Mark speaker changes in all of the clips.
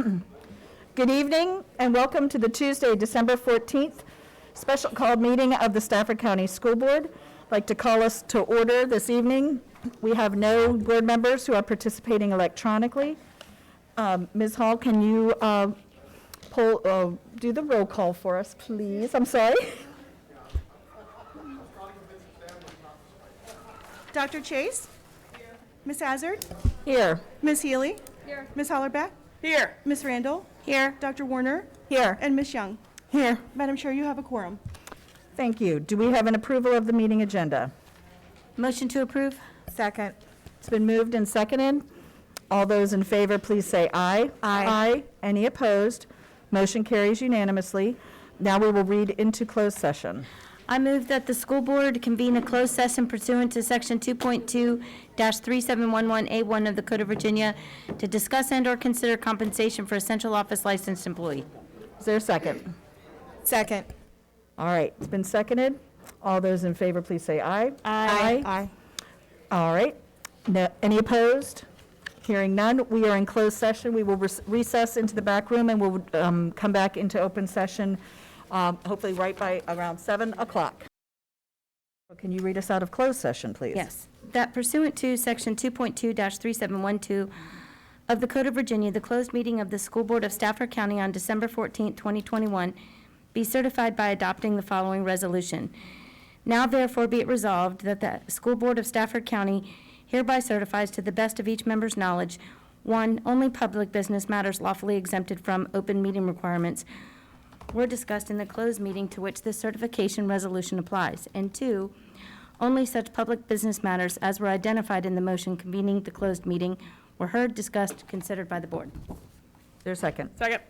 Speaker 1: Good evening and welcome to the Tuesday, December 14th special called meeting of the Stafford County School Board. I'd like to call us to order this evening. We have no board members who are participating electronically. Ms. Hall, can you do the roll call for us, please? I'm sorry.
Speaker 2: Dr. Chase? Here. Ms. Hazard?
Speaker 1: Here.
Speaker 2: Ms. Healy?
Speaker 3: Here.
Speaker 2: Ms. Hollerbeck?
Speaker 3: Here.
Speaker 2: Ms. Randall?
Speaker 3: Here.
Speaker 2: Dr. Warner?
Speaker 1: Here.
Speaker 2: And Ms. Young?
Speaker 1: Here.
Speaker 2: Madam Chair, you have a quorum.
Speaker 1: Thank you. Do we have an approval of the meeting agenda?
Speaker 3: Motion to approve?
Speaker 1: Second. It's been moved and seconded. All those in favor, please say aye.
Speaker 3: Aye.
Speaker 1: Any opposed? Motion carries unanimously. Now we will read into closed session.
Speaker 3: I move that the school board convene a closed session pursuant to Section 2.2-3711A1 of the Code of Virginia to discuss and/or consider compensation for a central office licensed employee.
Speaker 1: Is there a second?
Speaker 3: Second.
Speaker 1: All right, it's been seconded. All those in favor, please say aye.
Speaker 3: Aye.
Speaker 1: All right. Any opposed? Hearing none, we are in closed session. We will recess into the back room and we'll come back into open session hopefully right by around 7 o'clock. Can you read us out of closed session, please?
Speaker 3: Yes. That pursuant to Section 2.2-3712 of the Code of Virginia, the closed meeting of the School Board of Stafford County on December 14, 2021, be certified by adopting the following resolution. Now therefore be it resolved that the School Board of Stafford County hereby certifies to the best of each member's knowledge, 1, only public business matters lawfully exempted from open meeting requirements were discussed in the closed meeting to which this certification resolution applies, and 2, only such public business matters as were identified in the motion convening the closed meeting were heard, discussed, considered by the board.
Speaker 1: Is there a second?
Speaker 2: Second.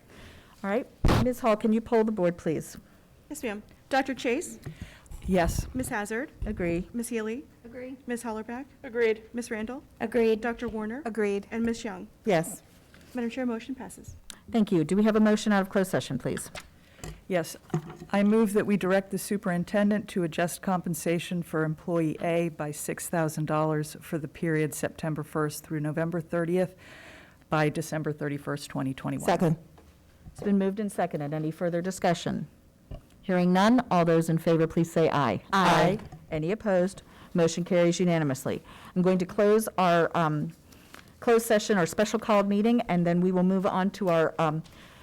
Speaker 1: All right. Ms. Hall, can you poll the board, please?
Speaker 2: Yes, ma'am. Dr. Chase?
Speaker 1: Yes.
Speaker 2: Ms. Hazard?
Speaker 1: Agree.
Speaker 2: Ms. Healy?
Speaker 3: Agreed.
Speaker 2: Ms. Hollerbeck?
Speaker 4: Agreed.
Speaker 2: Ms. Randall?
Speaker 3: Agreed.
Speaker 2: Dr. Warner?
Speaker 4: Agreed.
Speaker 2: And Ms. Young?
Speaker 1: Yes.
Speaker 2: Madam Chair, motion passes.
Speaker 1: Thank you. Do we have a motion out of closed session, please?
Speaker 4: Yes. I move that we direct the superintendent to adjust compensation for employee A by $6,000 for the period September 1st through November 30th by December 31st, 2021.
Speaker 1: Second. It's been moved and seconded. Any further discussion? Hearing none, all those in favor, please say aye.
Speaker 3: Aye.
Speaker 1: Any opposed? Motion carries unanimously. I'm going to close our closed session, our special called meeting, and then we will move on to our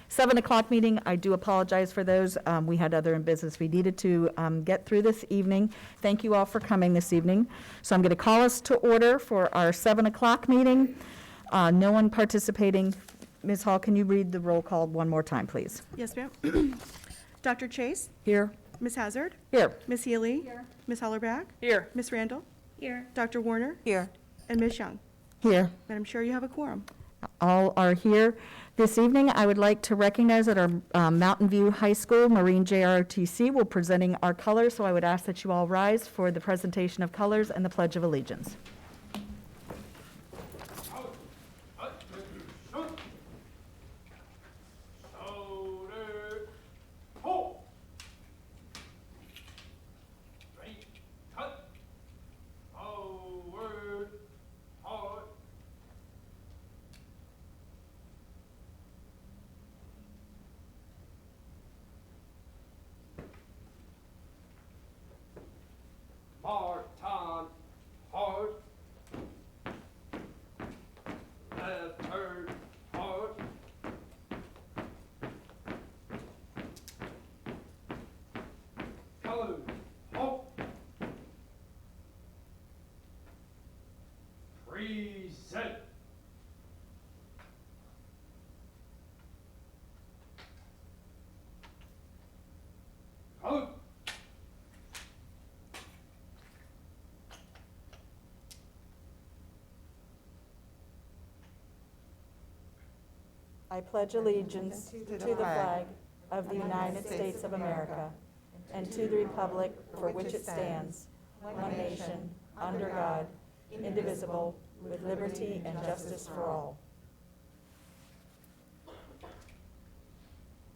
Speaker 1: 7 o'clock meeting. I do apologize for those. We had other business we needed to get through this evening. Thank you all for coming this evening. So I'm going to call us to order for our 7 o'clock meeting. No one participating. Ms. Hall, can you read the roll call one more time, please?
Speaker 2: Yes, ma'am. Dr. Chase?
Speaker 4: Here.
Speaker 2: Ms. Hazard?
Speaker 1: Here.
Speaker 2: Ms. Healy?
Speaker 3: Here.
Speaker 2: Ms. Hollerbeck?
Speaker 4: Here.
Speaker 2: Ms. Randall?
Speaker 3: Here.
Speaker 2: Dr. Warner?
Speaker 4: Here.
Speaker 2: And Ms. Young?
Speaker 1: Here.
Speaker 2: Madam Chair, you have a quorum.
Speaker 1: All are here. This evening, I would like to recognize that our Mountain View High School Marine JROTC will presenting our colors, so I would ask that you all rise for the presentation of colors and the Pledge of Allegiance.
Speaker 5: Hard, time, hard. Left, hard, hard. Color, halt. Present. Color.
Speaker 1: I pledge allegiance to the flag of the United States of America and to the republic for which it stands, one nation, under God, indivisible, with liberty and justice for all.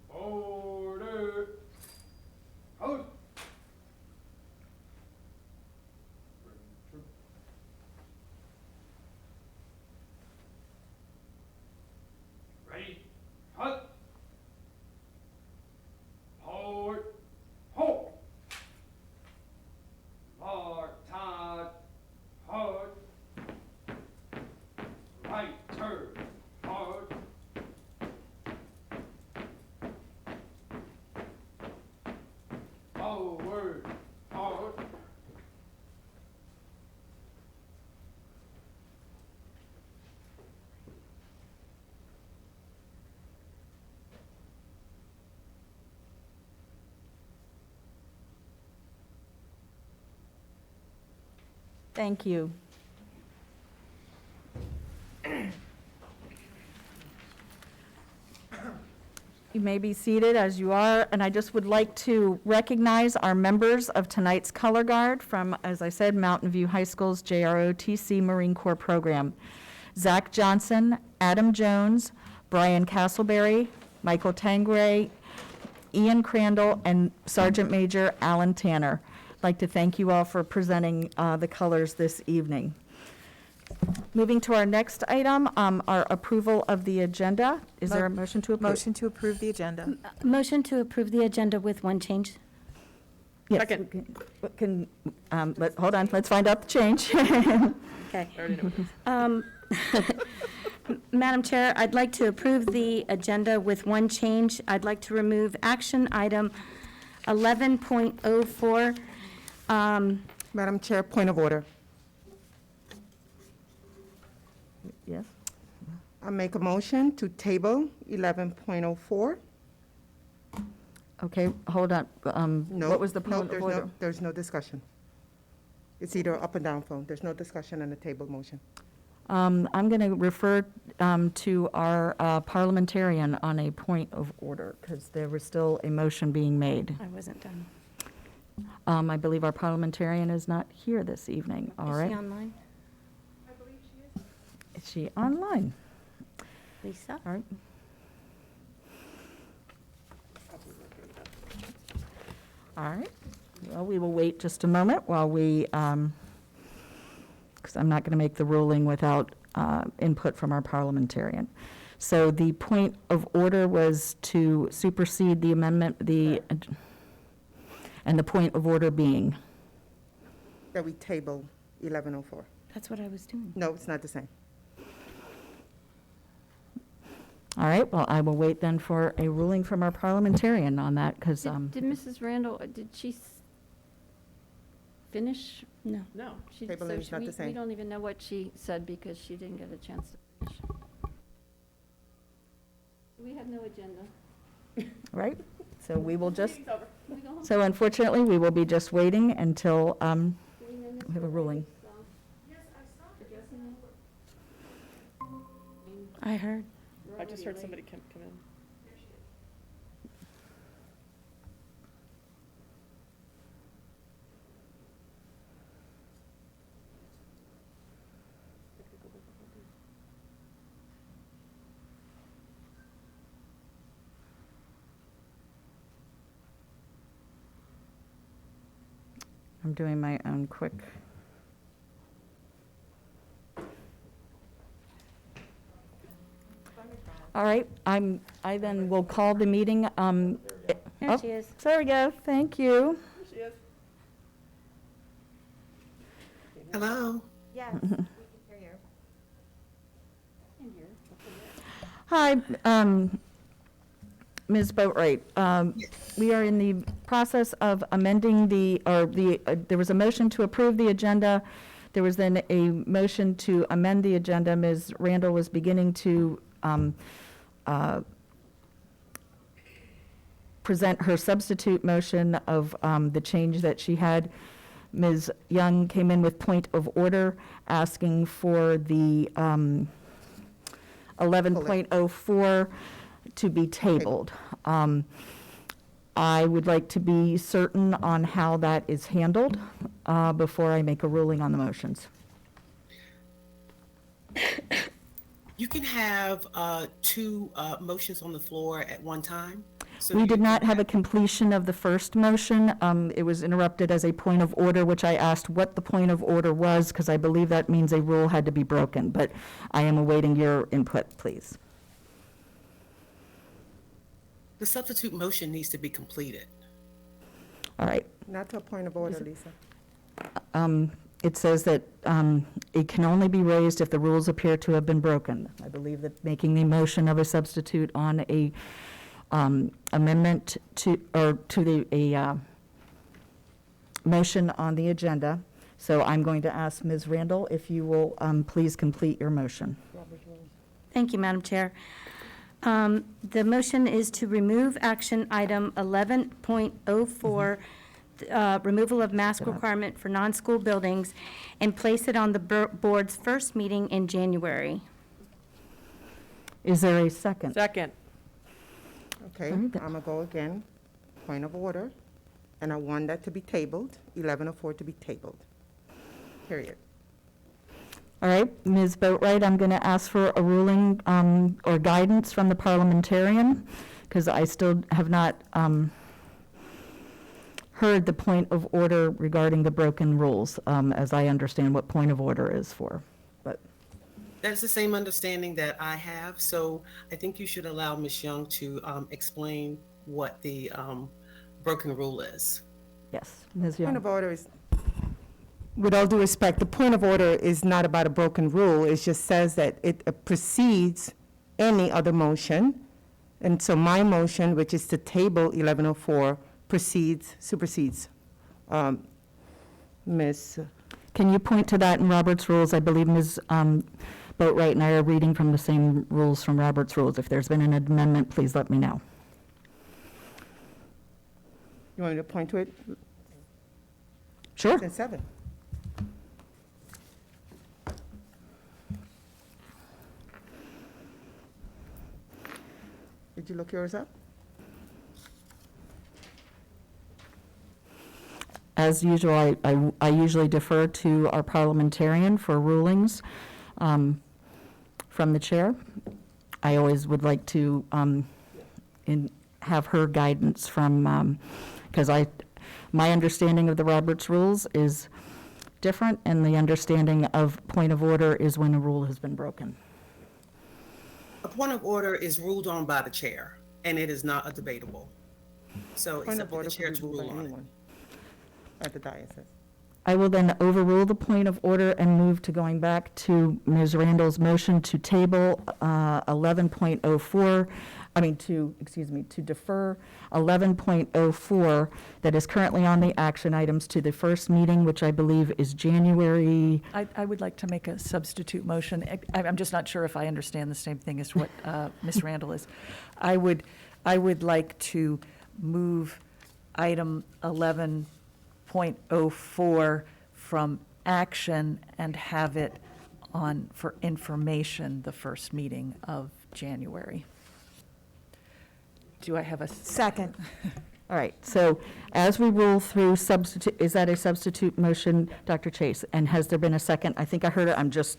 Speaker 5: Order. Hold. Ready?
Speaker 1: Thank you. You may be seated as you are, and I just would like to recognize our members of tonight's Color Guard from, as I said, Mountain View High School's JROTC Marine Corps program. Zach Johnson, Adam Jones, Brian Castleberry, Michael Tangray, Ian Crandall, and Sergeant Major Alan Tanner. I'd like to thank you all for presenting the colors this evening. Moving to our next item, our approval of the agenda. Is there a motion to approve?
Speaker 6: Motion to approve the agenda.
Speaker 3: Motion to approve the agenda with one change.
Speaker 1: Yes.
Speaker 6: Second.
Speaker 1: Hold on, let's find out the change.
Speaker 3: Okay. Madam Chair, I'd like to approve the agenda with one change. I'd like to remove action item 11.04.
Speaker 6: Madam Chair, point of order.
Speaker 1: Yes?
Speaker 6: I make a motion to table 11.04.
Speaker 1: Okay, hold on.
Speaker 6: No.
Speaker 1: What was the
Speaker 6: no,
Speaker 1: point of order?
Speaker 6: There's no discussion. It's either up and down phone. There's no discussion on the table motion.
Speaker 1: I'm going to refer to our parliamentarian on a point of order, because there was still a motion being made.
Speaker 3: I wasn't done.
Speaker 1: I believe our parliamentarian is not here this evening, all
Speaker 3: Is
Speaker 1: right?
Speaker 3: she online?
Speaker 1: Is she online?
Speaker 3: Lisa?
Speaker 1: All right. All right. Well, we will wait just a moment while we, because I'm not going to make the ruling without input from our parliamentarian. So the point of order was to supersede the amendment, and the point of order being?
Speaker 6: That we table 11.04.
Speaker 3: That's what I was doing.
Speaker 6: No, it's not the same.
Speaker 1: All right, well, I will wait then for a ruling from our parliamentarian on that, because,
Speaker 7: Did Mrs. Randall, did she finish?
Speaker 3: No.
Speaker 7: No. She,
Speaker 6: Table
Speaker 7: so
Speaker 6: is not the
Speaker 7: we
Speaker 6: same.
Speaker 7: don't even know what she said because she didn't get a chance to finish. We have no agenda.
Speaker 1: right? So we will just,
Speaker 7: Can we go home?
Speaker 1: so unfortunately, we will be just waiting until
Speaker 7: Do we know
Speaker 1: we have a ruling.
Speaker 3: I heard.
Speaker 8: I just heard somebody come in.
Speaker 1: I'm doing my own quick. All right, I then will call the meeting.
Speaker 3: There
Speaker 1: Oh.
Speaker 3: she is.
Speaker 1: There we go, thank you.
Speaker 8: She is.
Speaker 6: Hello?
Speaker 2: Yes, we can hear you.
Speaker 1: Hi, Ms. Boatright. We are in the process of amending there was a motion to approve the agenda. There was then a motion to amend the agenda. Ms. Randall was beginning to present her substitute motion of the change that she had. Ms. Young came in with point of order, asking for the 11.04 to be tabled. I would like to be certain on how that is handled before I make a ruling on the motions.
Speaker 9: You can have two motions on the floor at one time. So
Speaker 1: We
Speaker 9: you
Speaker 1: did
Speaker 9: can
Speaker 1: not have a completion of the first motion. It was interrupted as a point of order, which I asked what the point of order was, because I believe that means a rule had to be broken. But I am awaiting your input, please.
Speaker 9: The substitute motion needs to be completed.
Speaker 1: All right.
Speaker 6: Not to a point of order, Lisa.
Speaker 1: It says that it can only be raised if the rules appear to have been broken. I believe that making the motion of a substitute on a amendment to the motion on the agenda. So I'm going to ask Ms. Randall if you will please complete your motion.
Speaker 3: Thank you, Madam Chair. The motion is to remove action item 11.04, removal of mask requirement for non-school buildings and place it on the board's first meeting in January.
Speaker 1: Is there a second?
Speaker 8: Second.
Speaker 6: Okay,
Speaker 1: All
Speaker 6: I'm
Speaker 1: right, then.
Speaker 6: gonna go again. Point of order. And I want that to be tabled, 1104 to be tabled. Period.
Speaker 1: All right, Ms. Boatright, I'm going to ask for a ruling or guidance from the parliamentarian, because I still have not heard the point of order regarding the broken rules, as I understand what point of order is for. But
Speaker 9: That's the same understanding that I have, so I think you should allow Ms. Young to explain what the broken rule is.
Speaker 1: yes, Ms.
Speaker 6: Point
Speaker 1: Young.
Speaker 6: of order is, with all due respect, the point of order is not about a broken rule. It just says that it precedes any other motion. And so my motion, which is to table 1104, supersedes. Ms.
Speaker 1: Can you point to that in Robert's rules? I believe Ms. Boatright and I are reading from the same rules from Robert's rules. If there's been an amendment, please let me know.
Speaker 6: You want me to point to it?
Speaker 1: Sure.
Speaker 6: It's in 7. Did you look yours up?
Speaker 1: As usual, I usually defer to our parliamentarian for rulings from the chair. I always would like to have her guidance from, because my understanding of the Roberts rules is different, and the understanding of point of order is when a rule has been broken.
Speaker 9: A point of order is ruled on by the chair, and it is not a debatable. So it's
Speaker 6: Point
Speaker 9: up
Speaker 6: of
Speaker 9: to the
Speaker 6: order
Speaker 9: chair
Speaker 6: could be
Speaker 9: to
Speaker 6: ruled by
Speaker 9: rule on it.
Speaker 6: anyone at the diocese.
Speaker 1: I will then overrule the point of order and move to going back to Ms. Randall's motion to table 11.04, to defer 11.04 that is currently on the action items to the first meeting, which I believe is January.
Speaker 4: I would like to make a substitute motion. I'm just not sure if I understand the same thing as what Ms. Randall is. I would like to move item 11.04 from action and have it on for information the first meeting of January. Do I have a
Speaker 6: Second.
Speaker 1: All right, so as we roll through substitute, is that a substitute motion, Dr. Chase? And has there been a second? I think I heard it, I'm just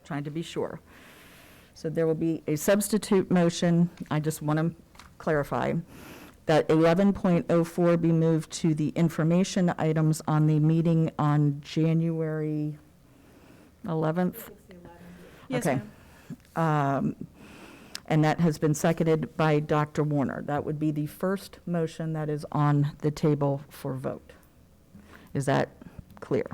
Speaker 1: trying to be sure. So there will be a substitute motion, I just want to clarify, that 11.04 be moved to the information items on the meeting on January 11th?
Speaker 8: Yes,
Speaker 1: Okay. And that has been seconded by Dr. Warner. That would be the first motion that is on the table for vote. Is that clear?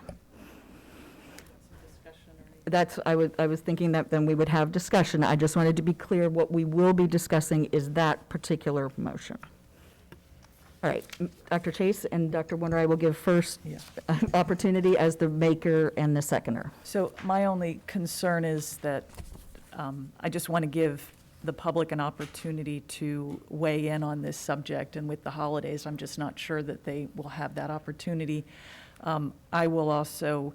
Speaker 1: I was thinking that then we would have discussion. I just wanted to be clear, what we will be discussing is that particular motion. All right, Dr. Chase and Dr. Warner, I will give first opportunity as the maker and the seconder.
Speaker 4: So my only concern is that I just want to give the public an opportunity to weigh in on this subject, and with the holidays, I'm just not sure that they will have that opportunity. I will also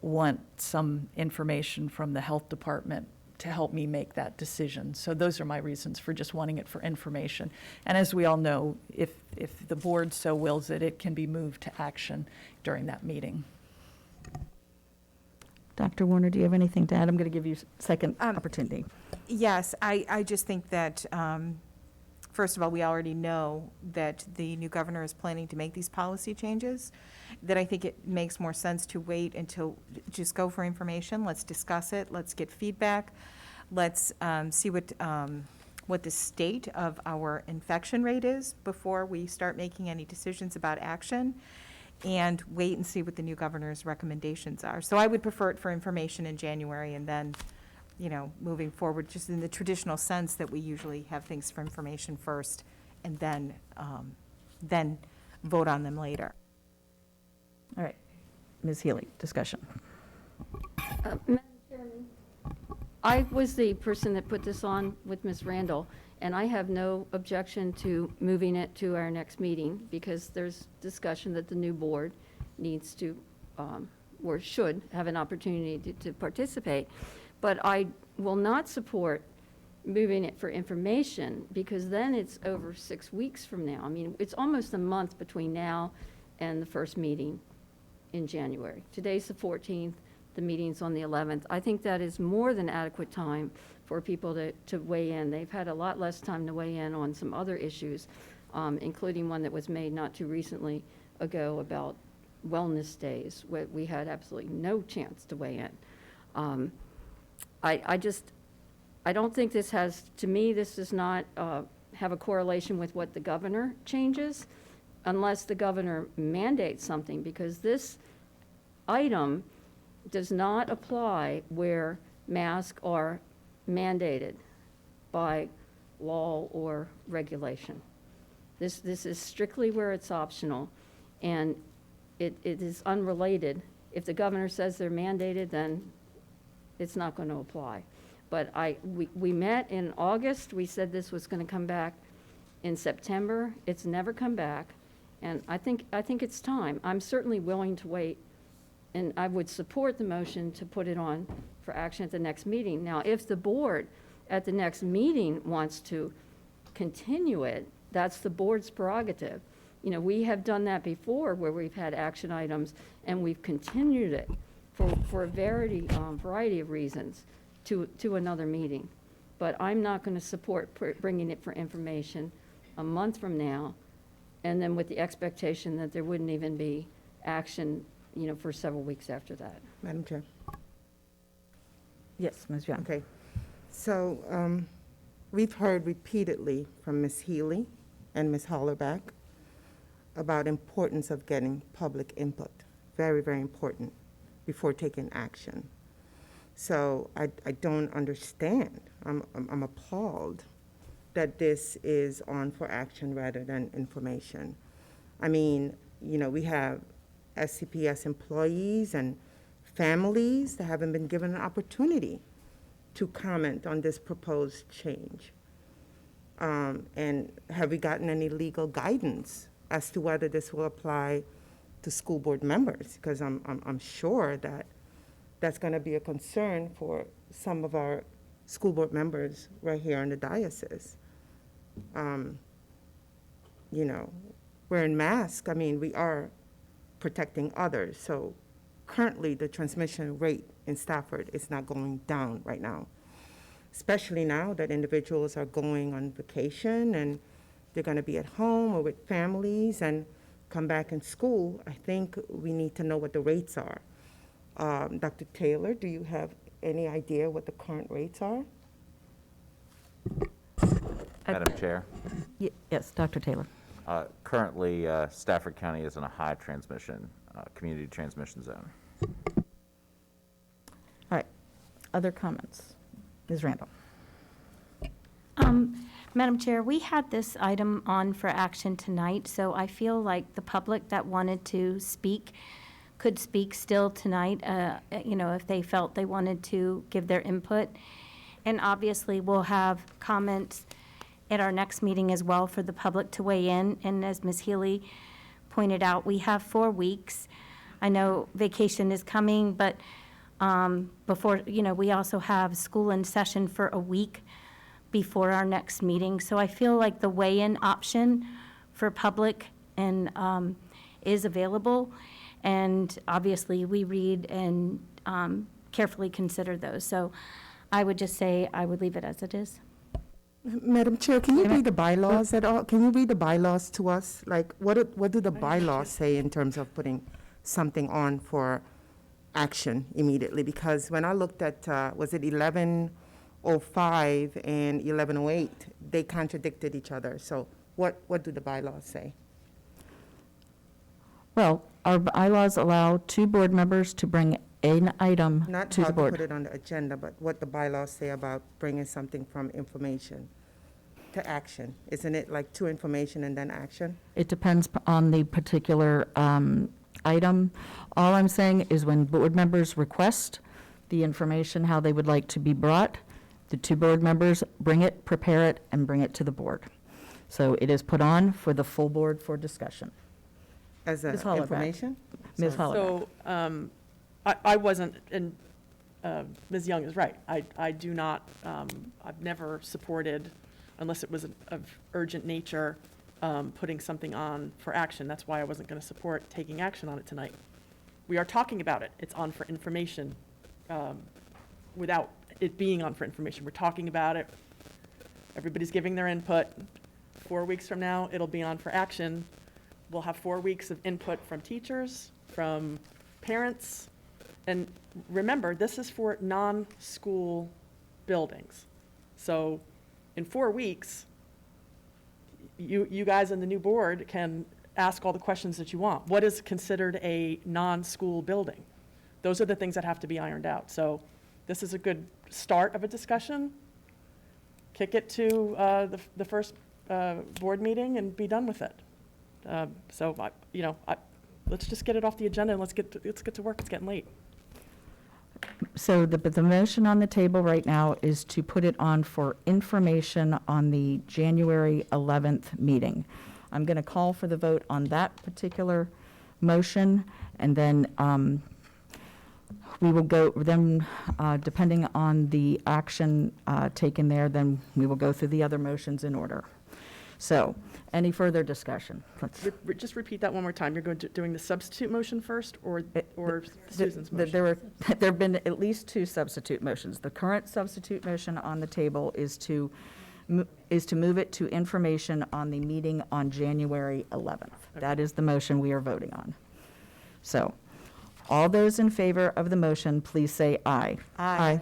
Speaker 4: want some information from the health department to help me make that decision. So those are my reasons for just wanting it for information. And as we all know, if the board so wills it, it can be moved to action during that meeting.
Speaker 1: Dr. Warner, do you have anything to add? I'm going to give you second opportunity.
Speaker 2: Yes, I just think that, first of all, we already know that the new governor is planning to make these policy changes, that I think it makes more sense to wait until, just go for information, let's discuss it, let's get feedback, let's see what the state of our infection rate is before we start making any decisions about action, and wait and see what the new governor's recommendations are. So I would prefer it for information in January, and then, moving forward, just in the traditional sense that we usually have things for information first, and then vote on them later.
Speaker 1: All right, Ms. Healy, discussion.
Speaker 7: Madam Chairman, I was the person that put this on with Ms. Randall, and I have no objection to moving it to our next meeting because there's discussion that the new board needs to, or should have an opportunity to participate. But I will not support moving it for information because then it's over 6 weeks from now. I mean, it's almost a month between now and the first meeting in January. Today's the 14th, the meeting's on the 11th. I think that is more than adequate time for people to weigh in. They've had a lot less time to weigh in on some other issues, including one that was made not too recently ago about wellness days, where we had absolutely no chance to weigh in. I don't think this has, to me, this does not have a correlation with what the governor changes unless the governor mandates something, because this item does not apply where masks are mandated by law or regulation. This is strictly where it's optional, and it is unrelated. If the governor says they're mandated, then it's not going to apply. But we met in August. We said this was going to come back in September. It's never come back, and I think it's time. I'm certainly willing to wait, and I would support the motion to put it on for action at the next meeting. Now, if the board at the next meeting wants to continue it, that's the board's prerogative. You know, we have done that before where we've had action items and we've continued it for a variety of reasons to another meeting. But I'm not going to support bringing it for information a month from now, and then with the expectation that there wouldn't even be action, you know, for several weeks after that.
Speaker 6: Madam Chair.
Speaker 1: Yes, Ms. Young.
Speaker 6: Okay. So we've heard repeatedly from Ms. Healy and Ms. Hollerback about importance of getting public input. Very, very important before taking action. So I don't understand. I'm appalled that this is on for action rather than information. I mean, you know, we have SCPS employees and families that haven't been given an opportunity to comment on this proposed change. And have we gotten any legal guidance as to whether this will apply to school board members? Because I'm sure that that's going to be a concern for some of our school board members right here in the diocese. You know, wearing masks, I mean, we are protecting others. So currently, the transmission rate in Stafford is not going down right now, especially now that individuals are going on vacation and they're going to be at home or with families and come back in school. I think we need to know what the rates are. Dr. Taylor, do you have any idea what the current rates are?
Speaker 10: Madam Chair,
Speaker 1: Yes, Dr. Taylor.
Speaker 10: currently Stafford County is in a high transmission, community transmission zone.
Speaker 1: All right. Other comments? Ms. Randall.
Speaker 3: Madam Chair, we had this item on for action tonight, so I feel like the public that wanted to speak could speak still tonight, you know, if they felt they wanted to give their input. And obviously, we'll have comments at our next meeting as well for the public to weigh in. And as Ms. Healy pointed out, we have 4 weeks. I know vacation is coming, but before, you know, we also have school in session for a week before our next meeting. So I feel like the weigh-in option for public and is available. And obviously, we read and carefully consider those. So I would just say I would leave it as it is.
Speaker 6: Madam Chair, can you read the bylaws at all? Can you read the bylaws to us? Like, what do the bylaws say in terms of putting something on for action immediately? Because when I looked at, was it 1105 and 1108, they contradicted each other. So what do the bylaws say?
Speaker 1: Well, our bylaws allow 2 board members to bring an item
Speaker 6: Not
Speaker 1: to
Speaker 6: how
Speaker 1: the
Speaker 6: to
Speaker 1: board.
Speaker 6: put it on the agenda, but what the bylaws say about bringing something from information to action. Isn't it like to information and then action?
Speaker 1: It depends on the particular item. All I'm saying is when board members request the information, how they would like to be brought. The two board members bring it, prepare it, and bring it to the board. So it is put on for the full board for discussion.
Speaker 6: As a
Speaker 1: Ms. Hollaback.
Speaker 6: information?
Speaker 1: Ms.
Speaker 6: Sorry.
Speaker 1: Hollaback.
Speaker 8: So, I wasn't, and Ms. Young is right. I do not, I've never supported, unless it was of urgent nature, putting something on for action. That's why I wasn't going to support taking action on it tonight. We are talking about it. It's on for information, without it being on for information. We're talking about it. Everybody's giving their input. 4 weeks from now, it'll be on for action. We'll have 4 weeks of input from teachers, from parents. And remember, this is for non-school buildings. So in 4 weeks, you guys in the new board can ask all the questions that you want. What is considered a non-school building? Those are the things that have to be ironed out. So this is a good start of a discussion. Kick it to the first board meeting and be done with it. Let's just get it off the agenda and let's get to work. It's getting late.
Speaker 1: So the motion on the table right now is to put it on for information on the January 11th meeting. I'm going to call for the vote on that particular motion, and then we will go, then depending on the action taken there, then we will go through the other motions in order. So, any further discussion?
Speaker 8: Just repeat that one more time. You're doing the substitute motion first or Susan's motion?
Speaker 1: There have been at least two substitute motions. The current substitute motion on the table is to move it to information on the meeting on January 11th. That is the motion we are voting on. So, all those in favor of the motion, please say aye.
Speaker 6: Aye.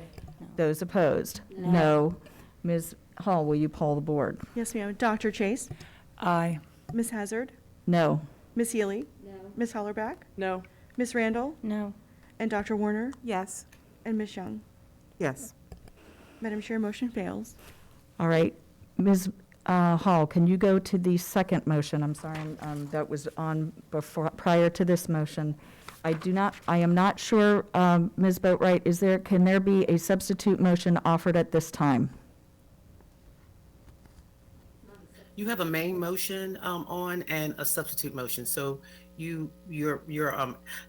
Speaker 1: Those opposed? No. Ms. Hall, will you poll the board?
Speaker 11: Yes, ma'am. Dr. Chase?
Speaker 4: Aye.
Speaker 11: Ms. Hazard?
Speaker 1: No.
Speaker 11: Ms. Healy? No. Ms. Hollerback?
Speaker 8: No.
Speaker 11: Ms. Randall?
Speaker 3: No.
Speaker 11: And Dr. Warner?
Speaker 2: Yes.
Speaker 11: And Ms. Young?
Speaker 6: Yes.
Speaker 11: Madam Chair, motion fails.
Speaker 1: All right. Ms. Hall, can you go to the second motion? I'm sorry, that was on prior to this motion. I am not sure, Ms. Boatright, can there be a substitute motion offered at this time?
Speaker 9: You have a main motion on and a substitute motion, so you're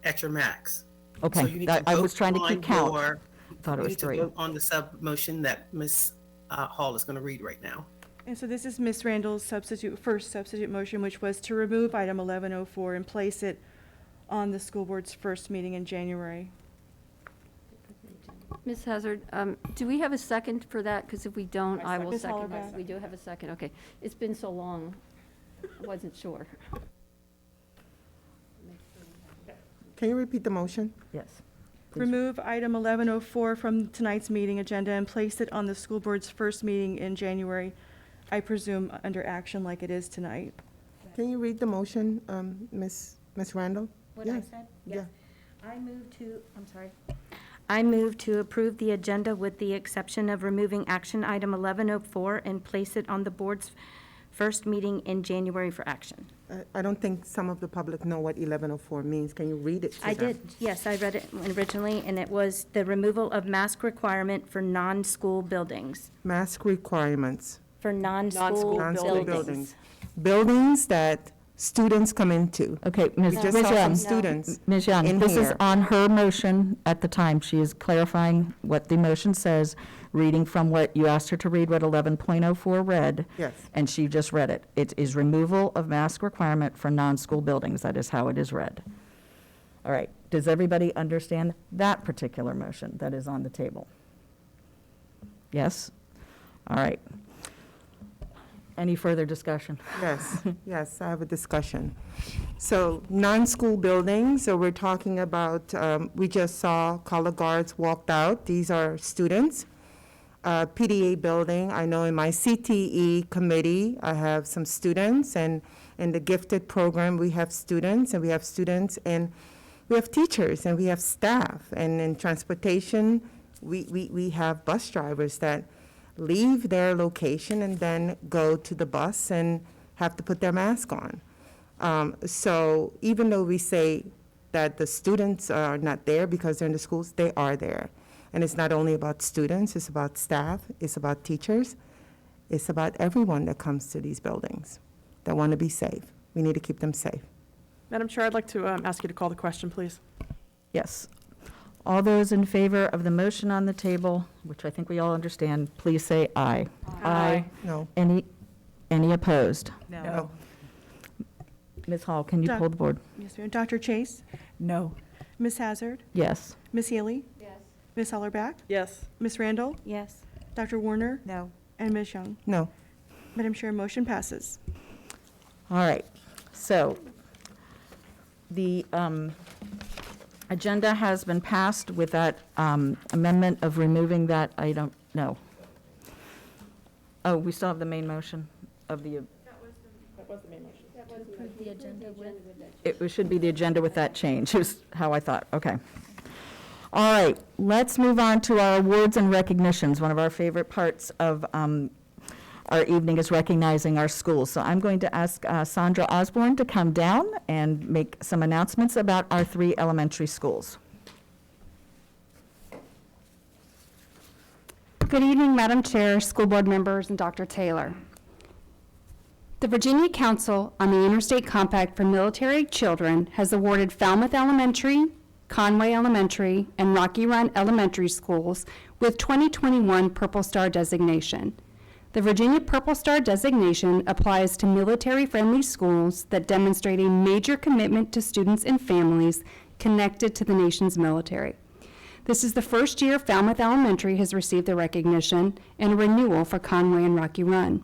Speaker 9: at your max. So
Speaker 1: Okay,
Speaker 9: you need to
Speaker 1: I was
Speaker 9: vote
Speaker 1: trying to
Speaker 9: on
Speaker 1: keep count.
Speaker 9: your-
Speaker 1: Thought it
Speaker 9: You
Speaker 1: was
Speaker 9: need to
Speaker 1: 3.
Speaker 9: vote on the sub motion that Ms. Hall is going to read right now.
Speaker 11: And so this is Ms. Randall's first substitute motion, which was to remove item 1104 and place it on the school board's first meeting in January.
Speaker 7: Ms. Hazard, do we have a second for that? Because if we don't, I will
Speaker 11: Ms.
Speaker 7: second
Speaker 11: Hollerback.
Speaker 7: it. We do have a second, okay. It's been so long, I wasn't sure.
Speaker 6: Can you repeat the motion?
Speaker 1: Yes. Please.
Speaker 11: Remove item 1104 from tonight's meeting agenda and place it on the school board's first meeting in January, I presume under action like it is tonight.
Speaker 6: Can you read the motion, Ms. Randall?
Speaker 3: What I
Speaker 6: Yes.
Speaker 3: said?
Speaker 6: Yeah.
Speaker 3: I move to approve the agenda with the exception of removing action item 1104 and place it on the board's first meeting in January for action.
Speaker 6: I don't think some of the public know what 1104 means. Can you read it to
Speaker 3: I
Speaker 6: them?
Speaker 3: did, yes, I read it originally, and it was the removal of mask requirement for non-school buildings.
Speaker 6: Mask requirements.
Speaker 3: For non-school
Speaker 6: Non-school
Speaker 3: buildings.
Speaker 6: buildings. Buildings that students come into.
Speaker 1: Okay, Ms.
Speaker 6: We just
Speaker 1: Ms.
Speaker 6: saw
Speaker 1: Young.
Speaker 6: some students
Speaker 1: Ms. Young,
Speaker 6: in
Speaker 1: this is
Speaker 6: here.
Speaker 1: on her motion at the time. She is clarifying what the motion says, reading from what, you asked her to read what 11.04 read.
Speaker 6: Yes.
Speaker 1: And she just read it. It is removal of mask requirement for non-school buildings. That is how it is read. All right. Does everybody understand that particular motion that is on the table? Yes? All right. Any further discussion?
Speaker 6: Yes, yes, I have a discussion. So, non-school buildings, so we're talking about, we just saw color guards walked out. These are students. PDA building, I know in my CTE committee, I have some students, and in the gifted program, we have students, and we have teachers, and we have staff. And in transportation, we have bus drivers that leave their location and then go to the bus and have to put their mask on. So even though we say that the students are not there because they're in the schools, they are there. And it's not only about students, it's about staff, it's about teachers, it's about everyone that comes to these buildings that want to be safe. We need to keep them safe.
Speaker 8: Madam Chair, I'd like to ask you to call the question, please.
Speaker 1: Yes. All those in favor of the motion on the table, which I think we all understand, please say aye. Aye.
Speaker 6: No.
Speaker 1: Any opposed?
Speaker 2: No.
Speaker 1: Ms. Hall, can you pull the board?
Speaker 11: Yes, ma'am. Dr. Chase?
Speaker 4: No.
Speaker 11: Ms. Hazard?
Speaker 1: Yes.
Speaker 11: Ms. Healy? Yes. Ms. Hollerbach?
Speaker 8: Yes.
Speaker 11: Ms. Randall?
Speaker 3: Yes.
Speaker 11: Dr. Warner?
Speaker 2: No.
Speaker 11: And Ms. Young?
Speaker 6: No.
Speaker 11: Madam Chair, motion passes.
Speaker 1: All right. So the agenda has been passed with that amendment of removing that item. No. Oh, we still have the main motion of the.
Speaker 8: That was the main motion.
Speaker 1: It should be the agenda with that change, is how I thought. Okay. All right, let's move on to our awards and recognitions. One of our favorite parts of our evening is recognizing our schools. So I'm going to ask Sandra Osborne to come down and make some announcements about our 3 elementary schools.
Speaker 12: Good evening, Madam Chair, school board members, and Dr. Taylor. The Virginia Council on the Interstate Compact for Military Children has awarded Falmouth Elementary, Conway Elementary, and Rocky Run Elementary Schools with 2021 Purple Star designation. The Virginia Purple Star designation applies to military-friendly schools that demonstrate a major commitment to students and families connected to the nation's military. This is the first year Falmouth Elementary has received the recognition and a renewal for Conway and Rocky Run.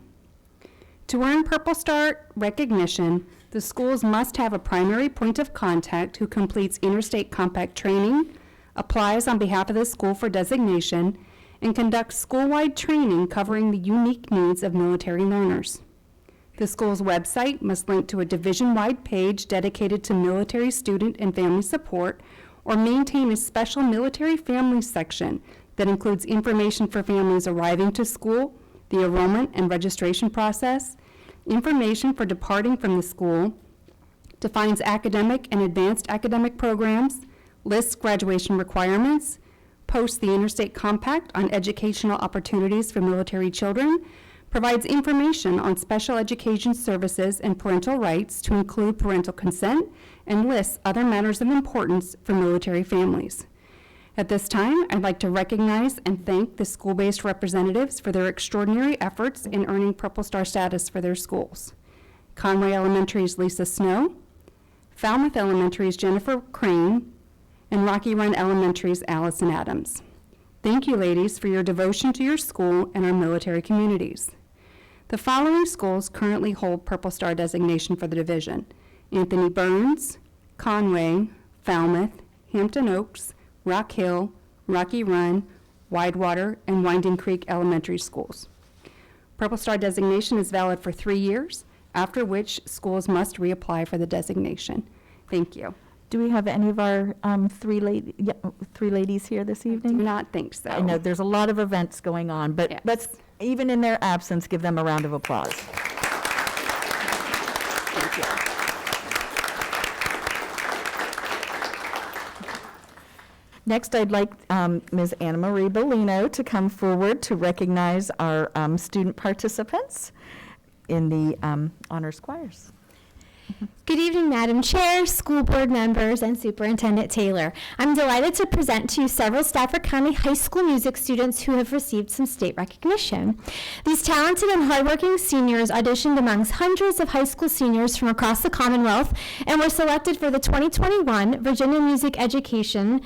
Speaker 12: To earn Purple Star recognition, the schools must have a primary point of contact who completes interstate compact training, applies on behalf of the school for designation, and conducts school-wide training covering the unique needs of military learners. The school's website must link to a division-wide page dedicated to military student and family support, or maintain a special military family section that includes information for families arriving to school, the enrollment and registration process, information for departing from the school, defines academic and advanced academic programs, lists graduation requirements, posts the Interstate Compact on educational opportunities for military children, provides information on special education services and parental rights to include parental consent, and lists other matters of importance for military families. At this time, I'd like to recognize and thank the school-based representatives for their extraordinary efforts in earning Purple Star status for their schools. Conway Elementary's Lisa Snow, Falmouth Elementary's Jennifer Crane, and Rocky Run Elementary's Allison Adams. Thank you, ladies, for your devotion to your school and our military communities. The following schools currently hold Purple Star designation for the division: Anthony Burns, Conway, Falmouth, Hampton Oaks, Rock Hill, Rocky Run, Widewater, and Winding Creek Elementary Schools. Purple Star designation is valid for 3 years, after which schools must reapply for the designation. Thank you.
Speaker 1: Do we have any of our three ladies here this
Speaker 12: Do
Speaker 1: evening?
Speaker 12: not think so.
Speaker 1: I know there's a lot of events going on, but
Speaker 12: Yes.
Speaker 1: let's, even in their absence, give them a round of applause.
Speaker 12: Thank you.
Speaker 1: Next, I'd like Ms. Anna Marie Bellino to come forward to recognize our student participants in the honors choirs.
Speaker 13: Good evening, Madam Chair, school board members, and Superintendent Taylor. I'm delighted to present to you several Stafford County High School music students who have received some state recognition. These talented and hardworking seniors auditioned amongst hundreds of high school seniors from across the Commonwealth and were selected for the 2021 Virginia Music Education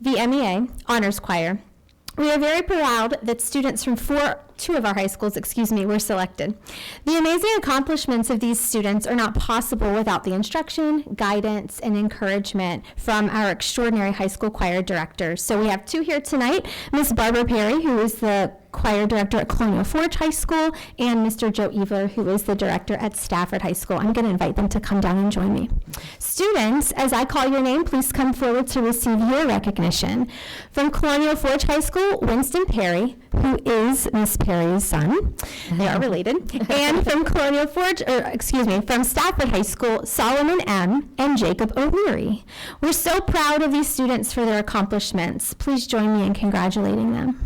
Speaker 13: VMEA Honors Choir. We are very proud that students from two of our high schools, were selected. The amazing accomplishments of these students are not possible without the instruction, guidance, and encouragement from our extraordinary high school choir directors. So we have two here tonight, Ms. Barbara Perry, who is the choir director at Colonial Forge High School, and Mr. Joe Evler, who is the director at Stafford High School. I'm going to invite them to come down and join me. Students, as I call your name, please come forward to receive your recognition. From Colonial Forge High School, Winston Perry, who is Ms. Perry's son. They are related. And from from Stafford High School, Solomon M. and Jacob O'Leary. We're so proud of these students for their accomplishments. Please join me in congratulating them.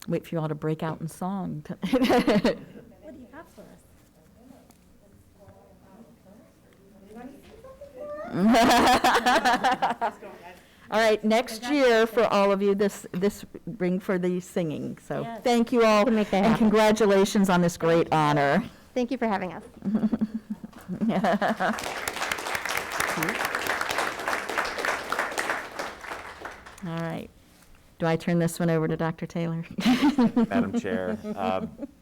Speaker 1: Wait for you all to break out in song.
Speaker 13: What do you have for us?
Speaker 1: All right, next year for all of you, this ring for the singing. So
Speaker 13: Yes.
Speaker 1: thank you all,
Speaker 13: We'll make that
Speaker 1: and
Speaker 13: happen.
Speaker 1: congratulations on this great honor.
Speaker 13: Thank you for having us.
Speaker 1: All right. Do I turn this one over to Dr. Taylor?
Speaker 10: Madam Chair,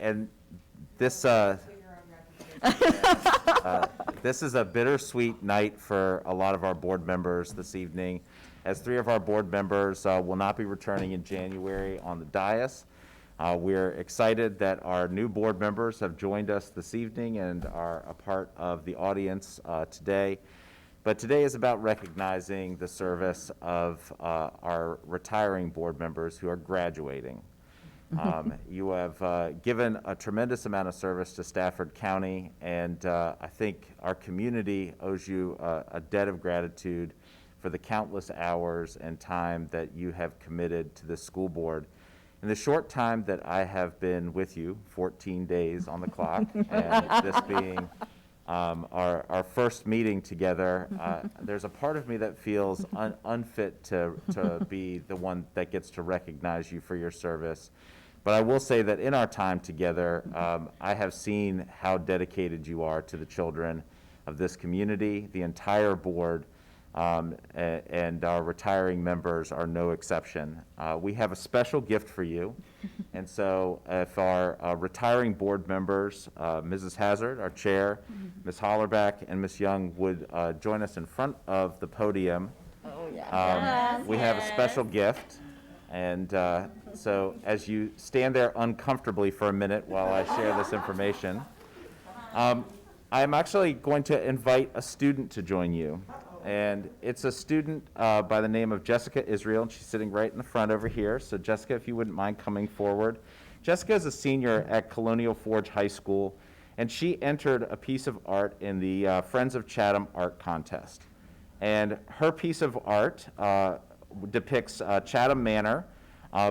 Speaker 10: and this, this is a bittersweet night for a lot of our board members this evening, as 3 of our board members will not be returning in January on the dais. We're excited that our new board members have joined us this evening and are a part of the audience today. But today is about recognizing the service of our retiring board members who are graduating. You have given a tremendous amount of service to Stafford County, and I think our community owes you a debt of gratitude for the countless hours and time that you have committed to this school board. In the short time that I have been with you, 14 days on the clock, and this being our first meeting together, there's a part of me that feels unfit to be the one that gets to recognize you for your service. But I will say that in our time together, I have seen how dedicated you are to the children of this community. The entire board and our retiring members are no exception. We have a special gift for you. And so if our retiring board members, Mrs. Hazard, our chair, Ms. Hollerback, and Ms. Young would join us in front of the podium.
Speaker 1: Oh, yeah.
Speaker 10: We have a special gift. And so as you stand there uncomfortably for a minute while I share this information, I'm actually going to invite a student to join you. And it's a student by the name of Jessica Israel, and she's sitting right in the front over here. So Jessica, if you wouldn't mind coming forward. Jessica is a senior at Colonial Forge High School, and she entered a piece of art in the Friends of Chatham Art Contest. And her piece of art depicts Chatham Manor,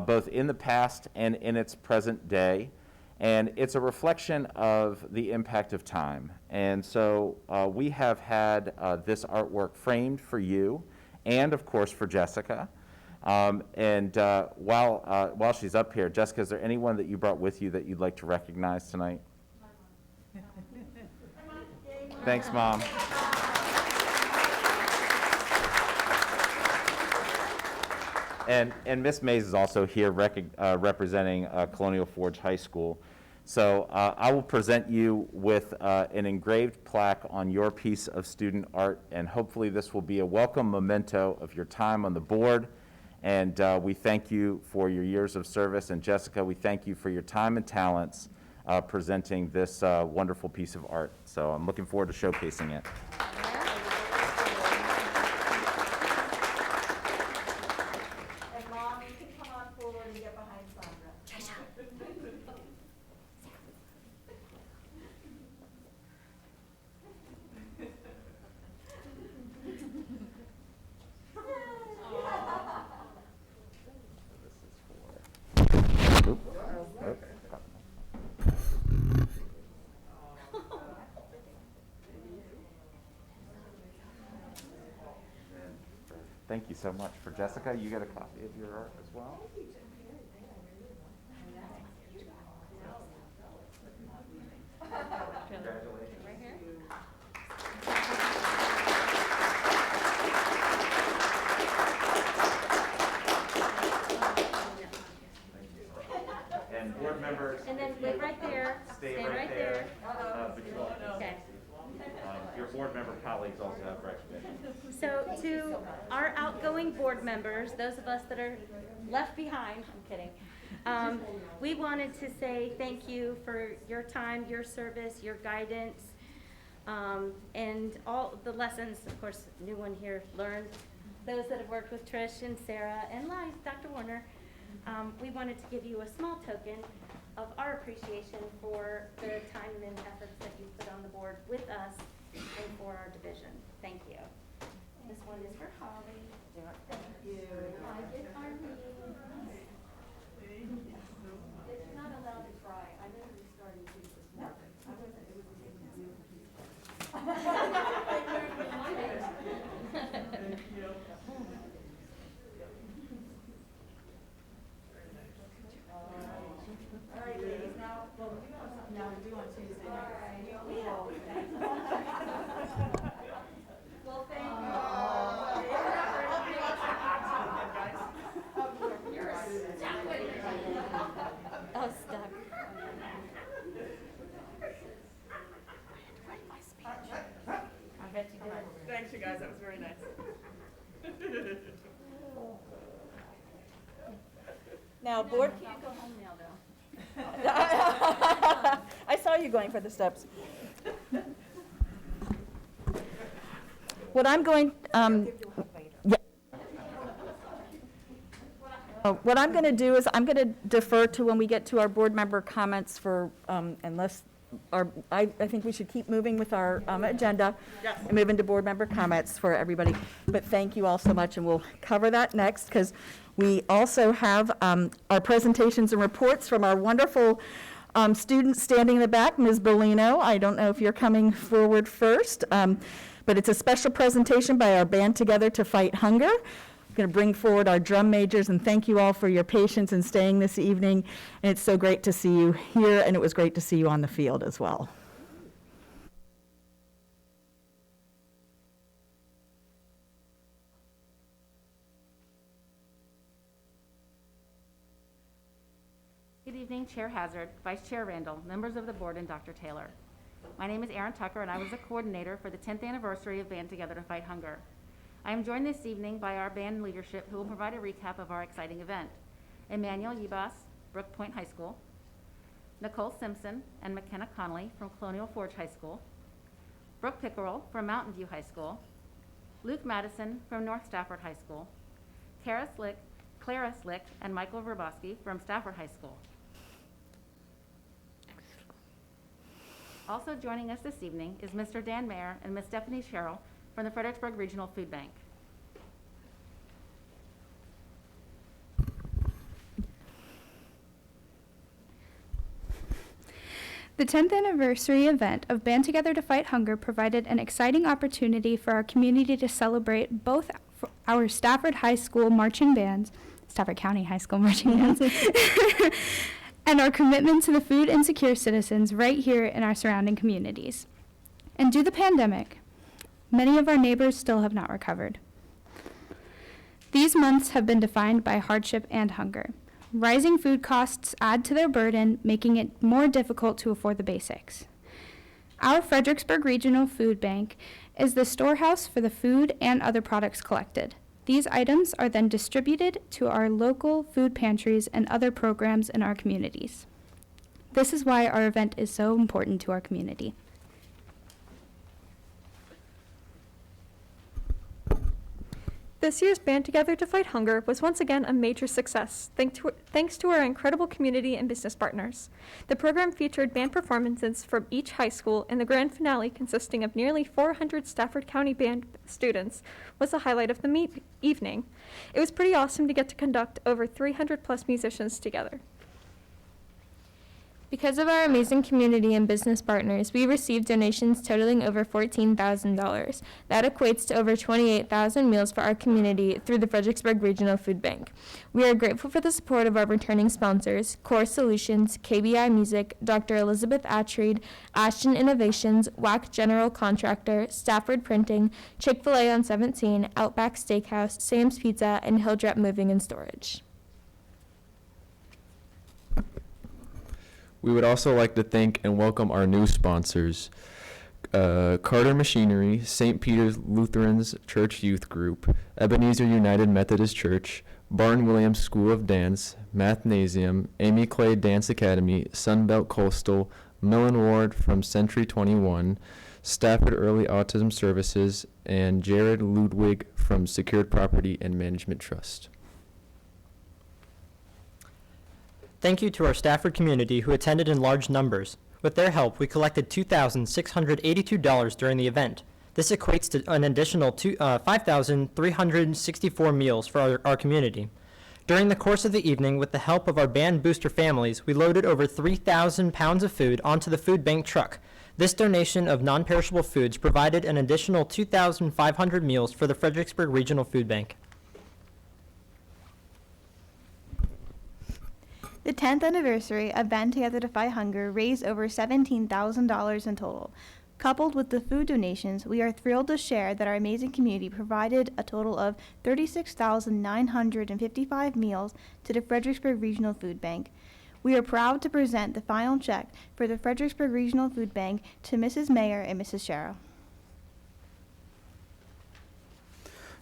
Speaker 10: both in the past and in its present day. And it's a reflection of the impact of time. And so we have had this artwork framed for you and, of course, for Jessica. And while she's up here, Jessica, is there anyone that you brought with you that you'd like to recognize tonight? Thanks, Mom. And Miss Mays is also here representing Colonial Forge High School. So I will present you with an engraved plaque on your piece of student art, and hopefully this will be a welcome memento of your time on the board. And we thank you for your years of service. And Jessica, we thank you for your time and talents presenting this wonderful piece of art. So I'm looking forward to showcasing it. Thank you so much. For Jessica, you get a copy of your art as well. Congratulations. Right here. And board members.
Speaker 3: And then live right there.
Speaker 10: Stay right there.
Speaker 3: Okay.
Speaker 10: Your board member colleagues also have recognition.
Speaker 3: So to our outgoing board members, those of us that are left behind, I'm kidding, We wanted to say thank you for your time, your service, your guidance, and all the lessons, of course, new one here learned. Those that have worked with Trish and Sarah and Dr. Warner, we wanted to give you a small token of our appreciation for the time and efforts that you put on the board with us and for our division. Thank you. This one is for Holly. Thank you. I get Arlene. It's not allowed to cry. I know you're starting to this morning. I wasn't, it was All right, ladies, now, well, you have something now to do on Tuesday night. Well, thank you. Oh, stuck. I bet you did.
Speaker 8: Thanks, you guys, that was very nice.
Speaker 1: Now, board.
Speaker 7: You can't go home now, though.
Speaker 1: I saw you going for the steps. What I'm going, what I'm going to do is I'm going to defer to when we get to our board member comments for, unless I think we should keep moving with our agenda and move into board member comments for everybody. But thank you all so much, and we'll cover that next, because we also have our presentations and reports from our wonderful students standing in the back. Ms. Bellino, I don't know if you're coming forward first, but it's a special presentation by our Band Together to Fight Hunger. I'm going to bring forward our drum majors, and thank you all for your patience in staying this evening. And it's so great to see you here, and it was great to see you on the field as well.
Speaker 14: Good evening, Chair Hazard, Vice Chair Randall, members of the board, and Dr. Taylor. My name is Erin Tucker, and I was the coordinator for the 10th anniversary of Band Together to Fight Hunger. I am joined this evening by our band leadership, who will provide a recap of our exciting event. Emmanuel Yibas, Brook Point High School, Nicole Simpson and McKenna Connolly from Colonial Forge High School, Brooke Pickerel from Mountain View High School, Luke Madison from North Stafford High School, Clara Slick and Michael Verboski from Stafford High School. Also joining us this evening is Mr. Dan Mayer and Ms. Stephanie Sherrill from the Fredericksburg Regional Food Bank.
Speaker 12: The 10th anniversary event of Band Together to Fight Hunger provided an exciting opportunity for our community to celebrate both our Stafford High School marching bands, Stafford County High School marching bands, and our commitment to the food insecure citizens right here in our surrounding communities. And due to the pandemic, many of our neighbors still have not recovered. These months have been defined by hardship and hunger. Rising food costs add to their burden, making it more difficult to afford the basics. Our Fredericksburg Regional Food Bank is the storehouse for the food and other products collected. These items are then distributed to our local food pantries and other programs in our communities. This is why our event is so important to our community.
Speaker 15: This year's Band Together to Fight Hunger was once again a major success, thanks to our incredible community and business partners. The program featured band performances from each high school, and the grand finale, consisting of nearly 400 Stafford County band students, was the highlight of the evening. It was pretty awesome to get to conduct over 300+ musicians together.
Speaker 13: Because of our amazing community and business partners, we received donations totaling over $14,000. That equates to over 28,000 meals for our community through the Fredericksburg Regional Food Bank. We are grateful for the support of our returning sponsors, Core Solutions, KBI Music, Dr. Elizabeth Atreed, Ashton Innovations, WAC General Contractor, Stafford Printing, Chick-fil-A on 17, Outback Steakhouse, Sam's Pizza, and Hildrep Moving and Storage.
Speaker 16: We would also like to thank and welcome our new sponsors, Carter Machinery, St. Peter's Lutheran's Church Youth Group, Ebenezer United Methodist Church, Barton Williams School of Dance, Mathnasium, Amy Clay Dance Academy, Sunbelt Coastal, Millen Ward from Century 21, Stafford Early Autism Services, and Jared Ludwig from Secured Property and Management Trust.
Speaker 17: Thank you to our Stafford community who attended in large numbers. With their help, we collected $2,682 during the event. This equates to an additional 5,364 meals for our community. During the course of the evening, with the help of our band booster families, we loaded over 3,000 pounds of food onto the food bank truck. This donation of non-perishable foods provided an additional 2,500 meals for the Fredericksburg Regional Food Bank.
Speaker 18: The 10th anniversary of Band Together to Fight Hunger raised over $17,000 in total. Coupled with the food donations, we are thrilled to share that our amazing community provided a total of 36,955 meals to the Fredericksburg Regional Food Bank. We are proud to present the final check for the Fredericksburg Regional Food Bank to Mrs. Mayer and Mrs. Sharrow.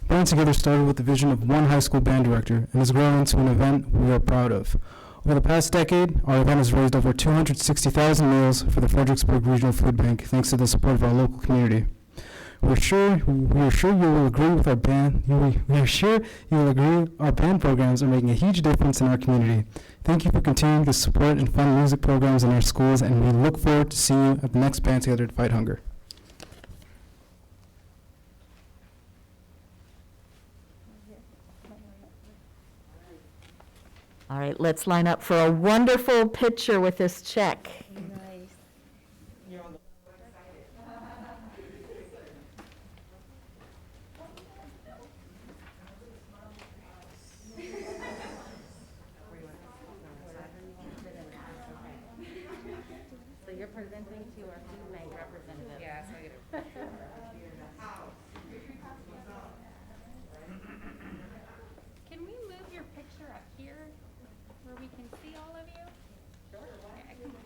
Speaker 19: Band Together started with the vision of one high school band director and has grown into an event we are proud of. Over the past decade, our event has raised over 260,000 meals for the Fredericksburg Regional Food Bank, thanks to the support of our local community. We are sure you will agree with our band. We are sure you will agree our band programs are making a huge difference in our community. Thank you for continuing to support and fund music programs in our schools, and we look forward to seeing you at the next Band Together to Fight Hunger.
Speaker 1: All right, let's line up for a wonderful picture with this check.
Speaker 14: So you're presenting to our food bank representative. Yeah, so I get it. Can we move your picture up here where we can see all of you? Sure. Okay. This way.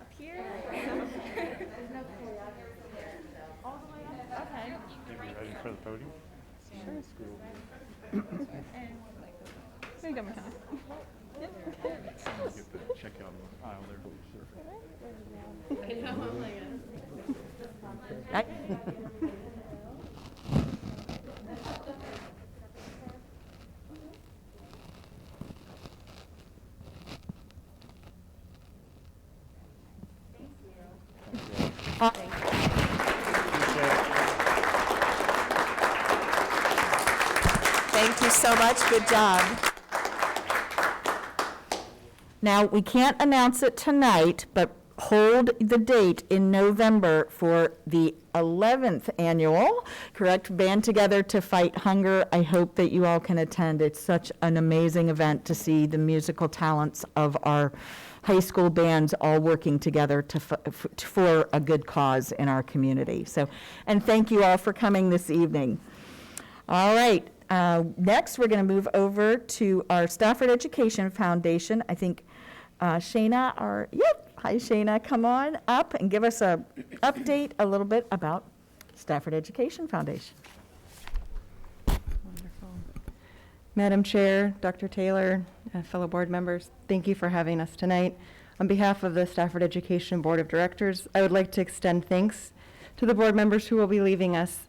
Speaker 14: Up here? There's no choreography there, so. All the way up? Okay.
Speaker 5: Ready for the podium?
Speaker 11: Sure. There you go, McKenna.
Speaker 5: Get the check out of the aisle there.
Speaker 2: Thank you so much. Good job.
Speaker 1: Now, we can't announce it tonight, but hold the date in November for the 11th annual, correct, Band Together to Fight Hunger. I hope that you all can attend. It's such an amazing event to see the musical talents of our high school bands all working together for a good cause in our community. So, and thank you all for coming this evening. All right. Next, we're going to move over to our Stafford Education Foundation. I think Shayna, hi Shayna, come on up and give us a update a little bit about Stafford Education Foundation.
Speaker 20: Wonderful. Madam Chair, Dr. Taylor, fellow board members, thank you for having us tonight. On behalf of the Stafford Education Board of Directors, I would like to extend thanks to the board members who will be leaving us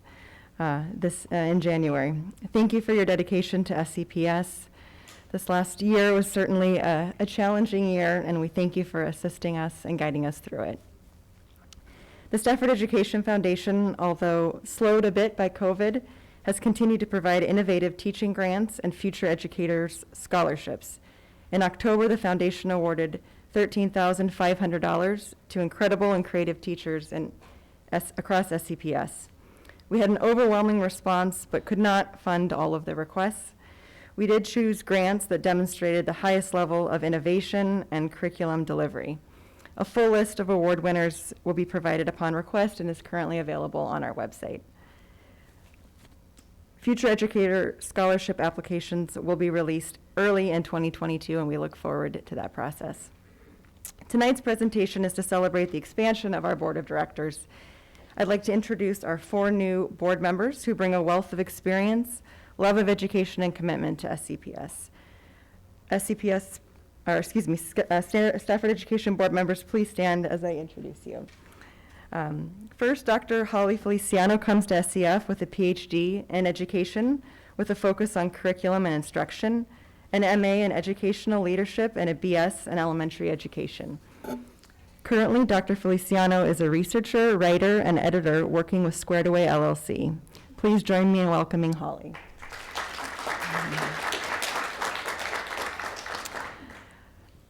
Speaker 20: in January. Thank you for your dedication to SCPS. This last year was certainly a challenging year, and we thank you for assisting us and guiding us through it. The Stafford Education Foundation, although slowed a bit by COVID, has continued to provide innovative teaching grants and future educators scholarships. In October, the foundation awarded $13,500 to incredible and creative teachers across SCPS. We had an overwhelming response, but could not fund all of the requests. We did choose grants that demonstrated the highest level of innovation and curriculum delivery. A full list of award winners will be provided upon request and is currently available on our website. Future educator scholarship applications will be released early in 2022, and we look forward to that process. Tonight's presentation is to celebrate the expansion of our board of directors. I'd like to introduce our 4 new board members who bring a wealth of experience, love of education, and commitment to SCPS. Stafford Education Board members, please stand as I introduce you. First, Dr. Holly Feliciano comes to SCF with a PhD in education with a focus on curriculum and instruction, an MA in educational leadership, and a BS in elementary education. Currently, Dr. Feliciano is a researcher, writer, and editor working with Squared Away LLC. Please join me in welcoming Holly.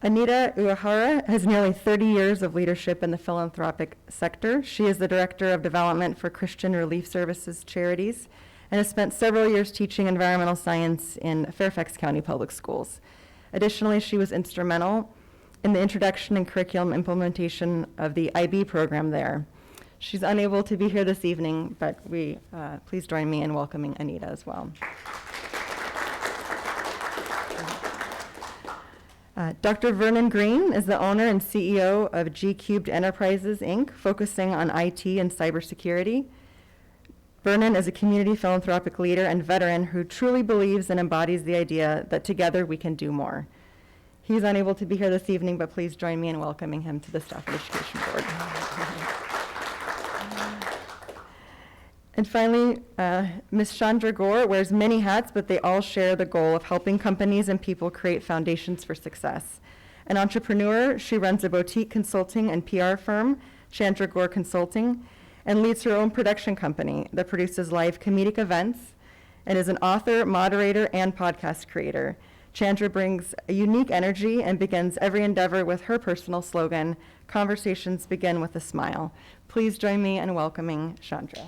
Speaker 20: Anita Uehara has nearly 30 years of leadership in the philanthropic sector. She is the Director of Development for Christian Relief Services Charities and has spent several years teaching environmental science in Fairfax County Public Schools. Additionally, she was instrumental in the introduction and curriculum implementation of the IB program there. She's unable to be here this evening, but please join me in welcoming Anita as well. Dr. Vernon Green is the owner and CEO of G Cubed Enterprises, Inc., focusing on IT and cybersecurity. Vernon is a community philanthropic leader and veteran who truly believes and embodies the idea that together we can do more. He's unable to be here this evening, but please join me in welcoming him to the Stafford Education Board. And finally, Ms. Chandra Gore wears many hats, but they all share the goal of helping companies and people create foundations for success. An entrepreneur, she runs a boutique consulting and PR firm, Chandra Gore Consulting, and leads her own production company that produces live comedic events and is an author, moderator, and podcast creator. Chandra brings a unique energy and begins every endeavor with her personal slogan, "Conversations begin with a smile." Please join me in welcoming Chandra.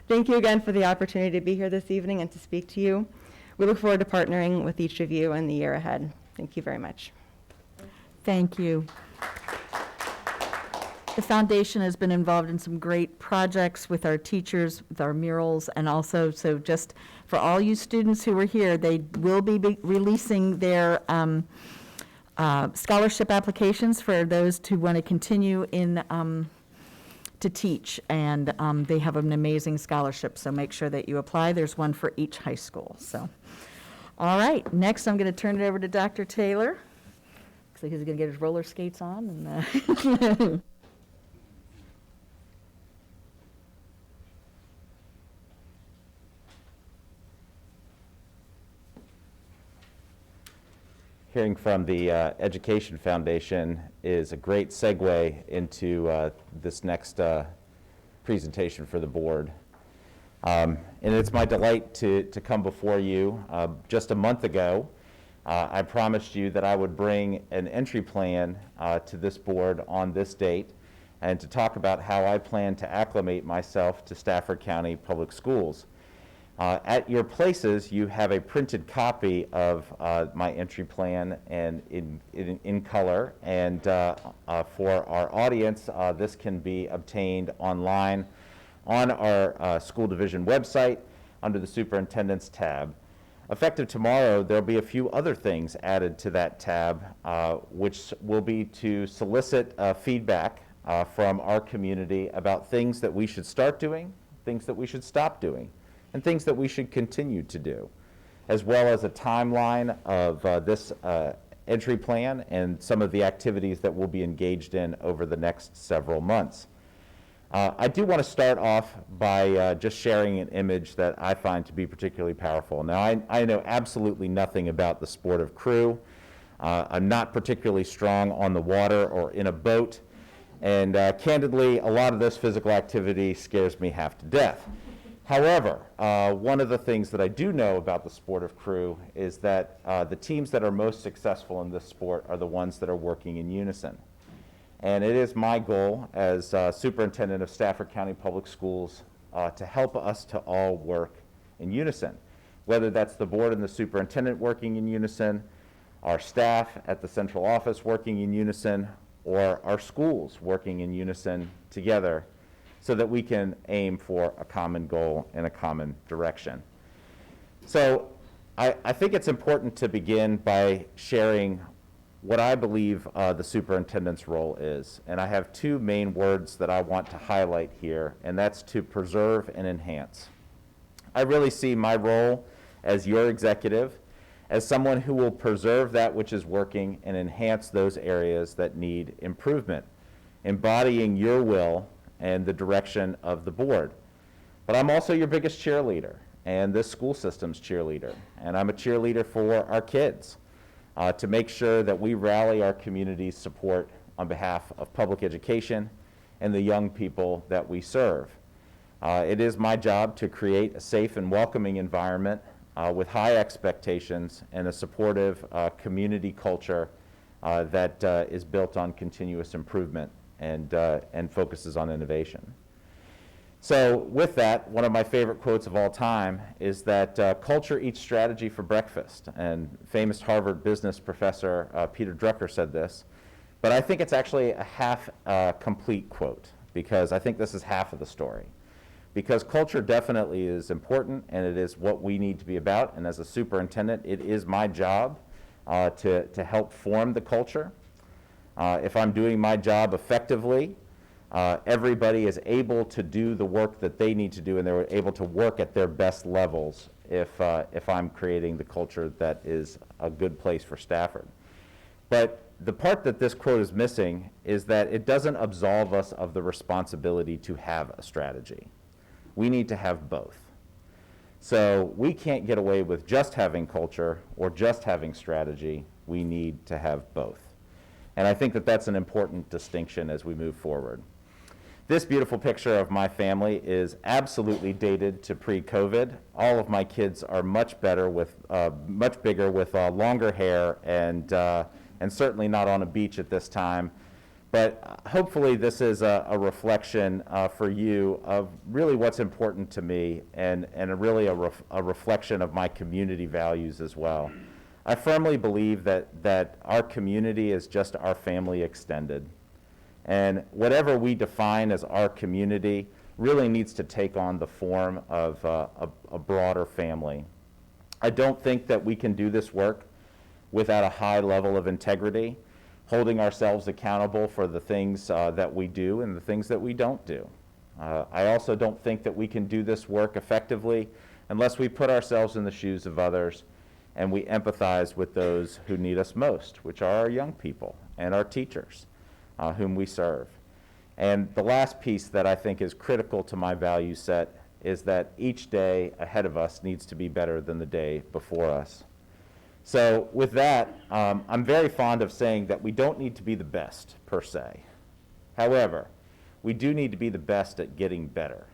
Speaker 20: Thank you again for the opportunity to be here this evening and to speak to you. We look forward to partnering with each of you in the year ahead. Thank you very much.
Speaker 1: Thank you. The foundation has been involved in some great projects with our teachers, with our murals, and also, so just for all you students who are here, they will be releasing their scholarship applications for those who want to continue in to teach, and they have an amazing scholarship, so make sure that you apply. There's one for each high school. So, all right, next I'm going to turn it over to Dr. Taylor. So he's going to get his roller skates on. And,
Speaker 10: Hearing from the Education Foundation is a great segue into this next presentation for the board. And it's my delight to come before you. Just a month ago, I promised you that I would bring an entry plan to this board on this date and to talk about how I plan to acclimate myself to Stafford County Public Schools. At your places, you have a printed copy of my entry plan and in color. And for our audience, this can be obtained online on our school division website under the Superintendent's tab. Effective tomorrow, there'll be a few other things added to that tab, which will be to solicit feedback from our community about things that we should start doing, things that we should stop doing, and things that we should continue to do, as well as a timeline of this entry plan and some of the activities that we'll be engaged in over the next several months. I do want to start off by just sharing an image that I find to be particularly powerful. Now, I know absolutely nothing about the sport of crew. I'm not particularly strong on the water or in a boat, and candidly, a lot of this physical activity scares me half to death. However, one of the things that I do know about the sport of crew is that the teams that are most successful in this sport are the ones that are working in unison. And it is my goal as superintendent of Stafford County Public Schools to help us to all work in unison, whether that's the board and the superintendent working in unison, our staff at the central office working in unison, or our schools working in unison together, so that we can aim for a common goal in a common direction. So I think it's important to begin by sharing what I believe the superintendent's role is. And I have two main words that I want to highlight here, and that's to preserve and enhance. I really see my role as your executive, as someone who will preserve that which is working and enhance those areas that need improvement, embodying your will and the direction of the board. But I'm also your biggest cheerleader and this school system's cheerleader. And I'm a cheerleader for our kids to make sure that we rally our community's support on behalf of public education and the young people that we serve. It is my job to create a safe and welcoming environment with high expectations and a supportive community culture that is built on continuous improvement and focuses on innovation. So with that, one of my favorite quotes of all time is that culture eats strategy for breakfast. And famous Harvard business professor Peter Drucker said this, but I think it's actually a half complete quote, because I think this is half of the story. Because culture definitely is important, and it is what we need to be about. And as a superintendent, it is my job to help form the culture. If I'm doing my job effectively, everybody is able to do the work that they need to do, and they're able to work at their best levels if I'm creating the culture that is a good place for Stafford. But the part that this quote is missing is that it doesn't absolve us of the responsibility to have a strategy. We need to have both. So we can't get away with just having culture or just having strategy. We need to have both. And I think that that's an important distinction as we move forward. This beautiful picture of my family is absolutely dated to pre-COVID. All of my kids are much bigger with longer hair and certainly not on a beach at this time. But hopefully this is a reflection for you of really what's important to me and really a reflection of my community values as well. I firmly believe that our community is just our family extended. And whatever we define as our community really needs to take on the form of a broader family. I don't think that we can do this work without a high level of integrity, holding ourselves accountable for the things that we do and the things that we don't do. I also don't think that we can do this work effectively unless we put ourselves in the shoes of others and we empathize with those who need us most, which are our young people and our teachers whom we serve. And the last piece that I think is critical to my value set is that each day ahead of us needs to be better than the day before us. So with that, I'm very fond of saying that we don't need to be the best, per se. However, we do need to be the best at getting better.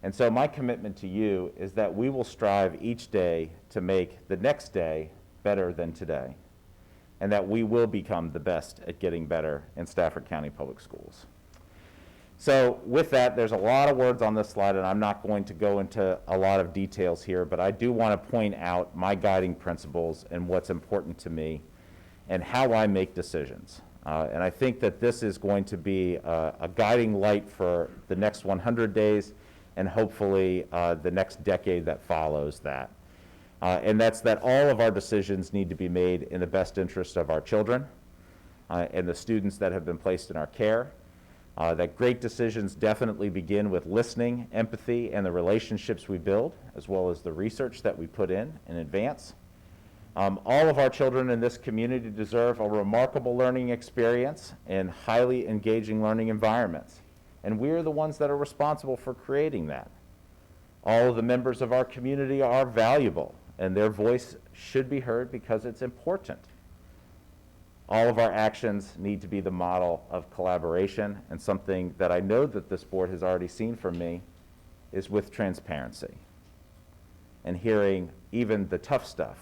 Speaker 10: And so my commitment to you is that we will strive each day to make the next day better than today, and that we will become the best at getting better in Stafford County Public Schools. So with that, there's a lot of words on this slide, and I'm not going to go into a lot of details here, but I do want to point out my guiding principles and what's important to me and how I make decisions. And I think that this is going to be a guiding light for the next 100 days and hopefully the next decade that follows that. And that's that all of our decisions need to be made in the best interest of our children and the students that have been placed in our care. That great decisions definitely begin with listening, empathy, and the relationships we build, as well as the research that we put in advance. All of our children in this community deserve a remarkable learning experience in highly engaging learning environments, and we're the ones that are responsible for creating that. All of the members of our community are valuable, and their voice should be heard because it's important. All of our actions need to be the model of collaboration, and something that I know that this board has already seen from me is with transparency and hearing even the tough stuff,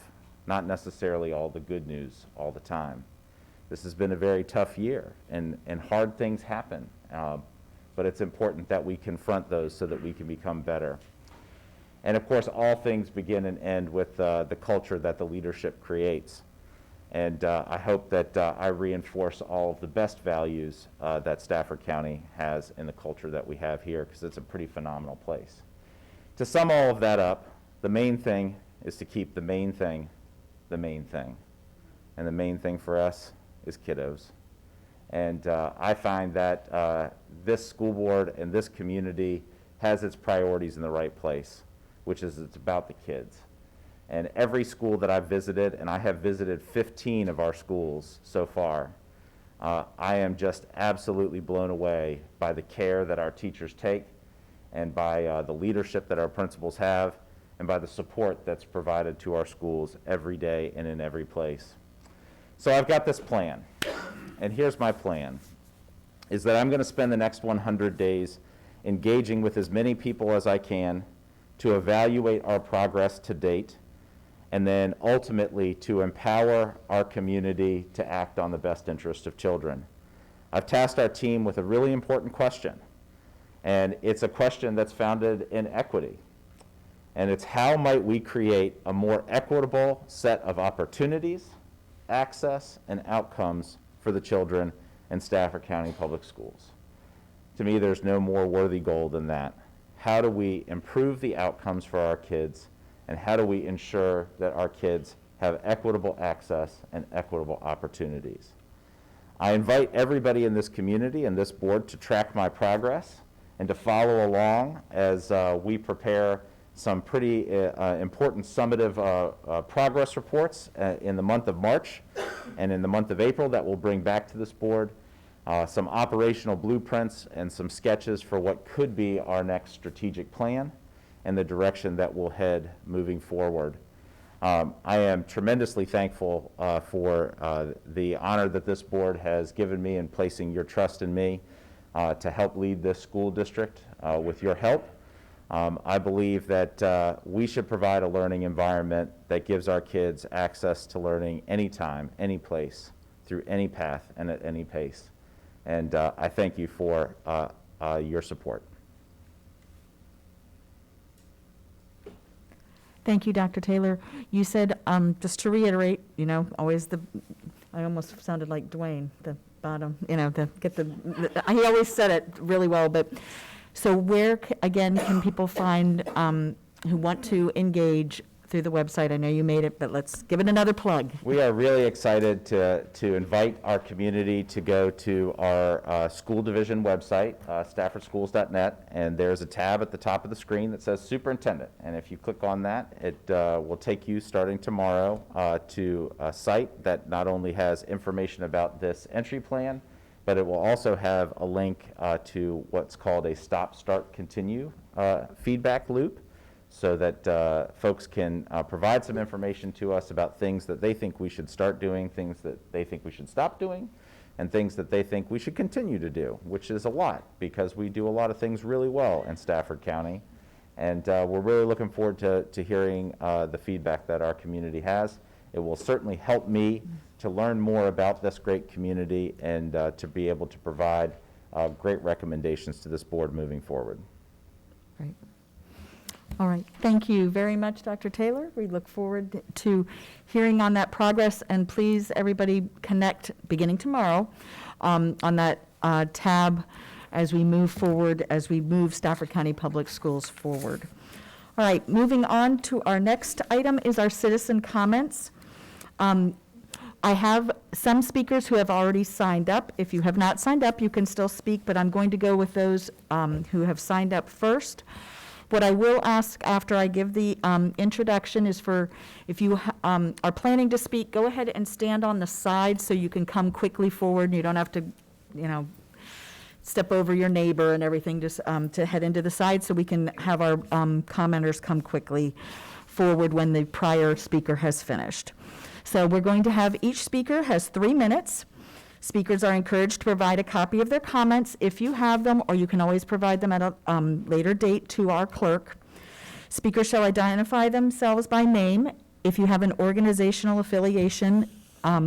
Speaker 10: not necessarily all the good news all the time. This has been a very tough year, and hard things happen, but it's important that we confront those so that we can become better. And of course, all things begin and end with the culture that the leadership creates. And I hope that I reinforce all of the best values that Stafford County has in the culture that we have here, because it's a pretty phenomenal place. To sum all of that up, the main thing is to keep the main thing the main thing. And the main thing for us is kiddos. And I find that this school board and this community has its priorities in the right place, which is it's about the kids. And every school that I've visited, and I have visited 15 of our schools so far, I am just absolutely blown away by the care that our teachers take and by the leadership that our principals have and by the support that's provided to our schools every day and in every place. So I've got this plan, and here's my plan, is that I'm going to spend the next 100 days engaging with as many people as I can to evaluate our progress to date, and then ultimately to empower our community to act on the best interest of children. I've tasked our team with a really important question, and it's a question that's founded in equity. And it's how might we create a more equitable set of opportunities, access, and outcomes for the children in Stafford County Public Schools. To me, there's no more worthy goal than that. How do we improve the outcomes for our kids, and how do we ensure that our kids have equitable access and equitable opportunities? I invite everybody in this community and this board to track my progress and to follow along as we prepare some pretty important summative progress reports in the month of March and in the month of April that we'll bring back to this board, some operational blueprints and some sketches for what could be our next strategic plan and the direction that we'll head moving forward. I am tremendously thankful for the honor that this board has given me in placing your trust in me to help lead this school district with your help. I believe that we should provide a learning environment that gives our kids access to learning anytime, any place, through any path, and at any pace. And I thank you for your support.
Speaker 1: Thank you, Dr. Taylor. You said, just to reiterate, you know, always I almost sounded like Dwayne, the bottom, you know, he always said it really well, but, so where, again, can people find, who want to engage through the website? I know you made it, but let's give it another plug.
Speaker 10: We are really excited to invite our community to go to our school division website, staffordschools.net, and there's a tab at the top of the screen that says Superintendent. And if you click on that, it will take you, starting tomorrow, to a site that not only has information about this entry plan, but it will also have a link to what's called a Stop, Start, Continue feedback loop, so that folks can provide some information to us about things that they think we should start doing, things that they think we should stop doing, and things that they think we should continue to do, which is a lot, because we do a lot of things really well in Stafford County. And we're really looking forward to hearing the feedback that our community has. It will certainly help me to learn more about this great community and to be able to provide great recommendations to this board moving forward.
Speaker 1: Right. All right. Thank you very much, Dr. Taylor. We look forward to hearing on that progress, and please, everybody, connect beginning tomorrow on that tab as we move forward, as we move Stafford County Public Schools forward. All right, moving on to our next item is our citizen comments. I have some speakers who have already signed up. If you have not signed up, you can still speak, but I'm going to go with those who have signed up first. What I will ask after I give the introduction is for, if you are planning to speak, go ahead and stand on the side so you can come quickly forward, and you don't have to, you know, step over your neighbor and everything, just to head into the side so we can have our commenters come quickly forward when the prior speaker has finished. So we're going to have, each speaker has 3 minutes. Speakers are encouraged to provide a copy of their comments if you have them, or you can always provide them at a later date to our clerk. Speakers shall identify themselves by name. If you have an organizational affiliation,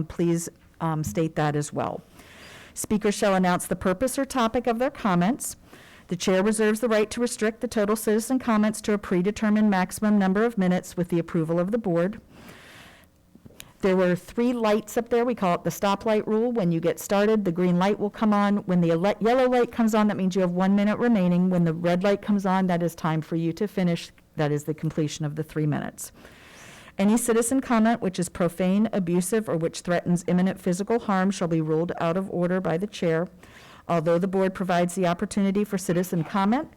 Speaker 1: please state that as well. Speakers shall announce the purpose or topic of their comments. The chair reserves the right to restrict the total citizen comments to a predetermined maximum number of minutes with the approval of the board. There were 3 lights up there. We call it the stoplight rule. When you get started, the green light will come on. When the yellow light comes on, that means you have 1 minute remaining. When the red light comes on, that is time for you to finish. That is the completion of the 3 minutes. Any citizen comment which is profane, abusive, or which threatens imminent physical harm shall be ruled out of order by the chair. Although the board provides the opportunity for citizen comment,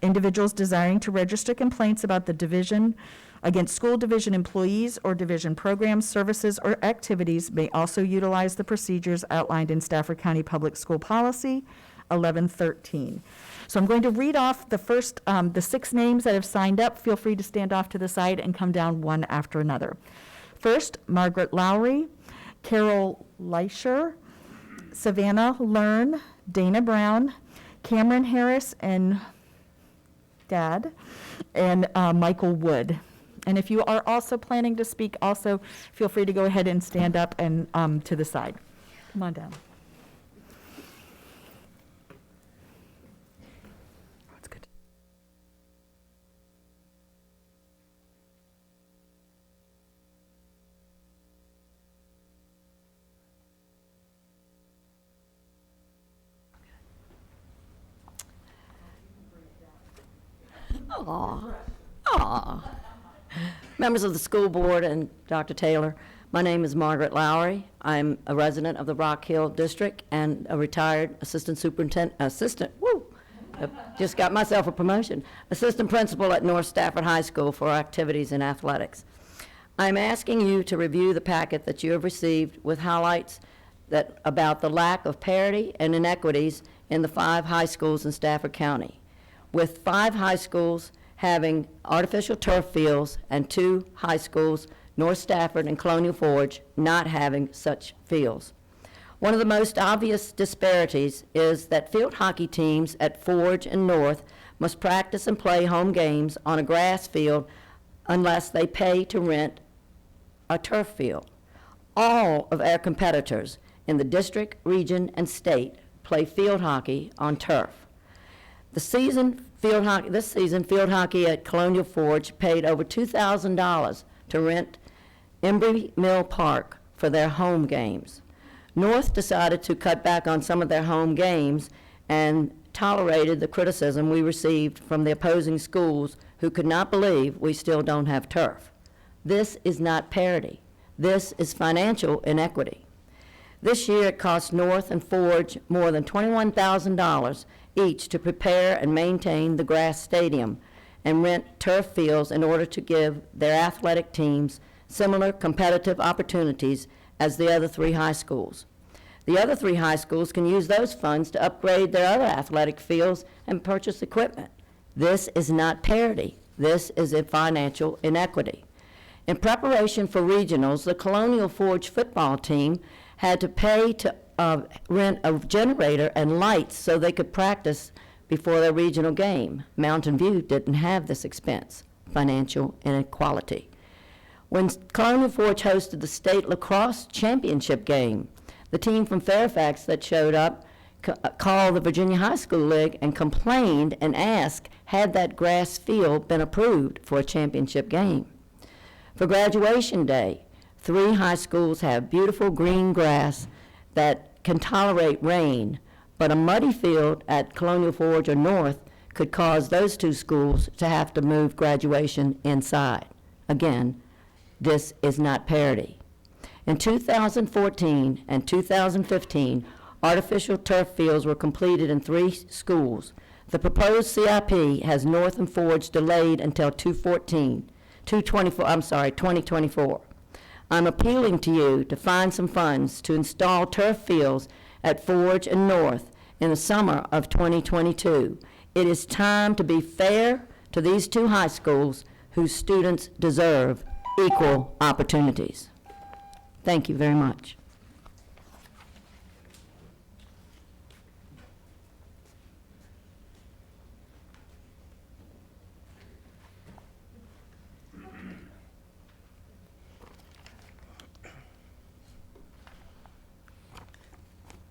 Speaker 1: individuals desiring to register complaints about the division, against school division employees or division programs, services, or activities may also utilize the procedures outlined in Stafford County Public School Policy 1113. So I'm going to read off the first, the 6 names that have signed up. Feel free to stand off to the side and come down one after another. First, Margaret Lowry, Carol Leischer, Savannah Learn, Dana Brown, Cameron Harris, and Dad, and Michael Wood. And if you are also planning to speak, also feel free to go ahead and stand up and to the side. Come on down. That's good.
Speaker 21: Members of the school board and Dr. Taylor, my name is Margaret Lowry. I'm a resident of the Rock Hill District and a retired assistant just got myself a promotion, assistant principal at North Stafford High School for activities in athletics. I'm asking you to review the packet that you have received with highlights about the lack of parity and inequities in the 5 high schools in Stafford County, with 5 high schools having artificial turf fields and 2 high schools, North Stafford and Colonial Forge, not having such fields. One of the most obvious disparities is that field hockey teams at Forge and North must practice and play home games on a grass field unless they pay to rent a turf field. All of our competitors in the district, region, and state play field hockey on turf. This season, field hockey at Colonial Forge paid over $2,000 to rent Embry Mill Park for their home games. North decided to cut back on some of their home games and tolerated the criticism we received from the opposing schools who could not believe we still don't have turf. This is not parity. This is financial inequity. This year it cost North and Forge more than $21,000 each to prepare and maintain the grass stadium and rent turf fields in order to give their athletic teams similar competitive opportunities as the other 3 high schools. The other 3 high schools can use those funds to upgrade their other athletic fields and purchase equipment. This is not parity. This is a financial inequity. In preparation for regionals, the Colonial Forge football team had to pay to rent a generator and lights so they could practice before their regional game. Mountain View didn't have this expense. Financial inequality. When Colonial Forge hosted the state lacrosse championship game, the team from Fairfax that showed up called the Virginia High School League and complained and asked, had that grass field been approved for a championship game? For graduation day, 3 high schools have beautiful green grass that can tolerate rain, but a muddy field at Colonial Forge or North could cause those 2 schools to have to move graduation inside. Again, this is not parity. In 2014 and 2015, artificial turf fields were completed in 3 schools. The proposed CIP has North and Forge delayed until 2024. I'm appealing to you to find some funds to install turf fields at Forge and North in the summer of 2022. It is time to be fair to these 2 high schools whose students deserve equal opportunities. Thank you very much.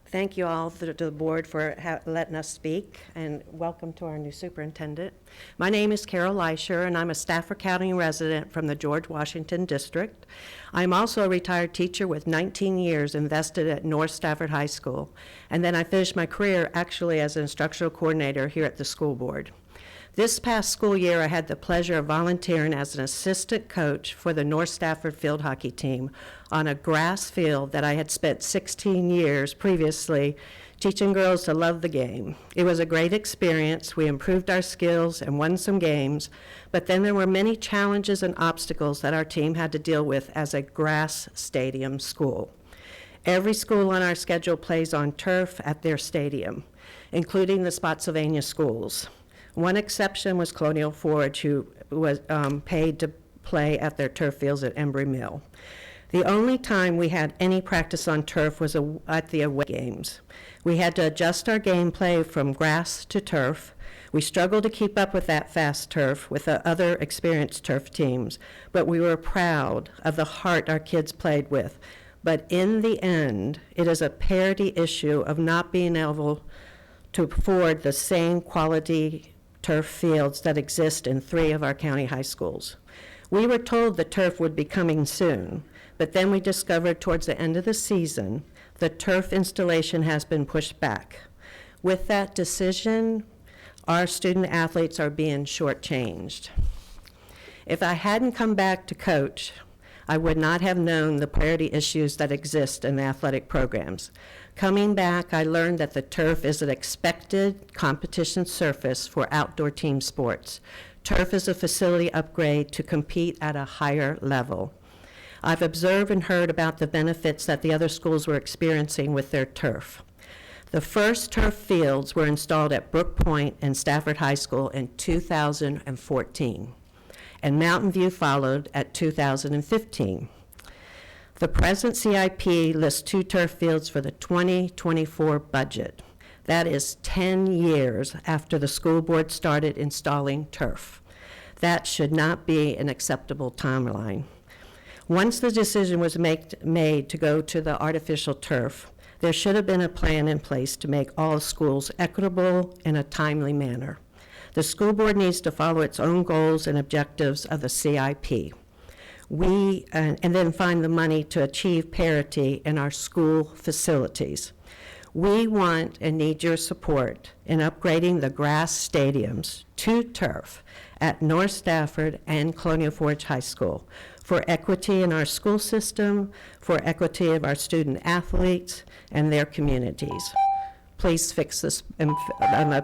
Speaker 22: Thank you all to the board for letting us speak, and welcome to our new superintendent. My name is Carol Leischer, and I'm a Stafford County resident from the George Washington District. I'm also a retired teacher with 19 years invested at North Stafford High School, and then I finished my career actually as an instructional coordinator here at the school board. This past school year, I had the pleasure of volunteering as an assistant coach for the North Stafford field hockey team on a grass field that I had spent 16 years previously teaching girls to love the game. It was a great experience. We improved our skills and won some games, but then there were many challenges and obstacles that our team had to deal with as a grass stadium school. Every school on our schedule plays on turf at their stadium, including the Spotsylvania schools. One exception was Colonial Forge, who was paid to play at their turf fields at Embry Mill. The only time we had any practice on turf was at the away games. We had to adjust our gameplay from grass to turf. We struggled to keep up with that fast turf with the other experienced turf teams, but we were proud of the heart our kids played with. But in the end, it is a parity issue of not being able to afford the same quality turf fields that exist in 3 of our county high schools. We were told the turf would be coming soon, but then we discovered towards the end of the season, the turf installation has been pushed back. With that decision, our student athletes are being shortchanged. If I hadn't come back to coach, I would not have known the parity issues that exist in the athletic programs. Coming back, I learned that the turf is an expected competition surface for outdoor team sports. Turf is a facility upgrade to compete at a higher level. I've observed and heard about the benefits that the other schools were experiencing with their turf. The first turf fields were installed at Brook Point and Stafford High School in 2014, and Mountain View followed at 2015. The present CIP lists 2 turf fields for the 2024 budget. That is 10 years after the school board started installing turf. That should not be an acceptable timeline. Once the decision was made to go to the artificial turf, there should have been a plan in place to make all schools equitable in a timely manner. The school board needs to follow its own goals and objectives of the CIP. And then find the money to achieve parity in our school facilities. We want and need your support in upgrading the grass stadiums to turf at North Stafford and Colonial Forge High School for equity in our school system, for equity of our student athletes and their communities. Please fix this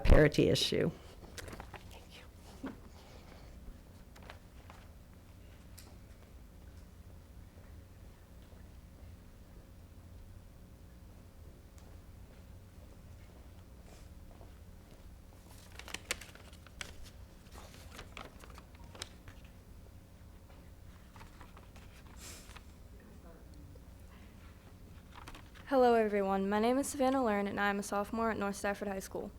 Speaker 22: parity issue.
Speaker 4: Hello everyone, my name is Savannah Learn and I am a sophomore at North Stafford High School.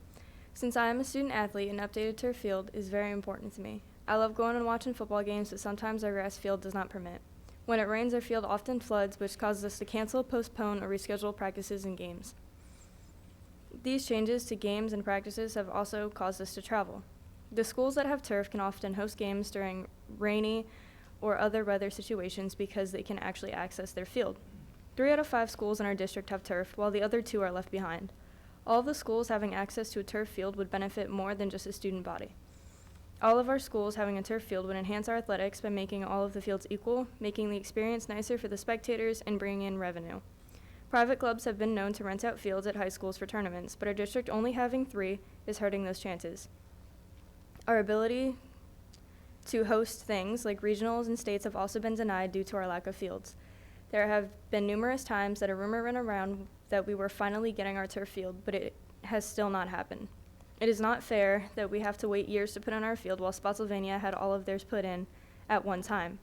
Speaker 4: Since I am a student athlete, an updated turf field is very important to me. I love going and watching football games, but sometimes our grass field does not permit. When it rains, our field often floods, which causes us to cancel, postpone, or reschedule practices and games. These changes to games and practices have also caused us to travel. The schools that have turf can often host games during rainy or other weather situations because they can actually access their field. 3 out of 5 schools in our district have turf, while the other 2 are left behind. All of the schools having access to a turf field would benefit more than just a student body. All of our schools having a turf field would enhance our athletics by making all of the fields equal, making the experience nicer for the spectators, and bringing in revenue. Private clubs have been known to rent out fields at high schools for tournaments, but our district only having 3 is hurting those chances. Our ability to host things like regionals and states have also been denied due to our lack of fields. There have been numerous times that a rumor ran around that we were finally getting our turf field, but it has still not happened. It is not fair that we have to wait years to put in our field while Spotsylvania had all of theirs put in at one time.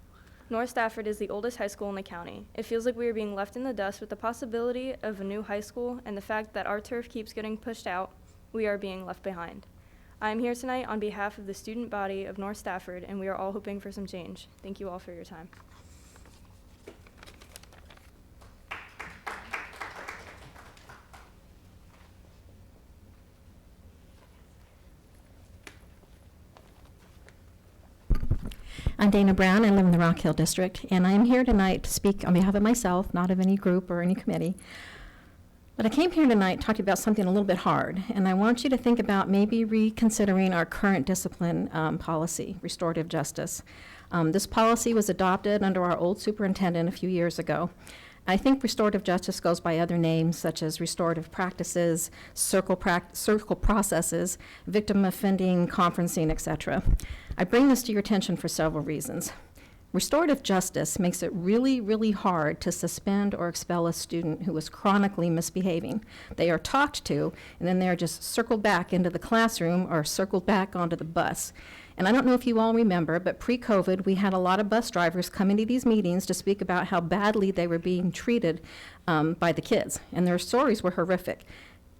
Speaker 4: North Stafford is the oldest high school in the county. It feels like we are being left in the dust with the possibility of a new high school and the fact that our turf keeps getting pushed out, we are being left behind. I am here tonight on behalf of the student body of North Stafford, and we are all hoping for some change. Thank you all for your time.
Speaker 9: I'm Dana Brown. I live in the Rock Hill District, and I am here tonight to speak on behalf of myself, not of any group or any committee. But I came here tonight talking about something a little bit hard, and I want you to think about maybe reconsidering our current discipline policy, restorative justice. This policy was adopted under our old superintendent a few years ago. I think restorative justice goes by other names such as restorative practices, circle processes, victim offending, conferencing, etc. I bring this to your attention for several reasons. Restorative justice makes it really, really hard to suspend or expel a student who is chronically misbehaving. They are talked to, and then they're just circled back into the classroom or circled back onto the bus. And I don't know if you all remember, but pre-COVID, we had a lot of bus drivers come into these meetings to speak about how badly they were being treated by the kids, and their stories were horrific.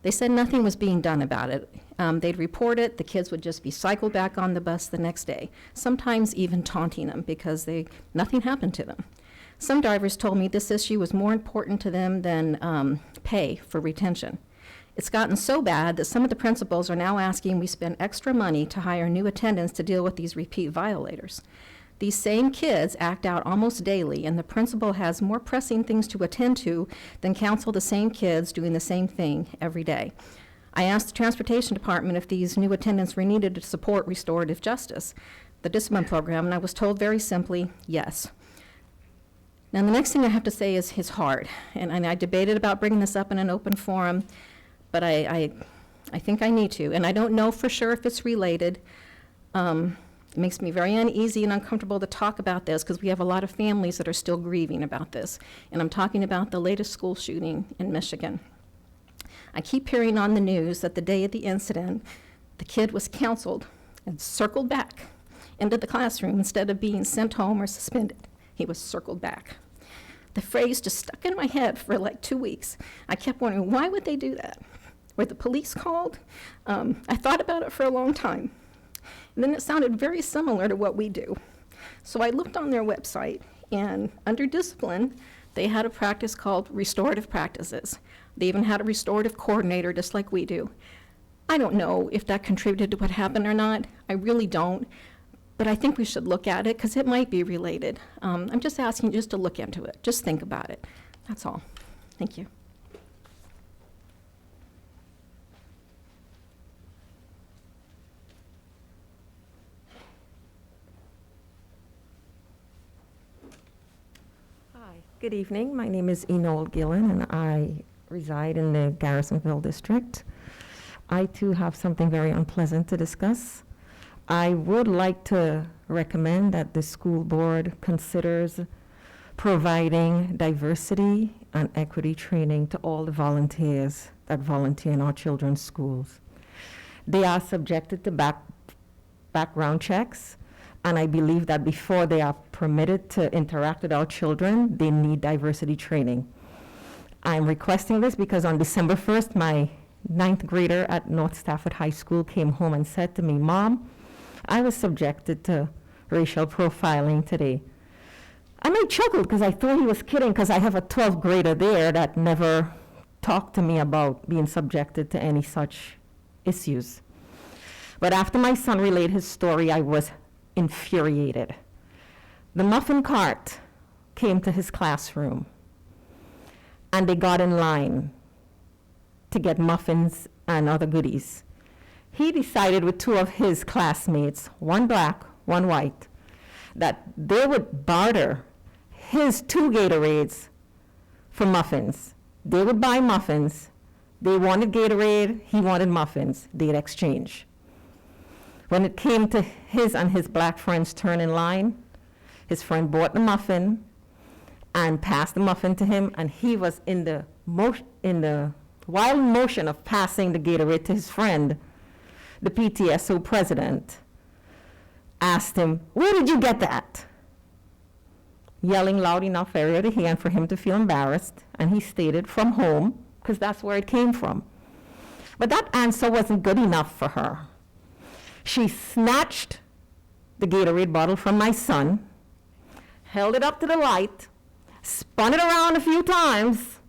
Speaker 9: They said nothing was being done about it. They'd report it, the kids would just be cycled back on the bus the next day, sometimes even taunting them because nothing happened to them. Some drivers told me this issue was more important to them than pay for retention. It's gotten so bad that some of the principals are now asking we spend extra money to hire new attendants to deal with these repeat violators. These same kids act out almost daily, and the principal has more pressing things to attend to than counsel the same kids doing the same thing every day. I asked the transportation department if these new attendants were needed to support restorative justice, the discipline program, and I was told very simply, yes. Now, the next thing I have to say is hard, and I debated about bringing this up in an open forum, but I think I need to, and I don't know for sure if it's related. It makes me very uneasy and uncomfortable to talk about this because we have a lot of families that are still grieving about this, and I'm talking about the latest school shooting in Michigan. I keep hearing on the news that the day of the incident, the kid was counseled and circled back into the classroom instead of being sent home or suspended. He was circled back. The phrase just stuck in my head for like 2 weeks. I kept wondering, why would they do that? Were the police called? I thought about it for a long time. And then it sounded very similar to what we do. So I looked on their website, and under discipline, they had a practice called restorative practices. They even had a restorative coordinator, just like we do. I don't know if that contributed to what happened or not. I really don't. But I think we should look at it because it might be related. I'm just asking just to look into it. Just think about it. That's all. Thank you.
Speaker 3: Good evening. My name is Enol Gillen, and I reside in the Garrisonville district. I too have something very unpleasant to discuss. I would like to recommend that the school board considers providing diversity and equity training to all the volunteers that volunteer in our children's schools. They are subjected to background checks, and I believe that before they are permitted to interact with our children, they need diversity training. I'm requesting this because on December 1st, my 9th grader at North Stafford High School came home and said to me, "Mom, I was subjected to racial profiling today." And I chuckled because I thought he was kidding because I have a 12th grader there that never talked to me about being subjected to any such issues. But after my son relayed his story, I was infuriated. The muffin cart came to his classroom, and they got in line to get muffins and other goodies. He decided with 2 of his classmates, one black, one white, that they would barter his 2 Gatorades for muffins. They would buy muffins. They wanted Gatorade, he wanted muffins. They'd exchange. When it came to his and his black friend's turn in line, his friend bought the muffin and passed the muffin to him, and he was in the wild motion of passing the Gatorade to his friend. The PTSO president asked him, "Where did you get that?" Yelling loud enough for everybody to hear and for him to feel embarrassed, and he stated, "From home," because that's where it came from. But that answer wasn't good enough for her. She snatched the Gatorade bottle from my son, held it up to the light, spun it around a few times,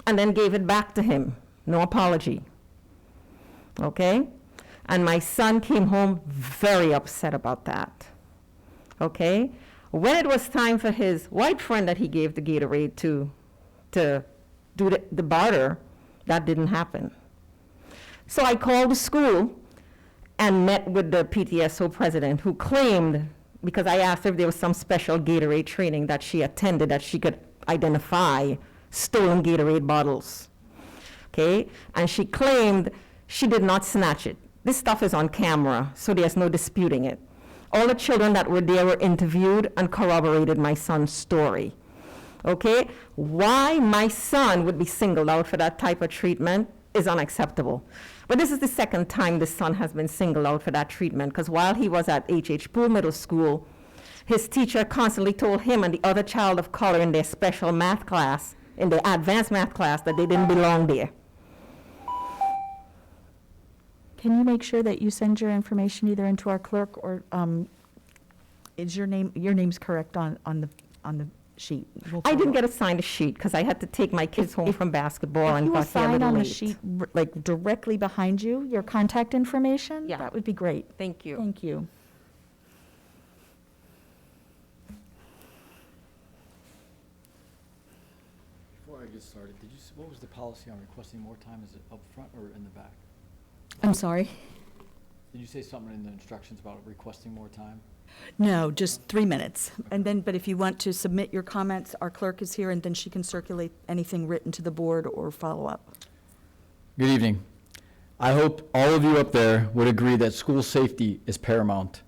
Speaker 3: and then gave it back to him. No apology. Okay? And my son came home very upset about that. Okay? When it was time for his white friend that he gave the Gatorade to do the barter, That didn't happen. So I called the school and met with the PTSO president, who claimed, because I asked her if there was some special Gatorade training that she attended, that she could identify stolen Gatorade bottles. Okay? And she claimed she did not snatch it. This stuff is on camera, so there's no disputing it. All the children that were there were interviewed and corroborated my son's story. Okay? Why my son would be singled out for that type of treatment is unacceptable. But this is the second time the son has been singled out for that treatment, because while he was at H.H. Poole Middle School, his teacher constantly told him and the other child of color in their special math class, in their advanced math class, that they didn't belong there.
Speaker 1: Can you make sure that you send your information either into our clerk or, is your name's correct on the sheet?
Speaker 3: I didn't get assigned a sheet because I had to take my kids home from basketball and
Speaker 1: If you
Speaker 3: got here a
Speaker 1: assign
Speaker 3: little
Speaker 1: on the
Speaker 3: late.
Speaker 1: sheet, like directly behind you, your contact information,
Speaker 3: Yeah.
Speaker 1: that would be great.
Speaker 3: Thank you.
Speaker 1: Thank you.
Speaker 5: Before I get started, what was the policy on requesting more time? Is it up front or in the back?
Speaker 6: I'm sorry?
Speaker 5: Did you say something in the instructions about requesting more time?
Speaker 6: No, just 3 minutes.
Speaker 1: And then, but if you want to submit your comments, our clerk is here, and then she can circulate anything written to the board or follow up.
Speaker 8: Good evening. I hope all of you up there would agree that school safety is paramount.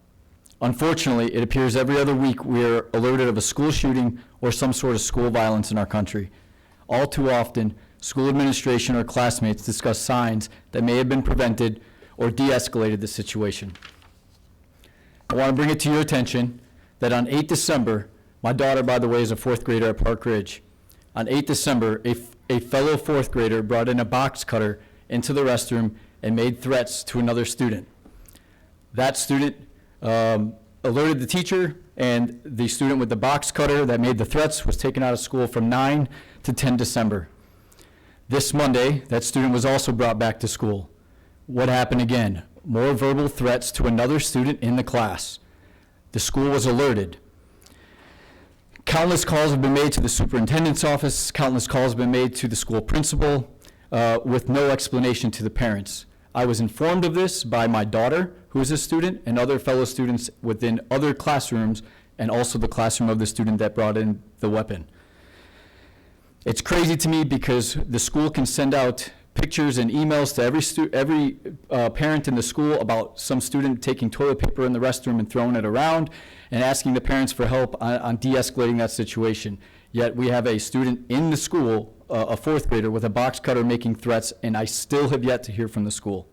Speaker 8: Unfortunately, it appears every other week we are alerted of a school shooting or some sort of school violence in our country. All too often, school administration or classmates discuss signs that may have been prevented or de-escalated the situation. I want to bring it to your attention that on 8 December, my daughter, by the way, is a 4th grader at Park Ridge. On 8 December, a fellow 4th grader brought in a box cutter into the restroom and made threats to another student. That student alerted the teacher, and the student with the box cutter that made the threats was taken out of school from 9 to 10 December. This Monday, that student was also brought back to school. What happened again? More verbal threats to another student in the class. The school was alerted. Countless calls have been made to the superintendent's office, countless calls have been made to the school principal, with no explanation to the parents. I was informed of this by my daughter, who is a student, and other fellow students within other classrooms, and also the classroom of the student that brought in the weapon. It's crazy to me because the school can send out pictures and emails to every parent in the school about some student taking toilet paper in the restroom and throwing it around and asking the parents for help on de-escalating that situation. Yet we have a student in the school, a 4th grader, with a box cutter making threats, and I still have yet to hear from the school.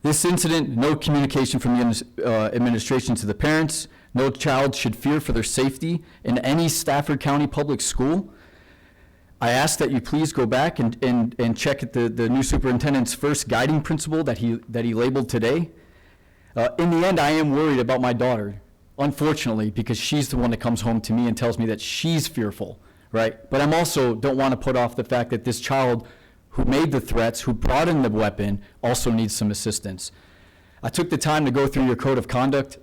Speaker 8: This incident, no communication from the administration to the parents. No child should fear for their safety in any Stafford County public school. I ask that you please go back and check at the new superintendent's first guiding principle that he labeled today. In the end, I am worried about my daughter, unfortunately, because she's the one that comes home to me and tells me that she's fearful, right? But I'm also don't want to put off the fact that this child who made the threats, who brought in the weapon, also needs some assistance. I took the time to go through your code of conduct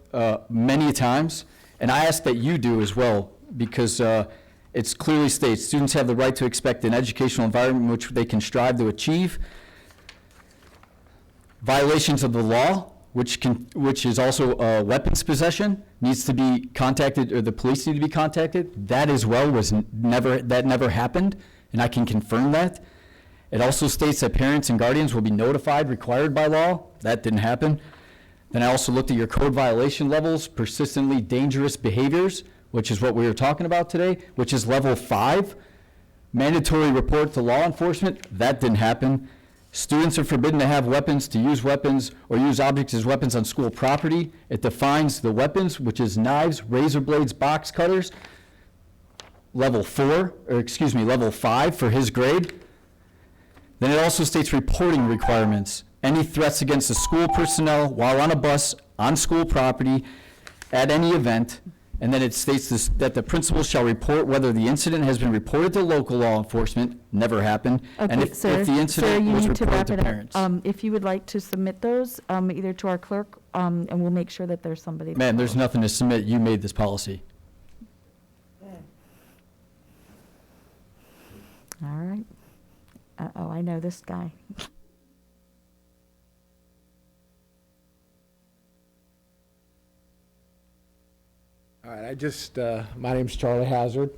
Speaker 8: many times, and I ask that you do as well, because it clearly states students have the right to expect an educational environment in which they can strive to achieve. Violations of the law, which is also weapons possession, needs to be contacted, or the police need to be contacted. That as well never happened, and I can confirm that. It also states that parents and guardians will be notified, required by law. That didn't happen. Then I also looked at your code violation levels, persistently dangerous behaviors, which is what we were talking about today, which is level 5. Mandatory report to law enforcement, that didn't happen. Students are forbidden to have weapons, to use weapons, or use objects as weapons on school property. It defines the weapons, which is knives, razor blades, box cutters. Level 5 for his grade. Then it also states reporting requirements. Any threats against the school personnel while on a bus, on school property, at any event. And then it states that the principal shall report whether the incident has been reported to local law enforcement, never happened, and
Speaker 1: Okay,
Speaker 8: if
Speaker 1: sir,
Speaker 8: the incident
Speaker 1: you
Speaker 8: was
Speaker 1: need to
Speaker 8: reported
Speaker 1: wrap
Speaker 8: to
Speaker 1: it up.
Speaker 8: parents.
Speaker 1: If you would like to submit those, either to our clerk, and we'll make sure that there's somebody.
Speaker 8: Ma'am, there's nothing to submit. You made this policy.
Speaker 1: All right. Uh-oh, I know this guy.
Speaker 7: All right, my name's Charlie Hazard.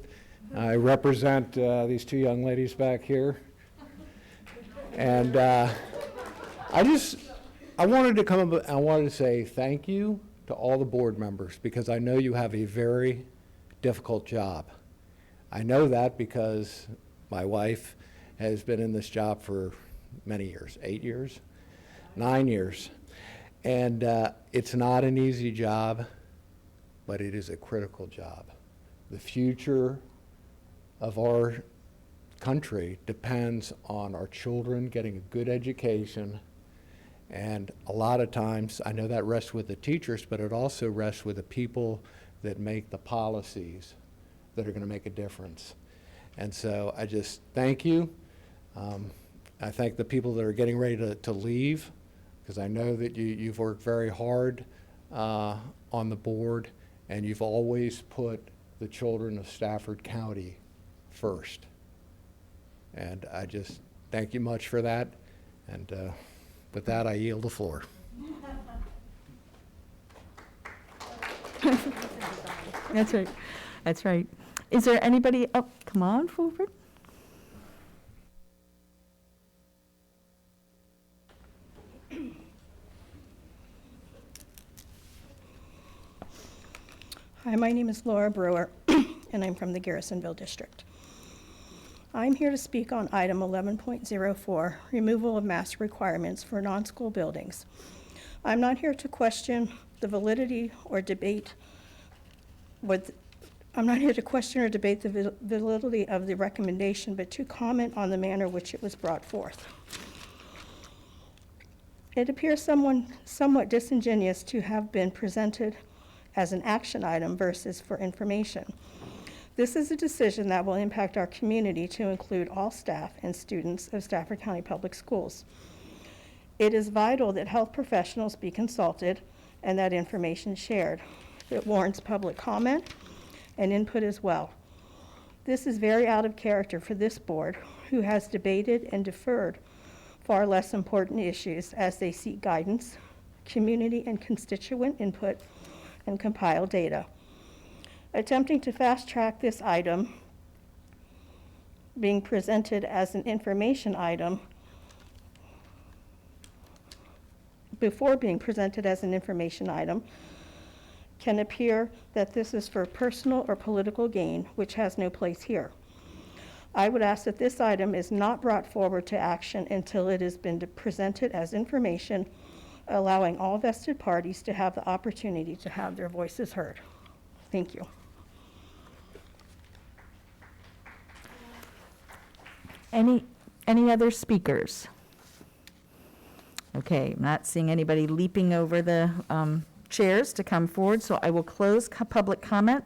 Speaker 7: I represent these two young ladies back here. And I wanted to come up, I wanted to say thank you to all the board members because I know you have a very difficult job. I know that because my wife has been in this job for many years, 8 years, 9 years. And it's not an easy job, but it is a critical job. The future of our country depends on our children getting a good education, and a lot of times, I know that rests with the teachers, but it also rests with the people that make the policies that are going to make a difference. And so I just thank you. I thank the people that are getting ready to leave, because I know that you've worked very hard on the board, and you've always put the children of Stafford County first. And I just thank you much for that. And with that, I yield the floor.
Speaker 1: That's right. That's right. Is there anybody, oh, come on forward.
Speaker 12: Hi, my name is Laura Brewer, and I'm from the Garrisonville District. I'm here to speak on item 11.04, removal of mask requirements for non-school buildings. I'm not here to question the validity or debate the validity of the recommendation, but to comment on the manner which it was brought forth. It appears somewhat disingenuous to have been presented as an action item versus for information. This is a decision that will impact our community to include all staff and students of Stafford County Public Schools. It is vital that health professionals be consulted and that information shared. It warrants public comment and input as well. This is very out of character for this board, who has debated and deferred far less important issues as they seek guidance, community and constituent input, and compile data. Attempting to fast-track this item being presented as an information item before being presented as an information item can appear that this is for personal or political gain, which has no place here. I would ask that this item is not brought forward to action until it has been presented as information, allowing all vested parties to have the opportunity to have their voices heard. Thank you.
Speaker 1: Any other speakers? Okay, I'm not seeing anybody leaping over the chairs to come forward, so I will close public comment.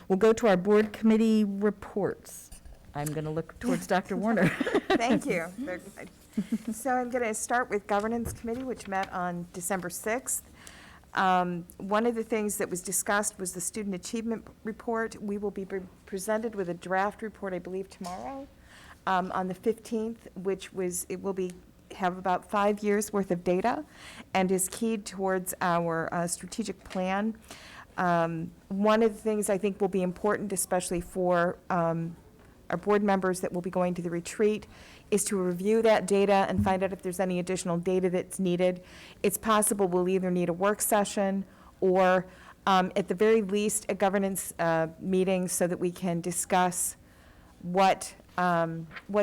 Speaker 1: We'll go to our board committee reports. I'm going to look towards Dr. Warner.
Speaker 2: Thank you. So I'm going to start with Governance Committee, which met on December 6th. One of the things that was discussed was the Student Achievement Report. We will be presented with a draft report, I believe, tomorrow on the 15th, it will have about 5 years worth of data and is keyed towards our strategic plan. One of the things I think will be important, especially for our board members that will be going to the retreat, is to review that data and find out if there's any additional data that's needed. It's possible we'll either need a work session or at the very least a governance meeting so that we can discuss what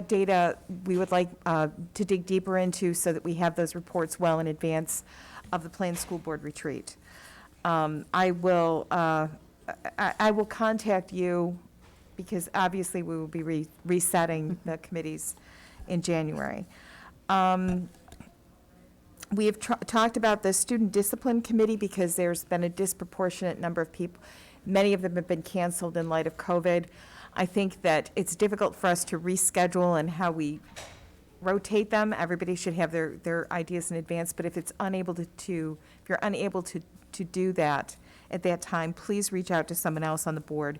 Speaker 2: data we would like to dig deeper into so that we have those reports well in advance of the planned school board retreat. I will contact you because obviously we will be resetting the committees in January. We have talked about the Student Discipline Committee because there's been a disproportionate number of people. Many of them have been canceled in light of COVID. I think that it's difficult for us to reschedule and how we rotate them. Everybody should have their ideas in advance, but if you're unable to do that at that time, please reach out to someone else on the board.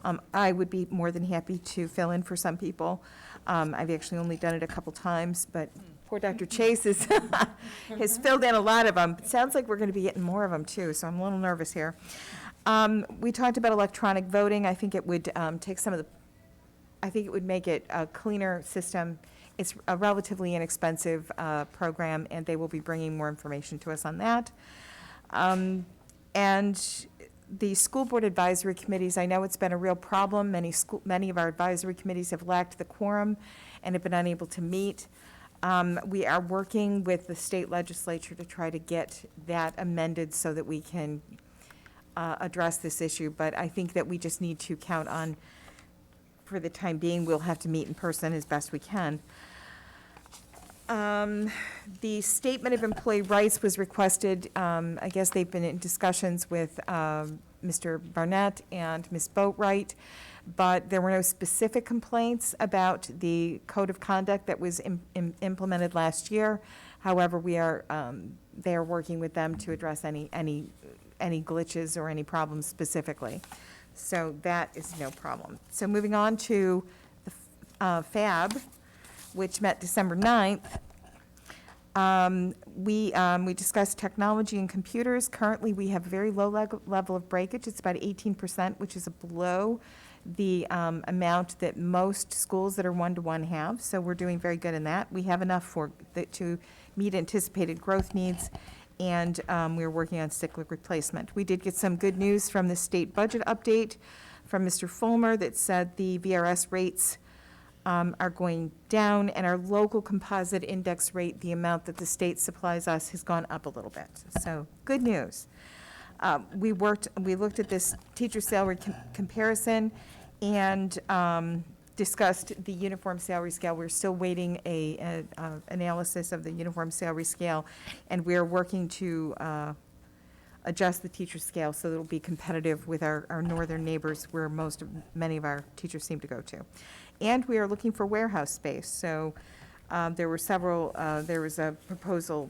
Speaker 2: I would be more than happy to fill in for some people. I've actually only done it a couple times, but poor Dr. Chase has filled in a lot of them. It sounds like we're going to be getting more of them too, so I'm a little nervous here. We talked about electronic voting. I think it would take some of the, I think it would make it a cleaner system. It's a relatively inexpensive program, and they will be bringing more information to us on that. And the school board advisory committees, I know it's been a real problem. Many of our advisory committees have lacked the quorum and have been unable to meet. We are working with the state legislature to try to get that amended so that we can address this issue, but I think that we just need to count on, for the time being, we'll have to meet in person as best we can. The statement of employee rights was requested. I guess they've been in discussions with Mr. Barnett and Ms. Boatwright, but there were no specific complaints about the code of conduct that was implemented last year. However, they are working with them to address any glitches or any problems specifically. So that is no problem. So moving on to the FAB, which met December 9th. We discussed technology and computers. Currently, we have a very low level of breakage. It's about 18%, which is below the amount that most schools that are one-to-one have. So we're doing very good in that. We have enough to meet anticipated growth needs, and we're working on cyclic replacement. We did get some good news from the state budget update from Mr. Fulmer that said the VRS rates are going down, and our local composite index rate, the amount that the state supplies us, has gone up a little bit. So good news. We looked at this teacher salary comparison and discussed the uniform salary scale. We're still waiting a analysis of the uniform salary scale, and we're working to adjust the teacher scale so that it'll be competitive with our northern neighbors, where many of our teachers seem to go to. And we are looking for warehouse space. So there was a proposal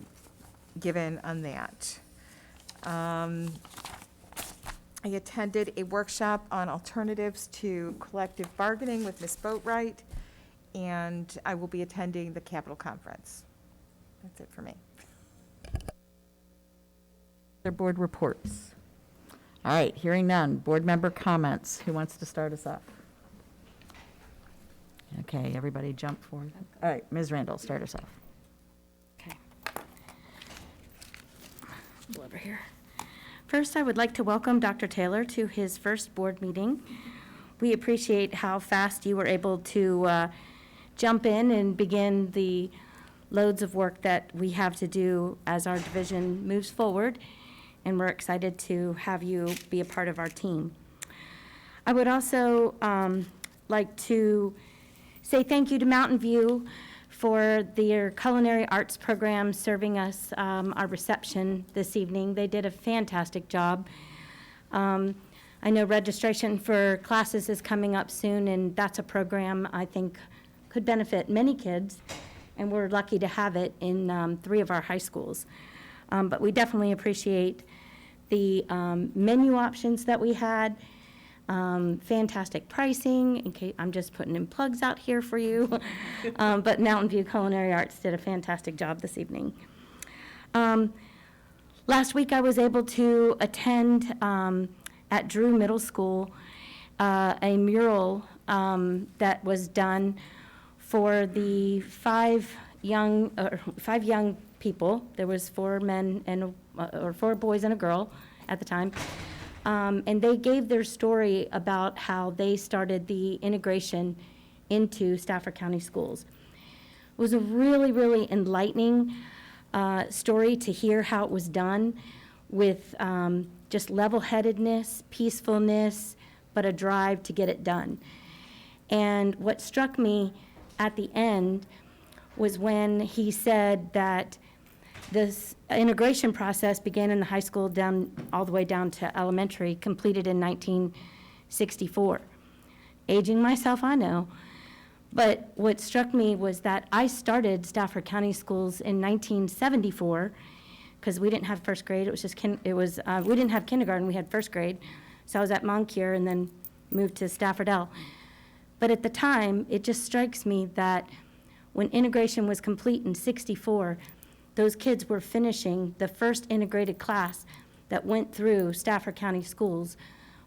Speaker 2: given on that. I attended a workshop on alternatives to collective bargaining with Ms. Boatwright, and I will be attending the Capitol Conference. That's it for me.
Speaker 1: Their board reports. All right, hearing none. Board member comments. Who wants to start us off? Okay, everybody jump forward. All right, Ms. Randall, start us off.
Speaker 9: Okay. Go over here. First, I would like to welcome Dr. Taylor to his first board meeting. We appreciate how fast you were able to jump in and begin the loads of work that we have to do as our division moves forward, and we're excited to have you be a part of our team. I would also like to say thank you to Mountain View for their culinary arts program serving us our reception this evening. They did a fantastic job. I know registration for classes is coming up soon, and that's a program I think could benefit many kids, and we're lucky to have it in 3 of our high schools. But we definitely appreciate the menu options that we had. Fantastic pricing. In case, I'm just putting in plugs out here for you. But Mountain View Culinary Arts did a fantastic job this evening. Last week I was able to attend at Drew Middle School a mural that was done for the 5 young people. There was 4 men and or 4 boys and a girl at the time. And they gave their story about how they started the integration into Stafford County schools. It was a really, really enlightening story to hear how it was done with just level-headedness, peacefulness, but a drive to get it done. And what struck me at the end was when he said that this integration process began in the high school all the way down to elementary, completed in 1964. Aging myself, I know. But what struck me was that I started Stafford County Schools in 1974 because we didn't have first grade. It was just we didn't have kindergarten. We had first grade. So I was at Moncure and then
Speaker 13: moved to Stafford L. But at the time, it just strikes me that when integration was complete in '64, those kids were finishing the first integrated class that went through Stafford County Schools,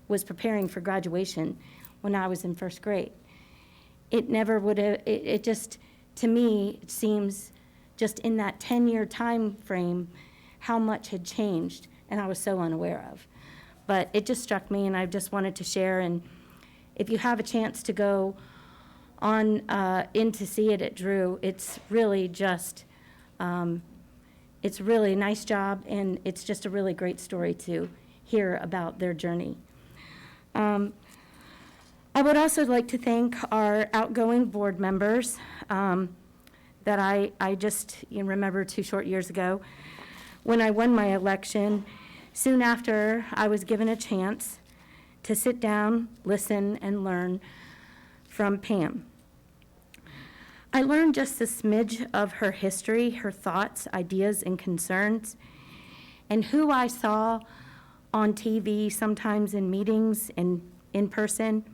Speaker 13: was preparing for graduation when I was in first grade. It never would have, it just, to me, it seems just in that 10-year time frame, how much had changed, and I was so unaware of. But it just struck me, and I just wanted to share, and if you have a chance to go on in to see it at Drew, it's really just, it's really a nice job, and it's just a really great story to hear about their journey. I would also like to thank our outgoing board members that I just remember 2 short years ago when I won my election. Soon after, I was given a chance to sit down, listen, and learn from Pam. I learned just a smidge of her history, her thoughts, ideas, and concerns, and who I saw on TV, sometimes in meetings and in person,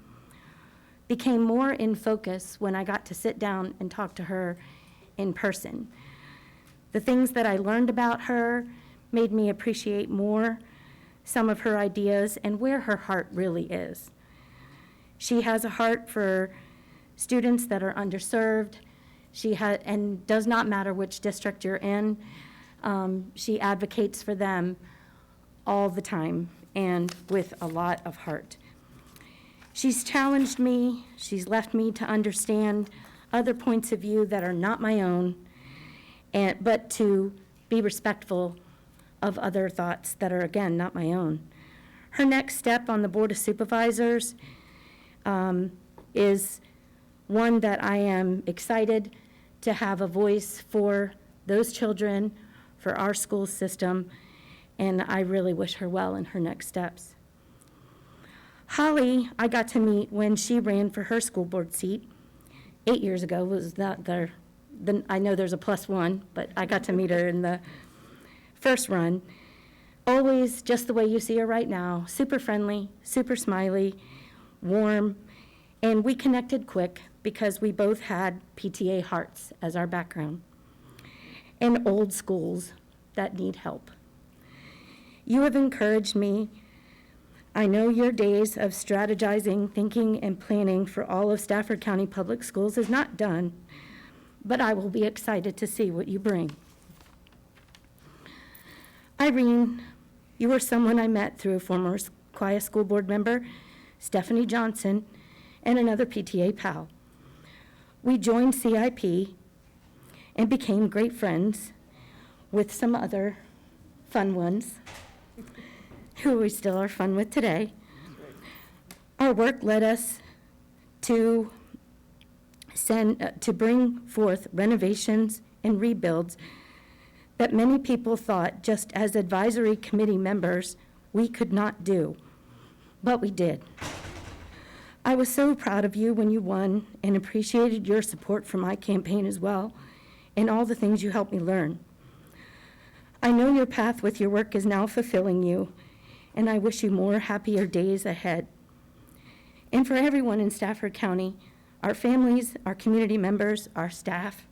Speaker 13: became more in focus when I got to sit down and talk to her in person. The things that I learned about her made me appreciate more some of her ideas and where her heart really is. She has a heart for students that are underserved. And does not matter which district you're in, she advocates for them all the time and with a lot of heart. She's challenged me, she's left me to understand other points of view that are not my own, but to be respectful of other thoughts that are, again, not my own. Her next step on the Board of Supervisors is one that I am excited to have a voice for those children, for our school system, and I really wish her well in her next steps. Holly, I got to meet when she ran for her school board seat 8 years ago. Was not there? I know there's a +1, but I got to meet her in the first run. Always just the way you see her right now, super friendly, super smiley, warm, and we connected quick because we both had PTA hearts as our background and old schools that need help. You have encouraged me. I know your days of strategizing, thinking, and planning for all of Stafford County Public Schools is not done, but I will be excited to see what you bring. Irene, you are someone I met through a former Sequoia School Board member, Stephanie Johnson, and another PTA pal. We joined CIP and became great friends with some other fun ones who we still are fun with today. Our work led us to bring forth renovations and rebuilds that many people thought, just as advisory committee members, we could not do, but we did. I was so proud of you when you won and appreciated your support for my campaign as well and all the things you helped me learn. I know your path with your work is now fulfilling you, and I wish you more happier days ahead. And for everyone in Stafford County, our families, our community members, our staff,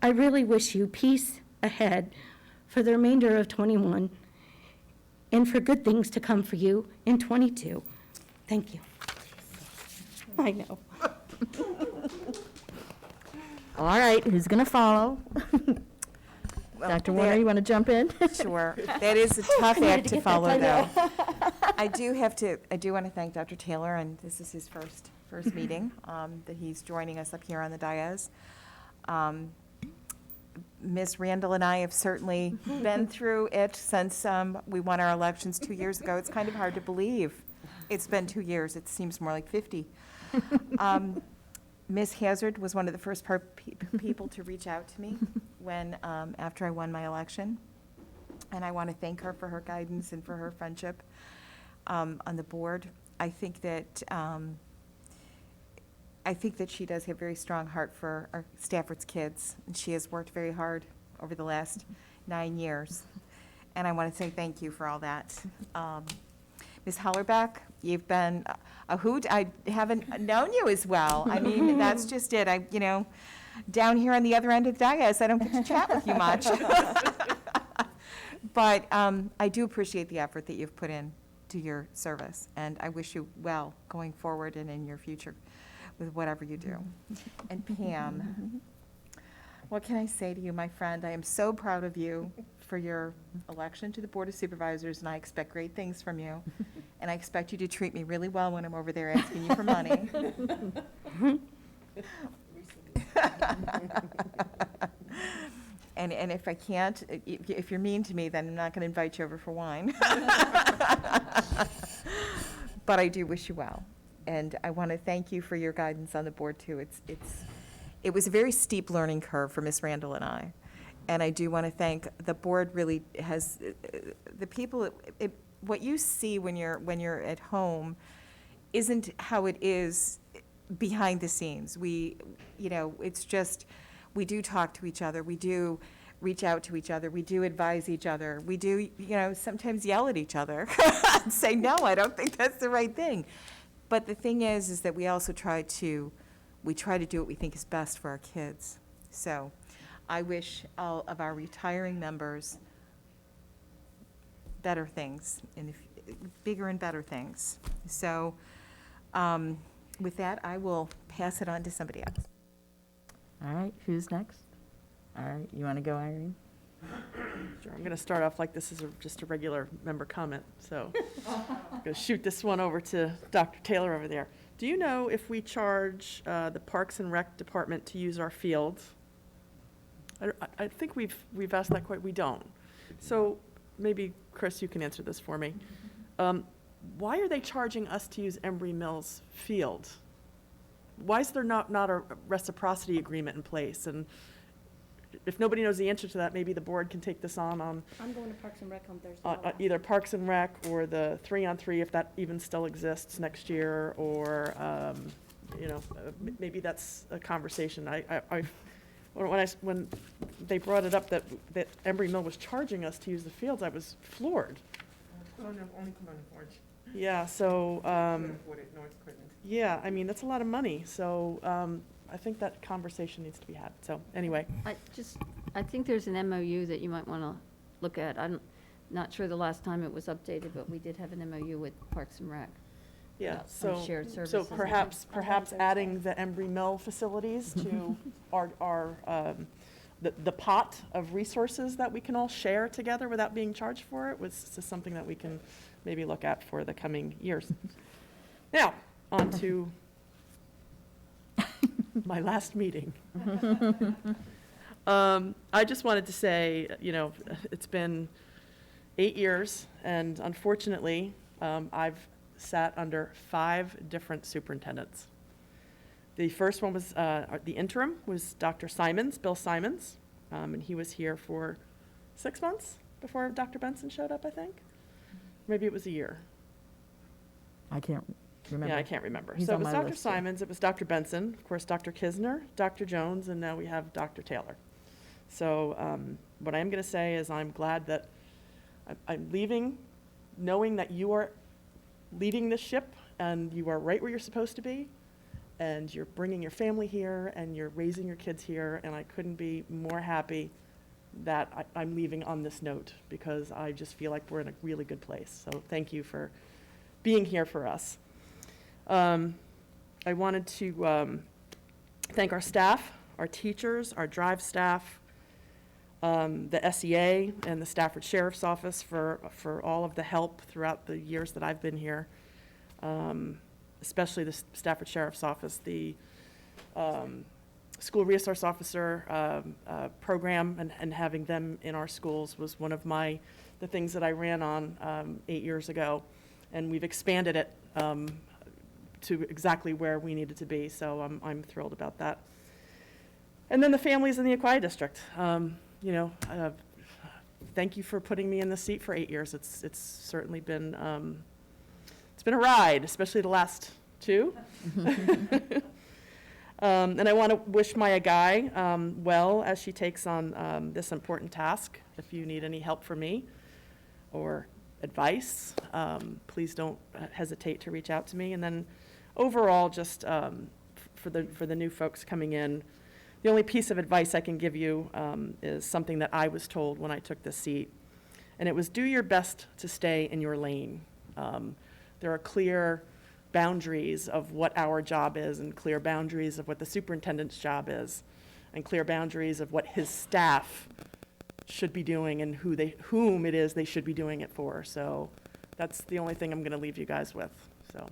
Speaker 13: I really wish you peace ahead for the remainder of 21 and for good things to come for you in 22. Thank you. I know.
Speaker 1: All right, who's going to follow? Dr. Warner, you want to jump in?
Speaker 2: Sure. That is a tough act to follow, though. I do want to thank Dr. Taylor, and this is his first meeting that he's joining us up here on the dais. Ms. Randall and I have certainly been through it since we won our elections 2 years ago. It's kind of hard to believe. It's been 2 years. It seems more like 50. Ms. Hazard was one of the first people to reach out to me when after I won my election, and I want to thank her for her guidance and for her friendship on the board. I think that she does have a very strong heart for our Stafford's kids, and she has worked very hard over the last 9 years, and I want to say thank you for all that. Ms. Hollerbeck, you've been a hoot. I haven't known you as well. I mean, that's just it. Down here on the other end of the dais, I don't get to chat with you much. But I do appreciate the effort that you've put in to your service, and I wish you well going forward and in your future with whatever you do. And Pam, what can I say to you, my friend? I am so proud of you for your election to the Board of Supervisors, and I expect great things from you. And I expect you to treat me really well when I'm over there asking you for money. And if I can't, if you're mean to me, then I'm not going to invite you over for wine. But I do wish you well. And I want to thank you for your guidance on the board, too. It was a very steep learning curve for Ms. Randall and I. And I do want to thank, the board really has, the people, what you see when you're at home isn't how it is behind the scenes. It's just, we do talk to each other. We do reach out to each other. We do advise each other. We do, sometimes yell at each other and say, no, I don't think that's the right thing. But the thing is that we also try to do what we think is best for our kids. So I wish all of our retiring members better things, bigger and better things. So with that, I will pass it on to somebody else.
Speaker 1: All right, who's next? All right, you want to go, Irene?
Speaker 15: Sure, I'm going to start off like this is just a regular member comment, so I'm going to shoot this one over to Dr. Taylor over there. Do you know if we charge the Parks and Rec Department to use our fields? I think we've asked that we don't. So maybe, Chris, you can answer this for me. Why are they charging us to use Embry Mills field? Why is there not a reciprocity agreement in place? And if nobody knows the answer to that, maybe the board can take this on.
Speaker 13: I'm going to Parks and Rec on Thursday.
Speaker 15: Either Parks and Rec or the 3-on-3, if that even still exists next year, or maybe that's a conversation. When they brought it up that Embry Mill was charging us to use the fields, I was floored. Yeah, so yeah, I mean, that's a lot of money. So I think that conversation needs to be had. So anyway.
Speaker 16: I think there's an MOU that you might want to look at. I'm not sure the last time it was updated, but we did have an MOU with Parks and Rec.
Speaker 15: Yeah,
Speaker 16: about some shared services.
Speaker 15: so perhaps adding the Embry Mill facilities to our the pot of resources that we can all share together without being charged for it was just something that we can maybe look at for the coming years. Now, on to my last meeting. I just wanted to say, it's been 8 years, and unfortunately, I've sat under 5 different superintendents. The first one was, the interim was Dr. Simons, Bill Simons, and he was here for 6 months before Dr. Benson showed up, I think. Maybe it was a year.
Speaker 1: I can't remember.
Speaker 15: Yeah, I can't remember.
Speaker 1: He's
Speaker 15: So it
Speaker 1: on
Speaker 15: was
Speaker 1: my
Speaker 15: Dr.
Speaker 1: list, yeah.
Speaker 15: Simons, it was Dr. Benson, of course, Dr. Kisner, Dr. Jones, and now we have Dr. Taylor. So what I am going to say is I'm glad that I'm leaving knowing that you are leading this ship and you are right where you're supposed to be, and you're bringing your family here and you're raising your kids here, and I couldn't be more happy that I'm leaving on this note, because I just feel like we're in a really good place. So thank you for being here for us. I wanted to thank our staff, our teachers, our drive staff, the SEA and the Stafford Sheriff's Office for all of the help throughout the years that I've been here, especially the Stafford Sheriff's Office, the School Resource Officer program, and having them in our schools was one of the things that I ran on 8 years ago, and we've expanded it to exactly where we needed to be, so I'm thrilled about that. And then the families in the Aquia District. Thank you for putting me in the seat for 8 years. It's certainly been it's been a ride, especially the last 2. And I want to wish Maya Guy well as she takes on this important task. If you need any help from me or advice, please don't hesitate to reach out to me. And then overall, just for the new folks coming in, the only piece of advice I can give you is something that I was told when I took this seat, and it was do your best to stay in your lane. There are clear boundaries of what our job is, and clear boundaries of what the superintendent's job is, and clear boundaries of what his staff should be doing and whom it is they should be doing it for. So that's the only thing I'm going to leave you guys with. So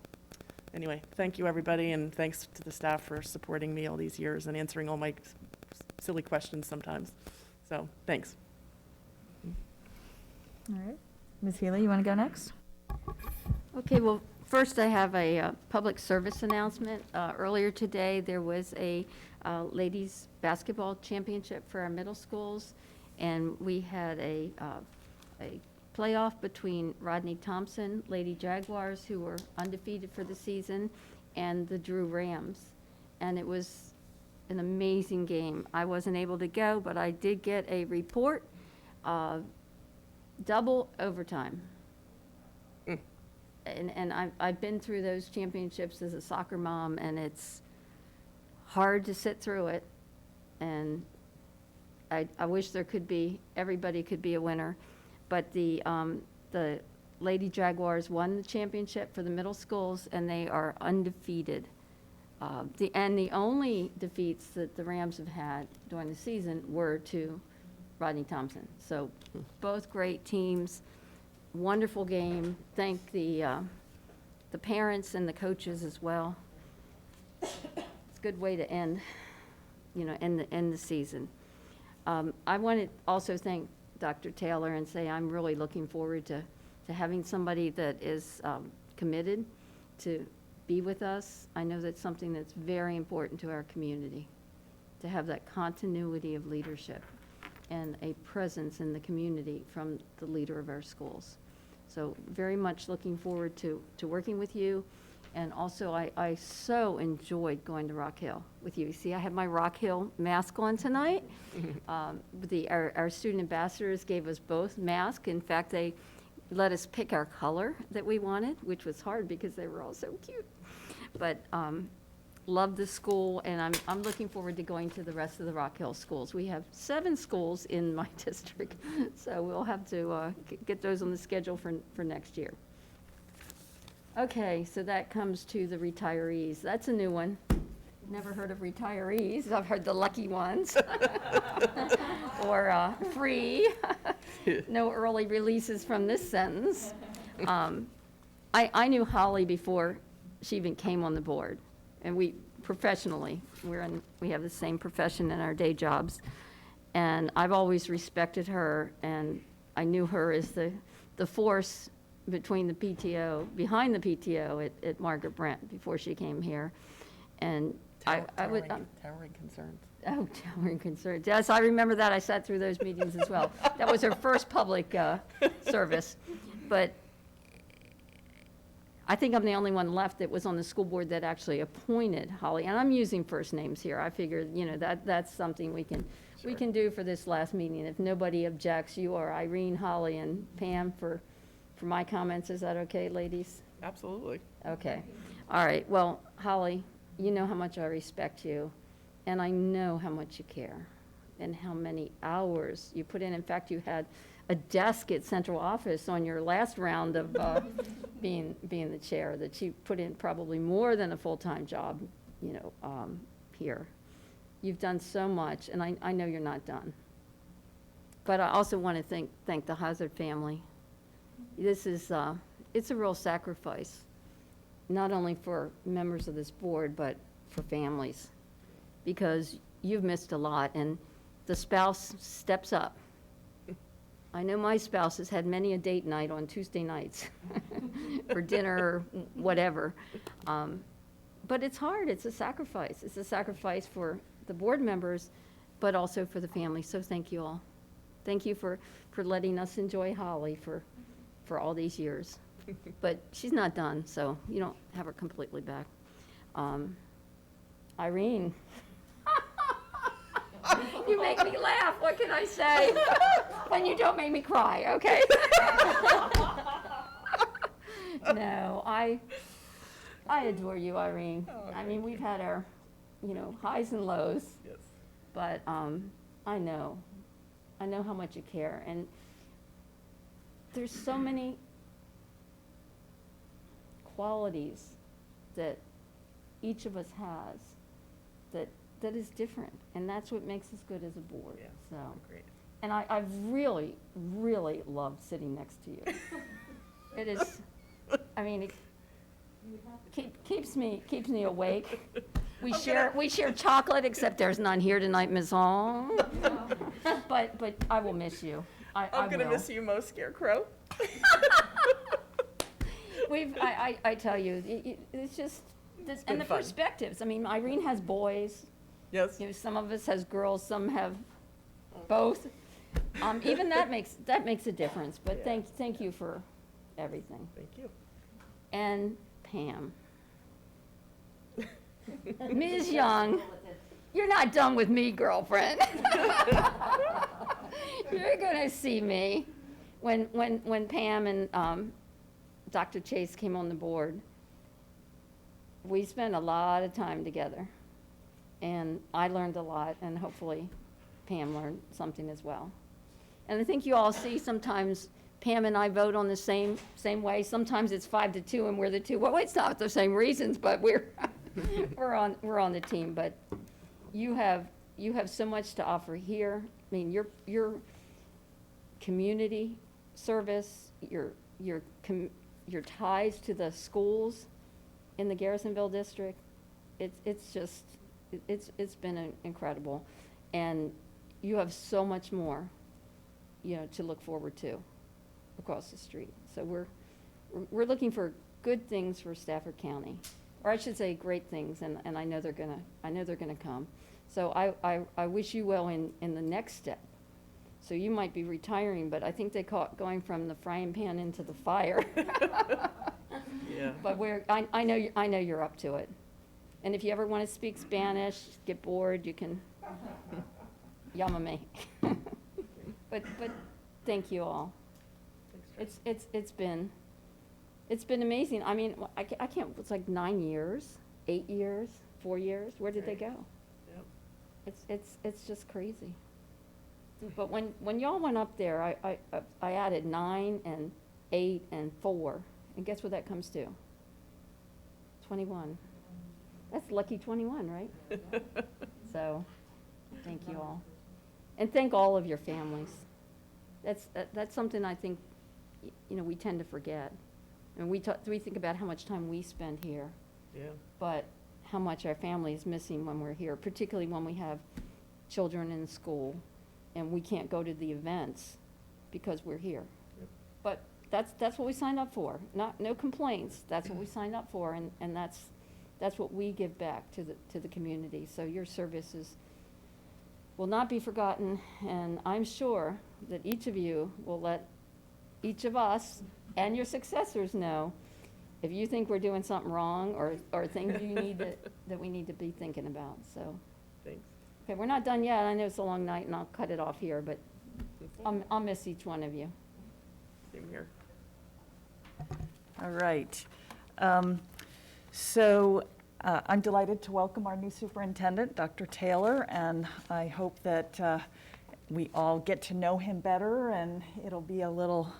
Speaker 15: anyway, thank you, everybody, and thanks to the staff for supporting me all these years and answering all my silly questions sometimes. So thanks.
Speaker 1: All right. Ms. Healy, you want to go next?
Speaker 16: Okay, well, first I have a public service announcement. Earlier today, there was a ladies basketball championship for our middle schools, and we had a playoff between Rodney Thompson, Lady Jaguars, who were undefeated for the season, and the Drew Rams. And it was an amazing game. I wasn't able to go, but I did get a report, double overtime. And I've been through those championships as a soccer mom, and it's hard to sit through it. And I wish there could be, everybody could be a winner. But the Lady Jaguars won the championship for the middle schools, and they are undefeated. The only defeats that the Rams have had during the season were to Rodney Thompson. So both great teams. Wonderful game. Thank the parents and the coaches as well. It's a good way to end the season. I want to also thank Dr. Taylor and say I'm really looking forward to having somebody that is committed to be with us. I know that's something that's very important to our community, to have that continuity of leadership and a presence in the community from the leader of our schools. So very much looking forward to working with you. And also, I so enjoyed going to Rock Hill with you. See, I have my Rock Hill mask on tonight. Our student ambassadors gave us both masks. In fact, they let us pick our color that we wanted, which was hard because they were all so cute. But love the school, and I'm looking forward to going to the rest of the Rock Hill schools. We have 7 schools in my district, so we'll have to get those on the schedule for next year. Okay, so that comes to the retirees. That's a new one. Never heard of retirees. I've heard the lucky ones. Or free. No early releases from this sentence. I knew Holly before she even came on the board. And we professionally, we have the same profession in our day jobs. And I've always respected her, and I knew her as the force behind the PTO at Margaret Brent before she came here. And I would.
Speaker 15: Towering concerns.
Speaker 16: Oh, towering concerns. Yes, I remember that. I sat through those meetings as well. That was her first public service. But I think I'm the only one left that was on the school board that actually appointed Holly. And I'm using first names here. I figured, that's something we can do for this last meeting. If nobody objects, you are Irene, Holly, and Pam for my comments. Is that okay, ladies?
Speaker 15: Absolutely.
Speaker 16: Okay. All right. Well, Holly, you know how much I respect you, and I know how much you care and how many hours you put in. In fact, you had a desk at central office on your last round of being the chair, that you put in probably more than a full-time job, here. You've done so much, and I know you're not done. But I also want to thank the Hazard family. This is, it's a real sacrifice, not only for members of this board, but for families, because you've missed a lot, and the spouse steps up. I know my spouse has had many a date night on Tuesday nights for dinner or whatever. But it's hard. It's a sacrifice. It's a sacrifice for the board members, but also for the family. So thank you all. Thank you for letting us enjoy Holly for all these years. But she's not done, so you don't have her completely back. Irene. You make me laugh. What can I say? When you don't make me cry, okay? No, I adore you, Irene. I mean, we've had our, highs and lows.
Speaker 15: Yes.
Speaker 16: But I know how much you care. And there's so many qualities that each of us has that is different. And that's what makes us good as a board.
Speaker 15: Yeah,
Speaker 16: So.
Speaker 15: great.
Speaker 16: And I've really, really loved sitting next to you. It is, I mean, it keeps me awake. We share chocolate, except there's none here tonight, Ms. Hall. But I will miss you.
Speaker 15: I'm going to miss you most, Scarecrow.
Speaker 16: I tell you, it's just, and the
Speaker 15: fun.
Speaker 16: Perspectives. I mean, Irene has boys.
Speaker 15: Yes.
Speaker 16: Some of us has girls, some have both. Even that makes a difference, but
Speaker 15: Yeah.
Speaker 16: thank you for everything.
Speaker 15: Thank you.
Speaker 16: And Pam. Ms. Young, you're not done with me, girlfriend. You're gonna see me. When Pam and Dr. Chase came on the board, we spent a lot of time together. And I learned a lot, and hopefully Pam learned something as well. And I think you all see sometimes Pam and I vote on the same way. Sometimes it's 5-2 and we're the two. Well, it's not the same reasons, but we're on the team. But you have so much to offer here. I mean, your community service, your ties to the schools in the Garrisonville district. It's been incredible, and you have so much more, to look forward to across the street. So we're looking for good things for Stafford County, or I should say great things, and I know they're gonna come. So I wish you well in the next step. So you might be retiring, but I think they call it going from the frying pan into the fire.
Speaker 15: Yeah.
Speaker 16: But I know you're up to it. And if you ever want to speak Spanish, get bored, you can llámame. But thank you all. It's been amazing. I mean, I can't. It's like 9 years, 8 years, 4 years. Where did they go?
Speaker 15: Yep.
Speaker 16: It's just crazy. But when y'all went up there, I added 9 and 8 and 4, and guess what that comes to? 21. That's lucky 21, right? So, thank you all. And thank all of your families. That's something I think, we tend to forget. And we think about how much time we spend here.
Speaker 15: Yeah.
Speaker 16: But how much our family is missing when we're here, particularly when we have children in school and we can't go to the events because we're here.
Speaker 15: Yep.
Speaker 16: But that's what we signed up for. No complaints. That's what we signed up for, and that's what we give back to the community. So your services will not be forgotten, and I'm sure that each of you will let each of us and your successors know if you think we're doing something wrong or things you need that we need to be thinking about. So,
Speaker 15: Thanks.
Speaker 16: okay, we're not done yet. I know it's a long night, and I'll cut it off here, but I'll miss each one of you.
Speaker 15: Same here.
Speaker 17: All right. So I'm delighted to welcome our new superintendent, Dr. Taylor, and I hope that we all get to know him better, and it'll be a little,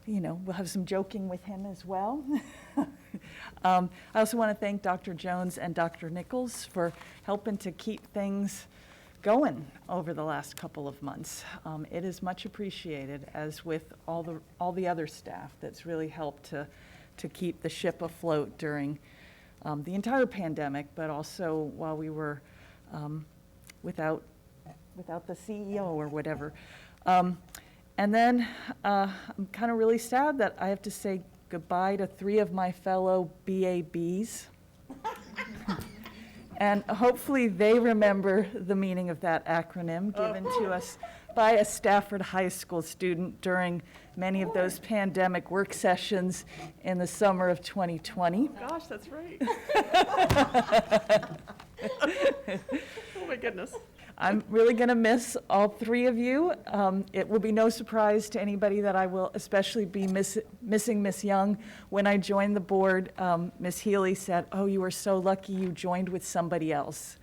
Speaker 17: we'll have some joking with him as well. I also want to thank Dr. Jones and Dr. Nichols for helping to keep things going over the last couple of months. It is much appreciated, as with all the other staff that's really helped to keep the ship afloat during the entire pandemic, but also while we were without the CEO or whatever. And then I'm kind of really sad that I have to say goodbye to 3 of my fellow BABs. And hopefully they remember the meaning of that acronym given to us by a Stafford High School student during many of those pandemic work sessions in the summer of 2020.
Speaker 15: Gosh, that's right. Oh my goodness.
Speaker 17: I'm really going to miss all three of you. It will be no surprise to anybody that I will especially be missing Miss Young. When I joined the board, Miss Healy said, "Oh, you were so lucky you joined with somebody else.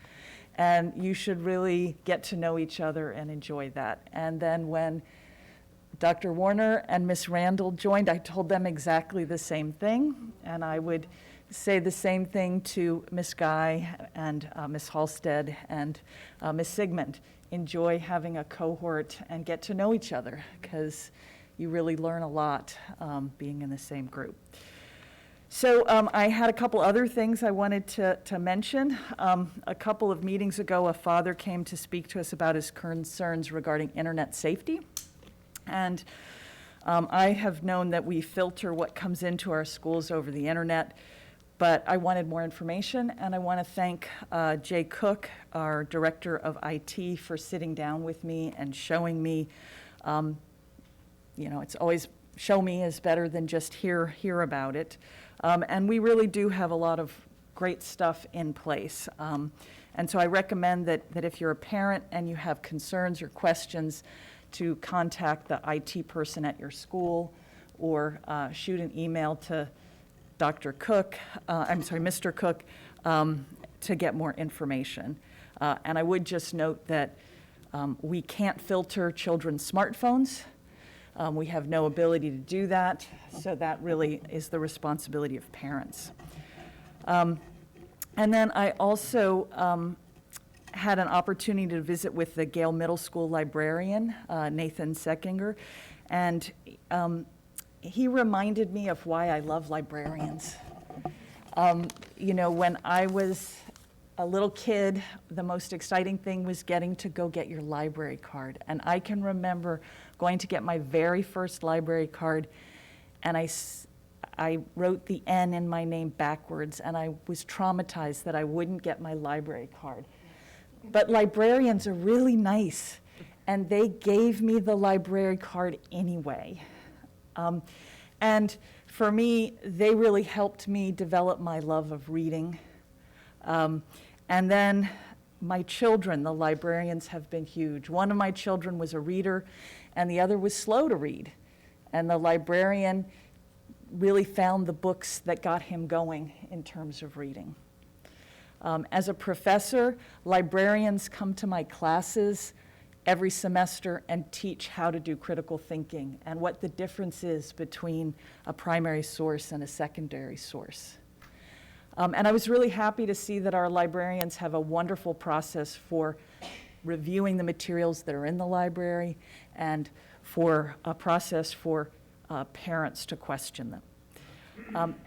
Speaker 17: And you should really get to know each other and enjoy that." And then when Dr. Warner and Miss Randall joined, I told them exactly the same thing. And I would say the same thing to Miss Guy and Miss Halstead and Miss Sigmund. Enjoy having a cohort and get to know each other, because you really learn a lot being in the same group. So I had a couple other things I wanted to mention. A couple of meetings ago, a father came to speak to us about his concerns regarding internet safety. And I have known that we filter what comes into our schools over the internet, but I wanted more information, and I want to thank Jay Cook, our Director of IT, for sitting down with me and showing me, it's always, show me is better than just hear about it. And we really do have a lot of great stuff in place. And so I recommend that if you're a parent and you have concerns or questions, to contact the IT person at your school, or shoot an email to Mr. Cook, to get more information. And I would just note that we can't filter children's smartphones. We have no ability to do that, so that really is the responsibility of parents. And then I also had an opportunity to visit with the Gale Middle School librarian, Nathan Seckinger, and he reminded me of why I love librarians. When I was a little kid, the most exciting thing was getting to go get your library card. And I can remember going to get my very first library card, and I wrote the N in my name backwards, and I was traumatized that I wouldn't get my library card. But librarians are really nice, and they gave me the library card anyway. And for me, they really helped me develop my love of reading. And then my children, the librarians have been huge. One of my children was a reader, and the other was slow to read. And the librarian really found the books that got him going in terms of reading. As a professor, librarians come to my classes every semester and teach how to do critical thinking and what the difference is between a primary source and a secondary source. And I was really happy to see that our librarians have a wonderful process for reviewing the materials that are in the library, and for a process for parents to question them.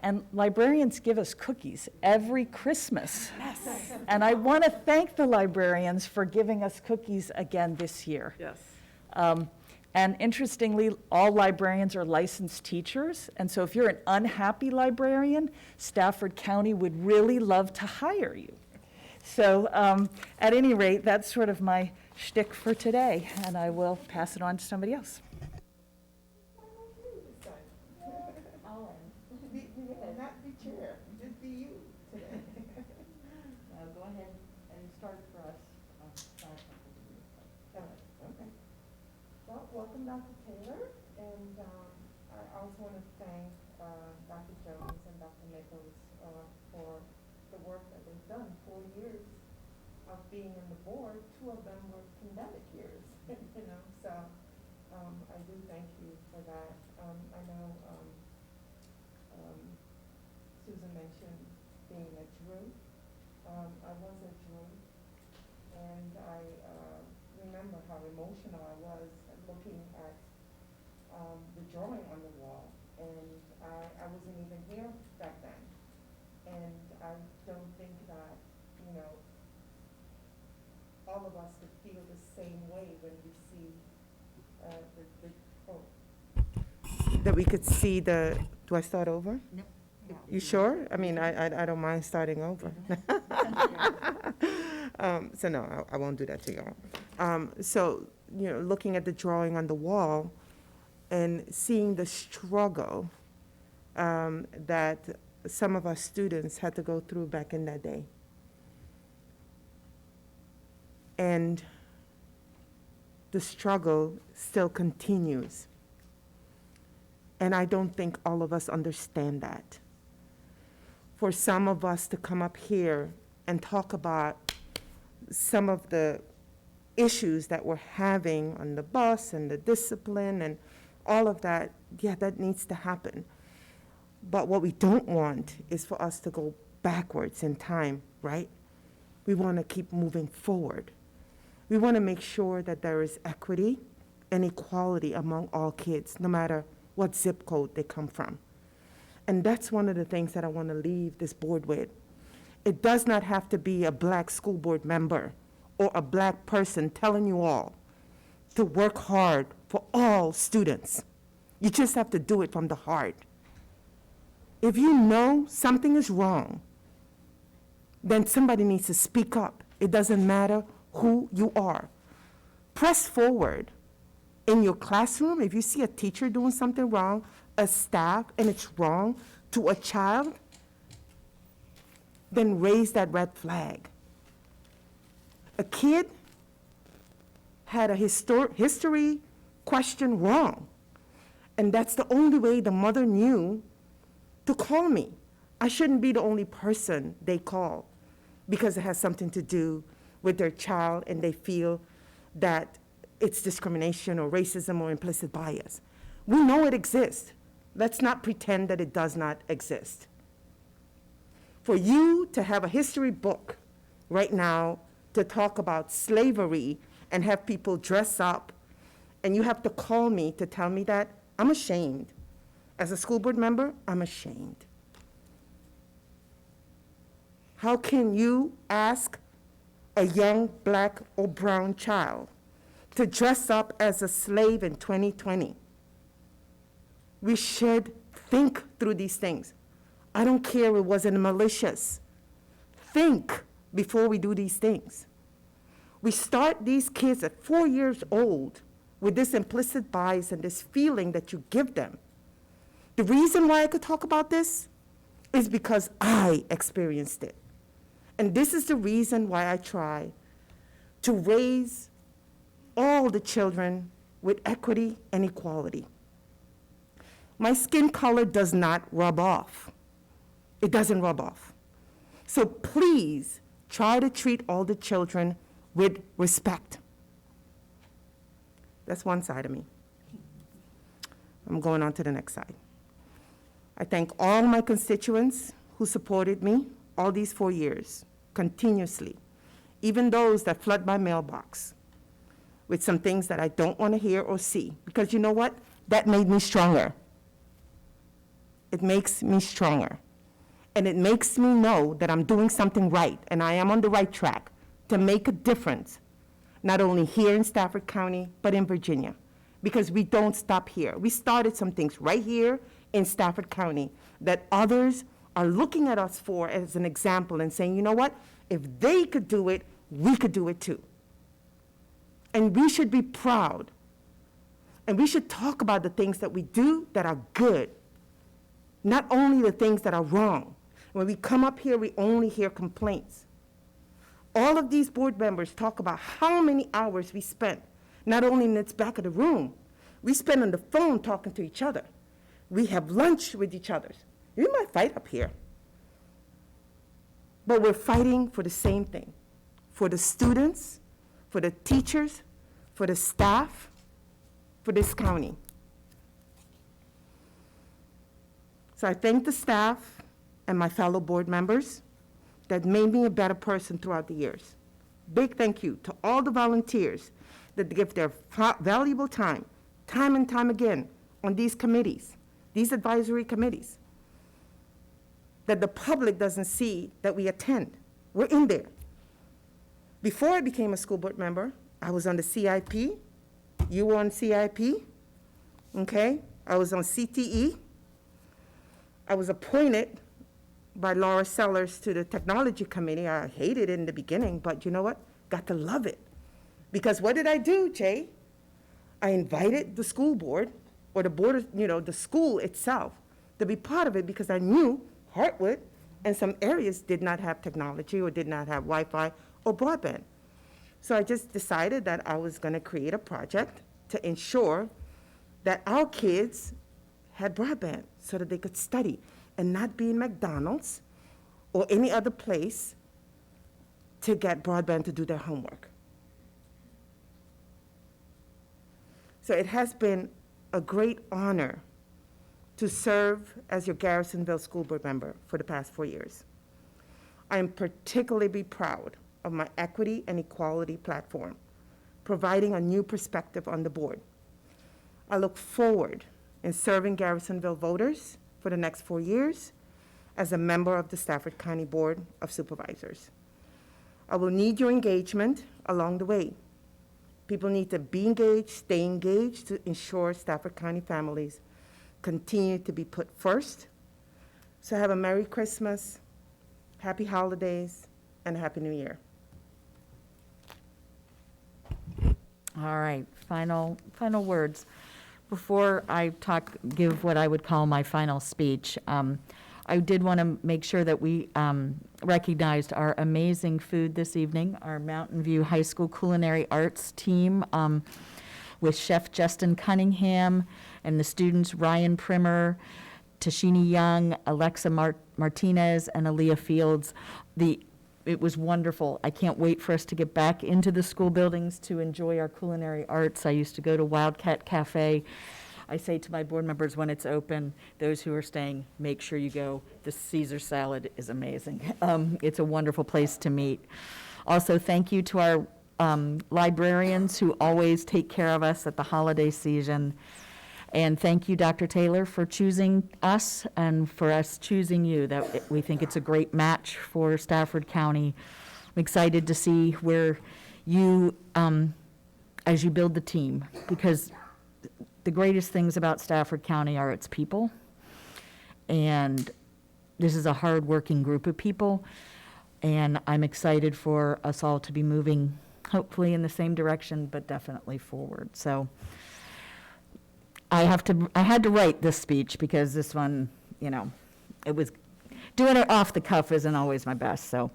Speaker 17: And librarians give us cookies every Christmas. Yes. And I want to thank the librarians for giving us cookies again this year.
Speaker 15: Yes.
Speaker 17: And interestingly, all librarians are licensed teachers. And so if you're an unhappy librarian, Stafford County would really love to hire you. So at any rate, that's sort of my shtick for today. And I will pass it on to somebody else.
Speaker 18: Not be chair, just be you today. Go ahead and start for us. Okay. Well, welcome, Dr. Taylor, and I also want to thank Dr. Jones and Dr. Nichols for the work that they've done. 4 years of being in the board, 2 of them were pandemic years, so I do thank you for that. I know Susan mentioned being a Drew. I was a Drew, and I remember how emotional I was looking at the drawing on the wall, and I wasn't even here back then. And I don't think that, all of us would feel the same way when we see that we could see the, do I start over? No. You sure? I mean, I don't mind starting over. So no, I won't do that to y'all. So, looking at the drawing on the wall and seeing the struggle that some of our students had to go through back in that day. And the struggle still continues. And I don't think all of us understand that. For some of us to come up here and talk about some of the issues that we're having on the bus and the discipline and all of that, yeah, that needs to happen. But what we don't want is for us to go backwards in time, right? We want to keep moving forward. We want to make sure that there is equity and equality among all kids, no matter what zip code they come from. And that's one of the things that I want to leave this board with. It does not have to be a black school board member or a black person telling you all to work hard for all students. You just have to do it from the heart. If you know something is wrong, then somebody needs to speak up. It doesn't matter who you are. Press forward. In your classroom, if you see a teacher doing something wrong, a staff, and it's wrong to a child, then raise that red flag. A kid had a history question wrong, and that's the only way the mother knew to call me. I shouldn't be the only person they call because it has something to do with their child and they feel that it's discrimination or racism or implicit bias. We know it exists. Let's not pretend that it does not exist. For you to have a history book right now to talk about slavery and have people dress up, and you have to call me to tell me that, I'm ashamed. As a school board member, I'm ashamed. How can you ask a young black or brown child to dress up as a slave in 2020? We should think through these things. I don't care if it wasn't malicious. Think before we do these things. We start these kids at 4 years old with this implicit bias and this feeling that you give them. The reason why I could talk about this is because I experienced it. And this is the reason why I try to raise all the children with equity and equality. My skin color does not rub off. It doesn't rub off. So please try to treat all the children with respect. That's one side of me. I'm going on to the next side. I thank all my constituents who supported me all these 4 years, continuously, even those that flood my mailbox with some things that I don't want to hear or see, because you know what? That made me stronger. It makes me stronger. And it makes me know that I'm doing something right, and I am on the right track to make a difference, not only here in Stafford County, but in Virginia, because we don't stop here. We started some things right here in Stafford County that others are looking at us for as an example and saying, you know what? If they could do it, we could do it too. And we should be proud. And we should talk about the things that we do that are good, not only the things that are wrong. When we come up here, we only hear complaints. All of these board members talk about how many hours we spent, not only in the back of the room, we spend on the phone talking to each other. We have lunch with each other. We might fight up here, but we're fighting for the same thing, for the students, for the teachers, for the staff, for this county. So I thank the staff and my fellow board members that made me a better person throughout the years. Big thank you to all the volunteers that give their valuable time and time again on these committees, these advisory committees, that the public doesn't see that we attend. We're in there. Before I became a school board member, I was on the CIP. You were on CIP, okay? I was on CTE. I was appointed by Laura Sellers to the technology committee. I hated it in the beginning, but you know what? Got to love it. Because what did I do, Jay? I invited the school board, or the board, the school itself, to be part of it because I knew Hartwood and some areas did not have technology or did not have Wi-Fi or broadband. So I just decided that I was going to create a project to ensure that our kids had broadband so that they could study and not be in McDonald's or any other place to get broadband to do their homework. So it has been a great honor to serve as your Garrisonville School Board member for the past 4 years. I am particularly proud of my equity and equality platform, providing a new perspective on the board. I look forward in serving Garrisonville voters for the next 4 years as a member of the Stafford County Board of Supervisors. I will need your engagement along the way. People need to be engaged, stay engaged to ensure Stafford County families continue to be put first. So have a Merry Christmas, Happy Holidays, and a Happy New Year.
Speaker 1: All right, final words. Before I give what I would call my final speech, I did want to make sure that we recognized our amazing food this evening, our Mountain View High School Culinary Arts team with Chef Justin Cunningham and the students Ryan Primer, Tashini Young, Alexa Martinez, and Aaliyah Fields. It was wonderful. I can't wait for us to get back into the school buildings to enjoy our culinary arts. I used to go to Wildcat Cafe. I say to my board members when it's open, those who are staying, make sure you go. The Caesar salad is amazing. It's a wonderful place to meet. Also, thank you to our librarians who always take care of us at the holiday season. And thank you, Dr. Taylor, for choosing us and for us choosing you. That we think it's a great match for Stafford County. I'm excited to see where you, as you build the team, because the greatest things about Stafford County are its people. And this is a hard-working group of people. And I'm excited for us all to be moving, hopefully in the same direction, but definitely forward. So I had to write this speech because this one, it was, doing it off the cuff isn't always my best. So,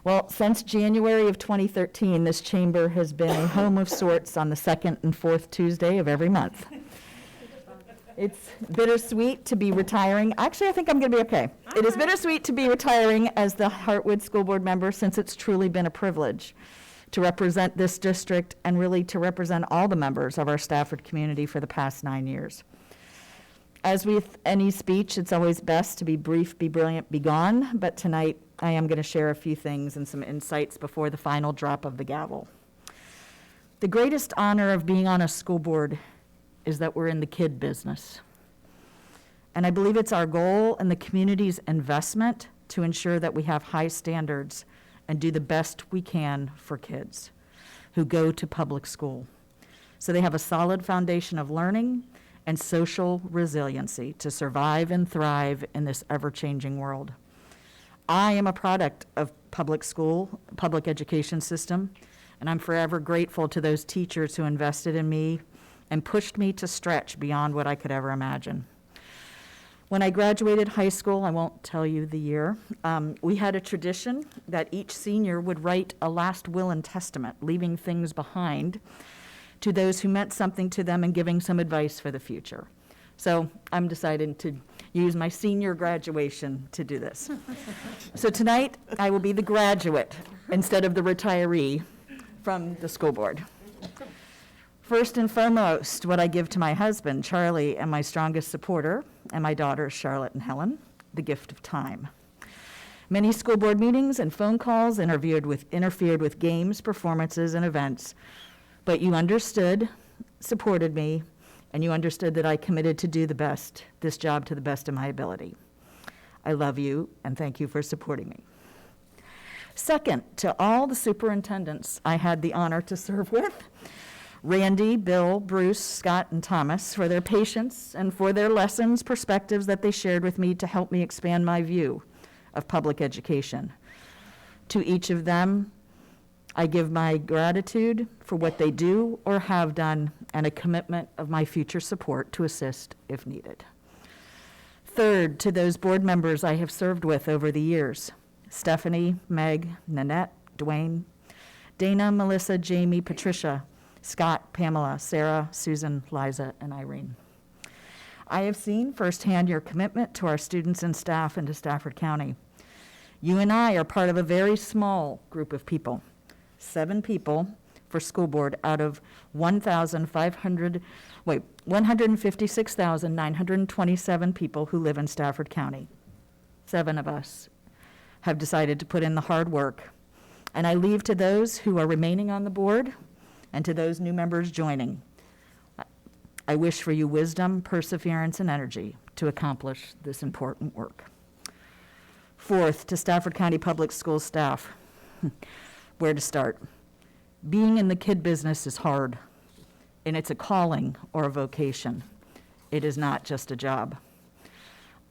Speaker 1: well, since January of 2013, this chamber has been a home of sorts on the second and fourth Tuesday of every month. It's bittersweet to be retiring. Actually, I think I'm going to be okay. It is bittersweet to be retiring as the Hartwood School Board member, since it's truly been a privilege to represent this district and really to represent all the members of our Stafford community for the past 9 years. As with any speech, it's always best to be brief, be brilliant, be gone, but tonight I am going to share a few things and some insights before the final drop of the gavel. The greatest honor of being on a school board is that we're in the kid business. And I believe it's our goal and the community's investment to ensure that we have high standards and do the best we can for kids who go to public school, so they have a solid foundation of learning and social resiliency to survive and thrive in this ever-changing world. I am a product of public school, public education system, and I'm forever grateful to those teachers who invested in me and pushed me to stretch beyond what I could ever imagine. When I graduated high school, I won't tell you the year, we had a tradition that each senior would write a last will and testament, leaving things behind to those who meant something to them and giving some advice for the future. So I'm deciding to use my senior graduation to do this. So tonight, I will be the graduate instead of the retiree from the school board. First and foremost, what I give to my husband, Charlie, and my strongest supporter, and my daughters, Charlotte and Helen, the gift of time. Many school board meetings and phone calls interfered with games, performances, and events, but you understood, supported me, and you understood that I committed to do this job to the best of my ability. I love you, and thank you for supporting me. Second, to all the superintendents I had the honor to serve with, Randy, Bill, Bruce, Scott, and Thomas, for their patience and for their lessons, perspectives that they shared with me to help me expand my view of public education. To each of them, I give my gratitude for what they do or have done and a commitment of my future support to assist if needed. Third, to those board members I have served with over the years, Stephanie, Meg, Nanette, Dwayne, Dana, Melissa, Jamie, Patricia, Scott, Pamela, Sarah, Susan, Liza, and Irene. I have seen firsthand your commitment to our students and staff and to Stafford County. You and I are part of a very small group of people, 7 people for school board out of 156,927 people who live in Stafford County. 7 of us have decided to put in the hard work. And I leave to those who are remaining on the board and to those new members joining. I wish for you wisdom, perseverance, and energy to accomplish this important work. Fourth, to Stafford County Public Schools staff, where to start? Being in the kid business is hard, and it's a calling or a vocation. It is not just a job.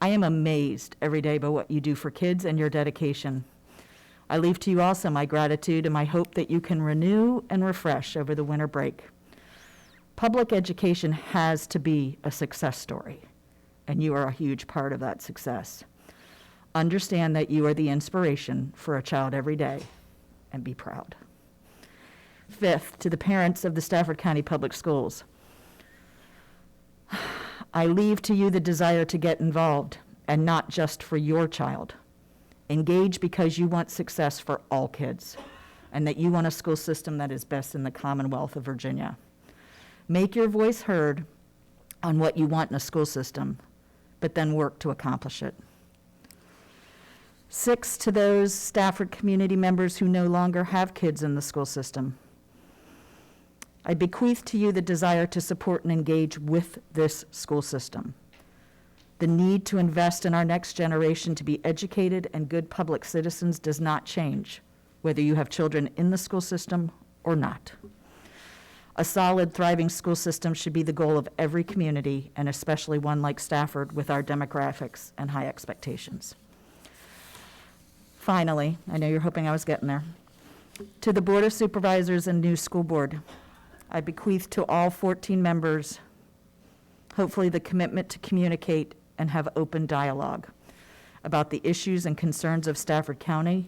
Speaker 1: I am amazed every day by what you do for kids and your dedication. I leave to you also my gratitude and my hope that you can renew and refresh over the winter break. Public education has to be a success story, and you are a huge part of that success. Understand that you are the inspiration for a child every day, and be proud. Fifth, to the parents of the Stafford County Public Schools, I leave to you the desire to get involved, and not just for your child. Engage because you want success for all kids, and that you want a school system that is best in the Commonwealth of Virginia. Make your voice heard on what you want in a school system, but then work to accomplish it. 6, to those Stafford community members who no longer have kids in the school system, I bequeath to you the desire to support and engage with this school system. The need to invest in our next generation to be educated and good public citizens does not change, whether you have children in the school system or not. A solid, thriving school system should be the goal of every community, and especially one like Stafford with our demographics and high expectations. Finally, I know you're hoping I was getting there, to the Board of Supervisors and new school board, I bequeath to all 14 members, hopefully the commitment to communicate and have open dialogue about the issues and concerns of Stafford County,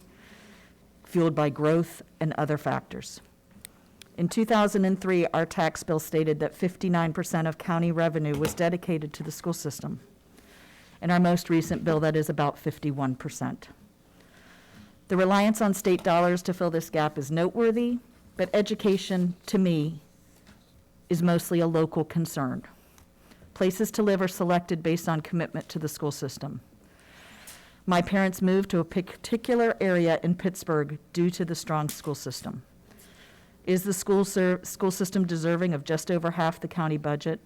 Speaker 1: fueled by growth and other factors. In 2003, our tax bill stated that 59% of county revenue was dedicated to the school system. In our most recent bill, that is about 51%. The reliance on state dollars to fill this gap is noteworthy, but education, to me, is mostly a local concern. Places to live are selected based on commitment to the school system. My parents moved to a particular area in Pittsburgh due to the strong school system. Is the school system deserving of just over half the county budget?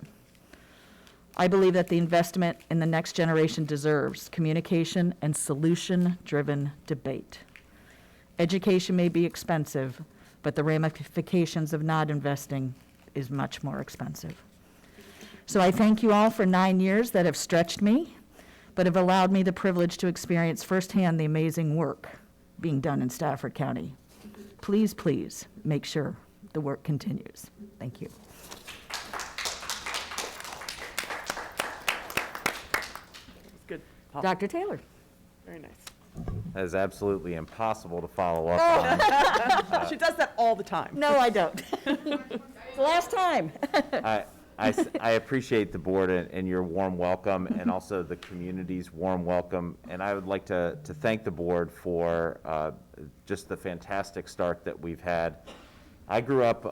Speaker 1: I believe that the investment in the next generation deserves communication and solution-driven debate. Education may be expensive, but the ramifications of not investing is much more expensive. So I thank you all for 9 years that have stretched me, but have allowed me the privilege to experience firsthand the amazing work being done in Stafford County. Please, please, make sure the work continues. Thank you.
Speaker 15: Good.
Speaker 1: Dr. Taylor.
Speaker 15: Very nice.
Speaker 10: That is absolutely impossible to follow up on.
Speaker 15: She does that all the time.
Speaker 1: No, I don't. It's the last time.
Speaker 10: I appreciate the board and your warm welcome, and also the community's warm welcome. And I would like to thank the board for just the fantastic start that we've had. I grew up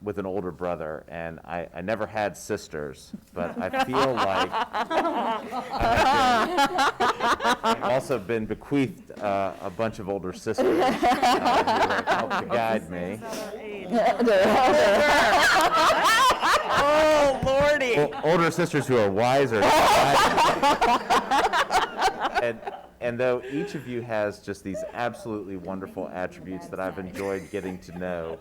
Speaker 10: with an older brother, and I never had sisters, but I feel like I've also been bequeathed a bunch of older sisters who have helped to guide me.
Speaker 15: Oh, Lordy.
Speaker 10: Older sisters who are wiser. And though each of you has just these absolutely wonderful attributes that I've enjoyed getting to know,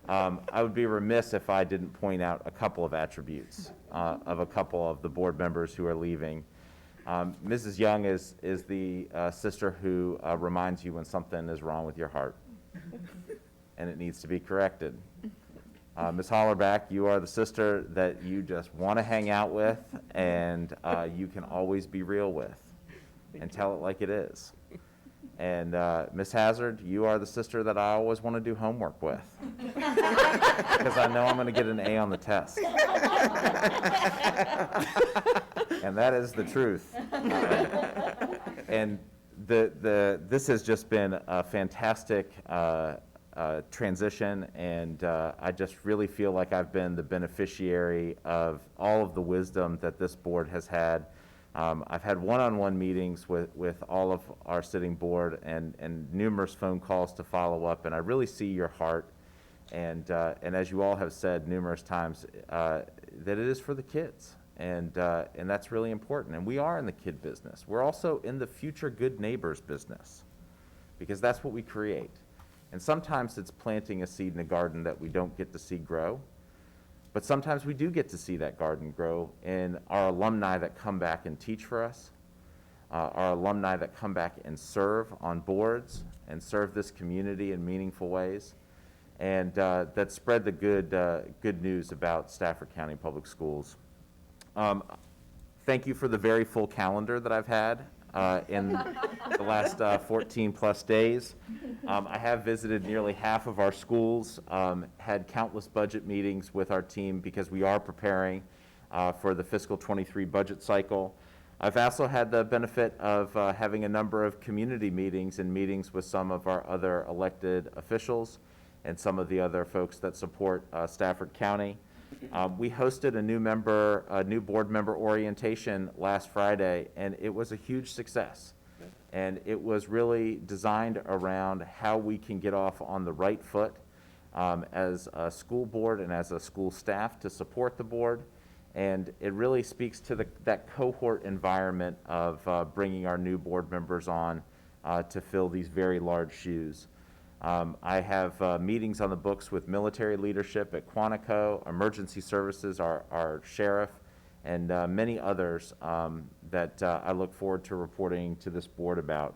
Speaker 10: I would be remiss if I didn't point out a couple of attributes of a couple of the board members who are leaving. Mrs. Young is the sister who reminds you when something is wrong with your heart and it needs to be corrected. Ms. Hollerback, you are the sister that you just want to hang out with, and you can always be real with and tell it like it is. And Miss Hazard, you are the sister that I always want to do homework with. Because I know I'm going to get an A on the test. And that is the truth. And this has just been a fantastic transition, and I just really feel like I've been the beneficiary of all of the wisdom that this board has had. I've had one-on-one meetings with all of our sitting board and numerous phone calls to follow up, and I really see your heart, and as you all have said numerous times, that it is for the kids, and that's really important. And we are in the kid business. We're also in the future good neighbors business, because that's what we create. And sometimes it's planting a seed in a garden that we don't get to see grow. But sometimes we do get to see that garden grow in our alumni that come back and teach for us, our alumni that come back and serve on boards and serve this community in meaningful ways, and that spread the good news about Stafford County Public Schools. Thank you for the very full calendar that I've had in the last 14 plus days. I have visited nearly half of our schools, had countless budget meetings with our team because we are preparing for the fiscal 23 budget cycle. I've also had the benefit of having a number of community meetings and meetings with some of our other elected officials and some of the other folks that support Stafford County. We hosted a new board member orientation last Friday, and it was a huge success. And it was really designed around how we can get off on the right foot as a school board and as a school staff to support the board. And it really speaks to that cohort environment of bringing our new board members on to fill these very large shoes. I have meetings on the books with military leadership at Quantico, emergency services, our sheriff, and many others that I look forward to reporting to this board about.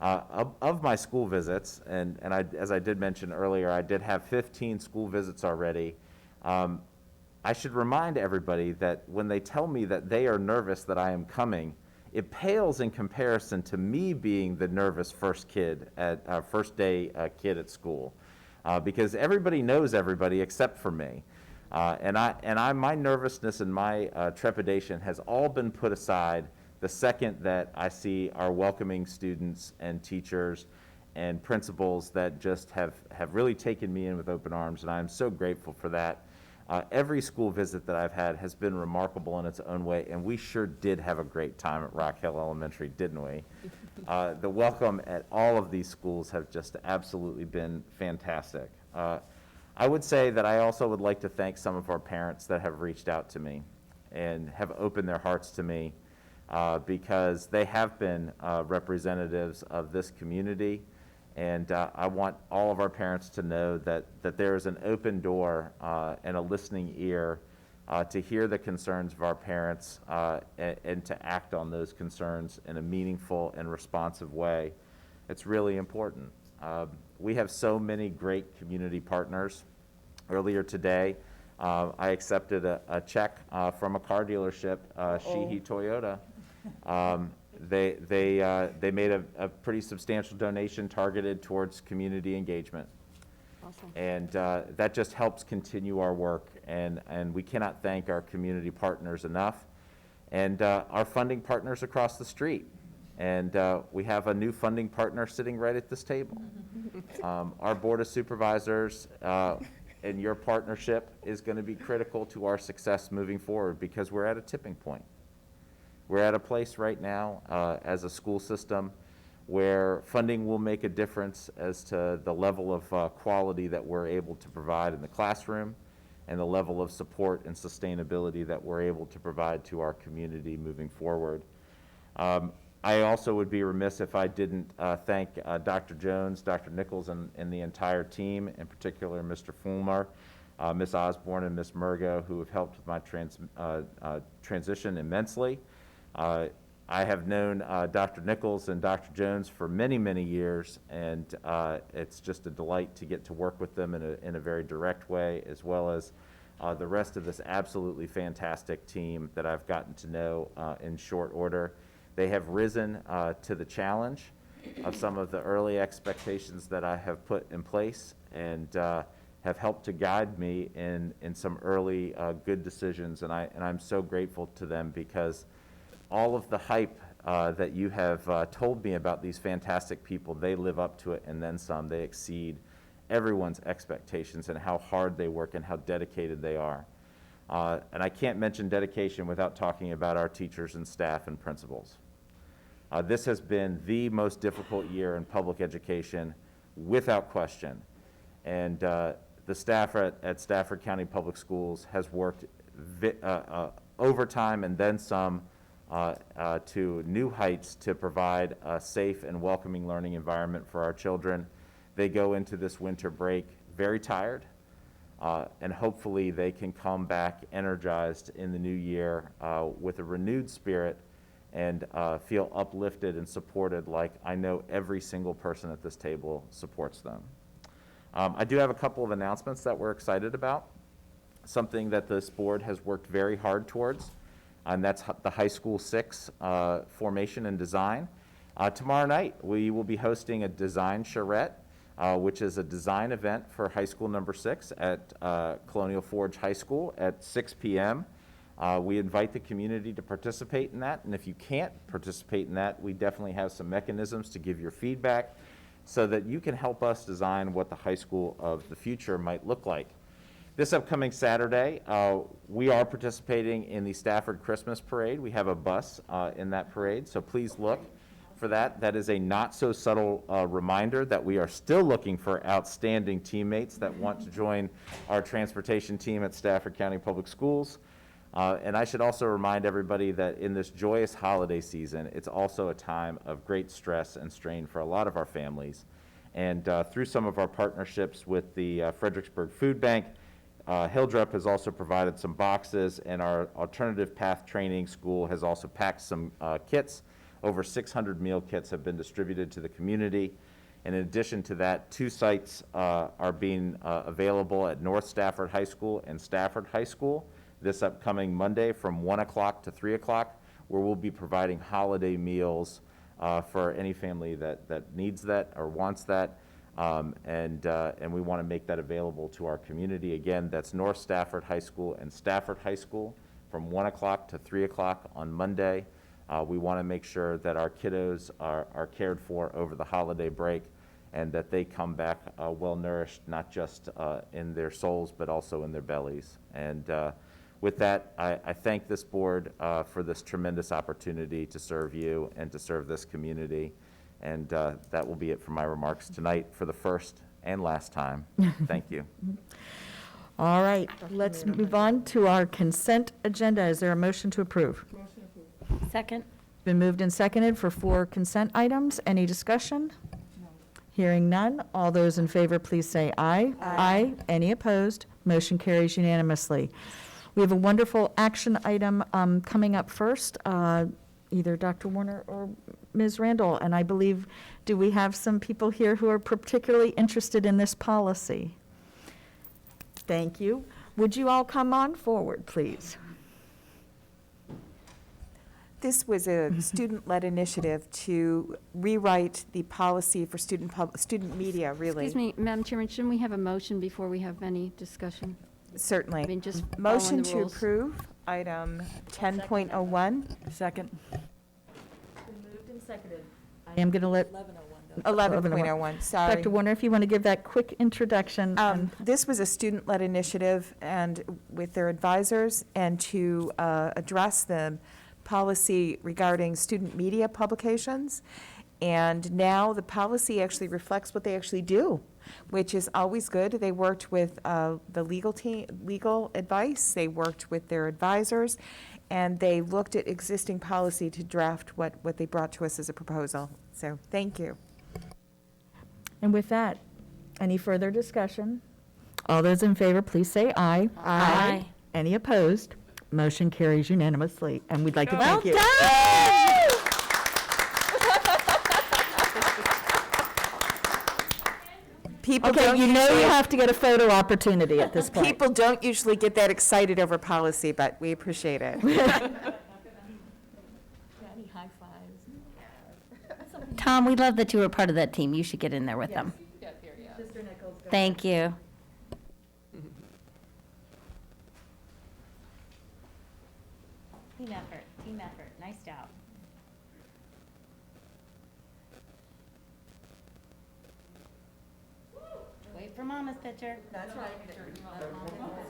Speaker 10: Of my school visits, and as I did mention earlier, I did have 15 school visits already. I should remind everybody that when they tell me that they are nervous that I am coming, it pales in comparison to me being the nervous first day kid at school, because everybody knows everybody except for me, my nervousness and my trepidation has all been put aside the second that I see our welcoming students and teachers and principals that just have really taken me in with open arms, and I am so grateful for that. Every school visit that I've had has been remarkable in its own way, and we sure did have a great time at Rock Hill Elementary, didn't we? The welcome at all of these schools have just absolutely been fantastic. I would say that I also would like to thank some of our parents that have reached out to me and have opened their hearts to me because they have been representatives of this community. And I want all of our parents to know that there is an open door and a listening ear to hear the concerns of our parents and to act on those concerns in a meaningful and responsive way. It's really important. We have so many great community partners. Earlier today, I accepted a check from a car dealership, Sheehy Toyota. They made a pretty substantial donation targeted towards community engagement. Awesome. And that just helps continue our work, and we cannot thank our community partners enough, and our funding partners across the street. And we have a new funding partner sitting right at this table. Our Board of Supervisors and your partnership is going to be critical to our success moving forward, because we're at a tipping point. We're at a place right now as a school system where funding will make a difference as to the level of quality that we're able to provide in the classroom and the level of support and sustainability that we're able to provide to our community moving forward. I also would be remiss if I didn't thank Dr. Jones, Dr. Nichols, and the entire team, in particular Mr. Fulmer, Ms. Osborne, and Ms. Murgo, who have helped with my transition immensely. I have known Dr. Nichols and Dr. Jones for many, many years, and it's just a delight to get to work with them in a very direct way, as well as the rest of this absolutely fantastic team that I've gotten to know in short order. They have risen to the challenge, of some of the early expectations that I have put in place and have helped to guide me in some early good decisions. And I'm so grateful to them, because all of the hype that you have told me about these fantastic people, they live up to it and then some. They exceed everyone's expectations and how hard they work and how dedicated they are. And I can't mention dedication without talking about our teachers and staff and principals. This has been the most difficult year in public education, without question. And the staff at Stafford County Public Schools has worked overtime and then some to new heights to provide a safe and welcoming learning environment for our children. They go into this winter break very tired, and hopefully they can come back energized in the new year with a renewed spirit and feel uplifted and supported, like I know every single person at this table supports them. I do have a couple of announcements that we're excited about, something that this board has worked very hard towards, and that's the High School 6 formation and design. Tomorrow night, we will be hosting a design charrette, which is a design event for high school number 6 at Colonial Forge High School at 6 p.m. We invite the community to participate in that, and if you can't participate in that, we definitely have some mechanisms to give your feedback so that you can help us design what the high school of the future might look like. This upcoming Saturday, we are participating in the Stafford Christmas Parade. We have a bus in that parade, so please look for that. That is a not so subtle reminder that we are still looking for outstanding teammates that want to join our transportation team at Stafford County Public Schools. And I should also remind everybody that in this joyous holiday season, it's also a time of great stress and strain for a lot of our families. And through some of our partnerships with the Fredericksburg Food Bank, Hildrep has also provided some boxes, and our Alternative Path Training School has also packed some kits. Over 600 meal kits have been distributed to the community. And in addition to that, 2 sites are being available at North Stafford High School and Stafford High School this upcoming Monday from 1 o'clock to 3 o'clock, where we'll be providing holiday meals for any family that needs that or wants that. And we want to make that available to our community. Again, that's North Stafford High School and Stafford High School from 1 o'clock to 3 o'clock on Monday. We want to make sure that our kiddos are cared for over the holiday break and that they come back well-nourished, not just in their souls, but also in their bellies. And with that, I thank this board for this tremendous opportunity to serve you and to serve this community. And that will be it for my remarks tonight for the first and last time. Thank you.
Speaker 1: All right, let's move on to our consent agenda. Is there a motion to approve?
Speaker 13: Second.
Speaker 1: Been moved and seconded for 4 consent items. Any discussion? Hearing none. All those in favor, please say aye. Aye. Any opposed? Motion carries unanimously. We have a wonderful action item coming up first, either Dr. Warner or Ms. Randall. And I believe, do we have some people here who are particularly interested in this policy? Thank you. Would you all come on forward, please?
Speaker 2: This was a student-led initiative to rewrite the policy for student media, really.
Speaker 16: Excuse me, Madam Chairman, shouldn't we have a motion before we have any discussion?
Speaker 2: Certainly.
Speaker 16: I mean, just
Speaker 2: Motion
Speaker 16: following the
Speaker 2: to
Speaker 16: rules.
Speaker 2: approve, item 10.01.
Speaker 15: Second.
Speaker 1: Moved and seconded. I am going to let
Speaker 2: 11.01, sorry.
Speaker 1: Dr. Warner, if you want to give that quick introduction.
Speaker 2: This was a student-led initiative and with their advisors, and to address the policy regarding student media publications. And now the policy actually reflects what they actually do, which is always good. They worked with the legal advice, they worked with their advisors, and they looked at existing policy to draft what they brought to us as a proposal. So, thank you.
Speaker 1: And with that, any further discussion? All those in favor, please say aye.
Speaker 13: Aye.
Speaker 1: Any opposed? Motion carries unanimously, and we'd like to
Speaker 13: Well
Speaker 1: thank you.
Speaker 2: People
Speaker 1: Okay,
Speaker 2: don't
Speaker 1: you know you
Speaker 2: usually-
Speaker 1: have to get a photo opportunity at this point.
Speaker 2: People don't usually get that excited over policy, but we appreciate it.
Speaker 1: Any high fives?
Speaker 14: Tom, we love that you were part of that team. You should get in there with them.
Speaker 12: Sister Nichols.
Speaker 14: Thank you. Team effort, team effort. Nice job. Wait for Mama's picture.
Speaker 2: That's right.
Speaker 15: That's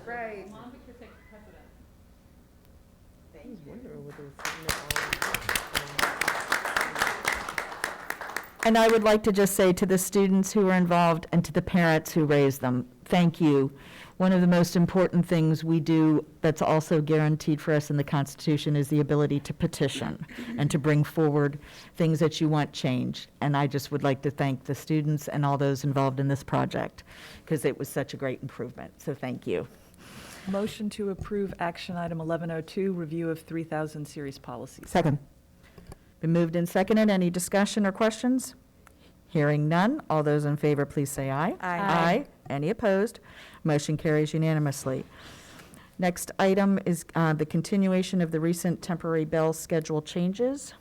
Speaker 15: right.
Speaker 1: And I would like to just say to the students who were involved and to the parents who raised them, thank you. One of the most important things we do that's also guaranteed for us in the Constitution is the ability to petition and to bring forward things that you want changed. And I just would like to thank the students and all those involved in this project because it was such a great improvement. So thank you.
Speaker 19: Motion to approve action item 1102, review of 3000 series policies.
Speaker 1: Second. Been moved and seconded. Any discussion or questions? Hearing none. All those in favor, please say aye.
Speaker 2: Aye.
Speaker 1: Any opposed? Motion carries unanimously. Next item is the continuation of the recent temporary bell schedule changes.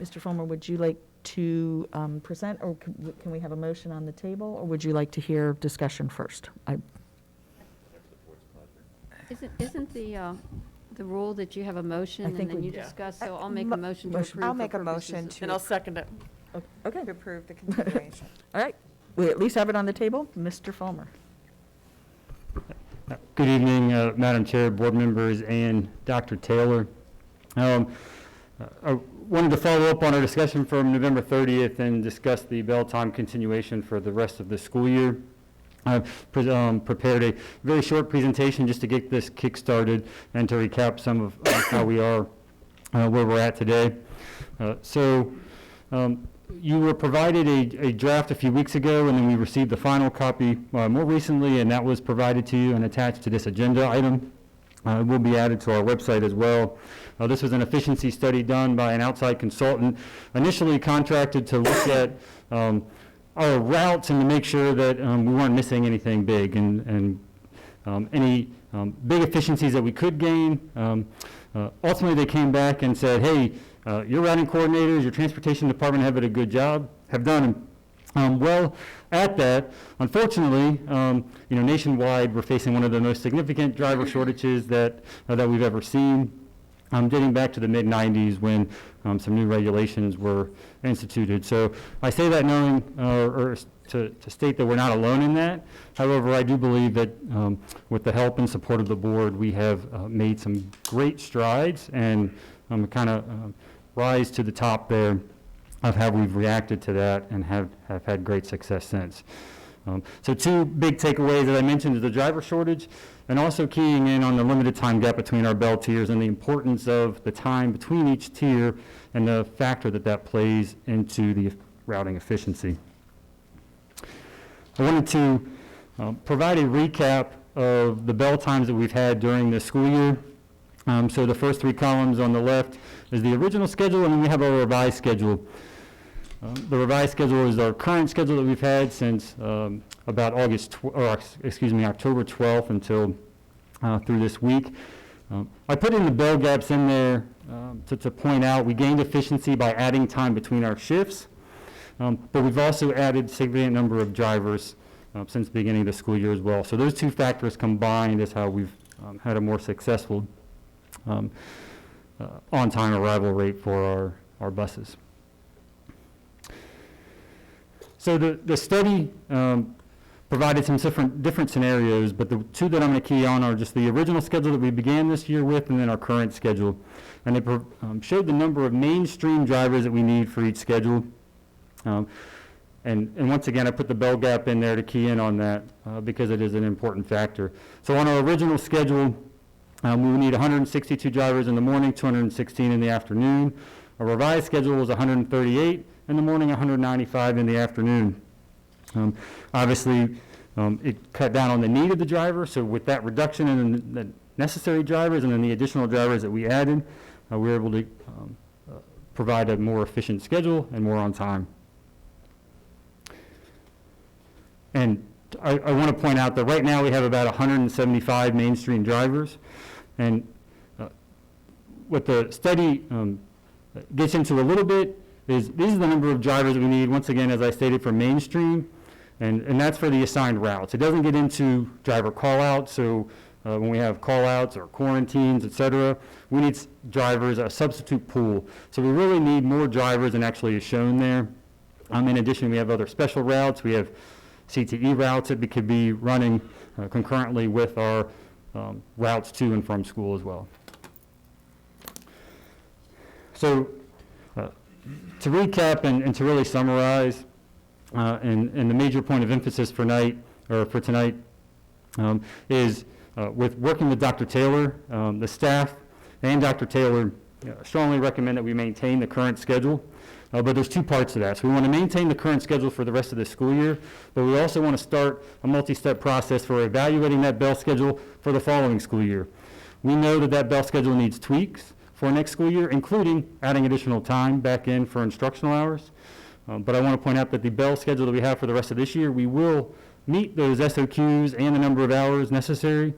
Speaker 1: Mr. Fulmer, would you like to present, or can we have a motion on the table, or would you like to hear discussion first?
Speaker 16: Isn't the rule that you have a motion
Speaker 1: I
Speaker 16: and
Speaker 1: think
Speaker 16: then
Speaker 1: we-
Speaker 16: you discuss? So I'll make a motion to approve.
Speaker 2: I'll
Speaker 16: for
Speaker 2: make a
Speaker 16: purposes
Speaker 2: motion
Speaker 16: of-
Speaker 2: to.
Speaker 15: And I'll second it.
Speaker 1: Okay.
Speaker 2: To approve the continuation.
Speaker 1: All right. We at least have it on the table. Mr. Fulmer.
Speaker 23: Good evening, Madam Chair, board members, and Dr. Taylor. I wanted to follow up on our discussion from November 30th and discuss the bell time continuation for the rest of the school year. I've prepared a very short presentation just to get this kick-started and to recap some of how we are, where we're at today. You were provided a draft a few weeks ago, and then we received the final copy more recently, and that was provided to you and attached to this agenda item. It will be added to our website as well. This was an efficiency study done by an outside consultant, initially contracted to look at our routes and to make sure that we weren't missing anything big, and any big efficiencies that we could gain. Ultimately, they came back and said, hey, your routing coordinators, your transportation department have done well at that. Unfortunately, nationwide, we're facing one of the most significant driver shortages that we've ever seen, dating back to the mid-90s when some new regulations were instituted. So I say that knowing, or to state that we're not alone in that. However, I do believe that with the help and support of the board, we have made some great strides and kind of rise to the top there of how we've reacted to that and have had great success since. So two big takeaways that I mentioned is the driver shortage and also keying in on the limited time gap between our bell tiers and the importance of the time between each tier and the factor that plays into the routing efficiency. I wanted to provide a recap of the bell times that we've had during the school year. So the first three columns on the left is the original schedule, and then we have our revised schedule. The revised schedule is our current schedule that we've had since about October 12th until through this week. I put in the bell gaps in there to point out we gained efficiency by adding time between our shifts, but we've also added a significant number of drivers since the beginning of the school year as well. So those two factors combined is how we've had a more successful on-time arrival rate for our buses. So the study provided some different scenarios, but the two that I'm going to key on are just the original schedule that we began this year with and then our current schedule. And they showed the number of mainstream drivers that we need for each schedule. And once again, I put the bell gap in there to key in on that because it is an important factor. So on our original schedule, we would need 162 drivers in the morning, 216 in the afternoon. Our revised schedule was 138 in the morning, 195 in the afternoon. Obviously, it cut down on the need of the driver, so with that reduction in the necessary drivers and then the additional drivers that we added, we were able to provide a more efficient schedule and more on time. And I want to point out that right now we have about 175 mainstream drivers, and what the study gets into a little bit is these are the number of drivers that we need, once again, as I stated, for mainstream, and that's for the assigned routes. It doesn't get into driver call-outs, so when we have call-outs or quarantines, et cetera, we need drivers, a substitute pool. So we really need more drivers than actually is shown there. In addition, we have other special routes. We have CTE routes that could be running concurrently with our routes to and from school as well. So to recap and to really summarize, and the major point of emphasis for tonight is with working with Dr. Taylor, the staff and Dr. Taylor strongly recommend that we maintain the current schedule. But there's two parts to that. So we want to maintain the current schedule for the rest of the school year, but we also want to start a multi-step process for evaluating that bell schedule for the following school year. We know that that bell schedule needs tweaks for next school year, including adding additional time back in for instructional hours. But I want to point out that the bell schedule that we have for the rest of this year, we will meet those SOQs and the number of hours necessary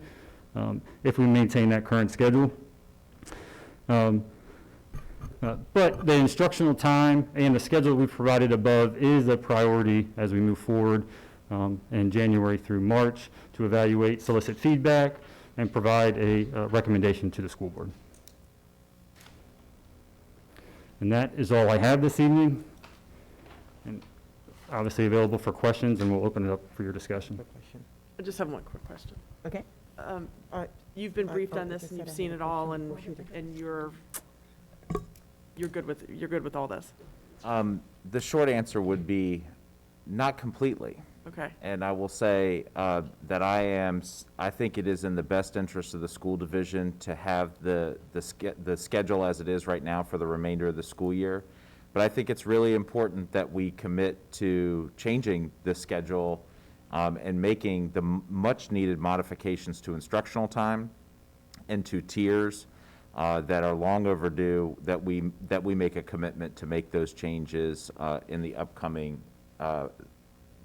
Speaker 23: if we maintain that current schedule. But the instructional time and the schedule we've provided above is a priority as we move forward in January through March to evaluate, solicit feedback, and provide a recommendation to the school board. And that is all I have this evening. And obviously available for questions, and we'll open it up for your discussion.
Speaker 15: I just have one quick question.
Speaker 18: Okay.
Speaker 15: You've been briefed on this, and you've seen it all, and you're good with all this?
Speaker 10: The short answer would be not completely.
Speaker 15: Okay.
Speaker 10: And I will say that I think it is in the best interest of the school division to have the schedule as it is right now for the remainder of the school year. But I think it's really important that we commit to changing the schedule and making the much needed modifications to instructional time and to tiers that are long overdue, that we make a commitment to make those changes in the upcoming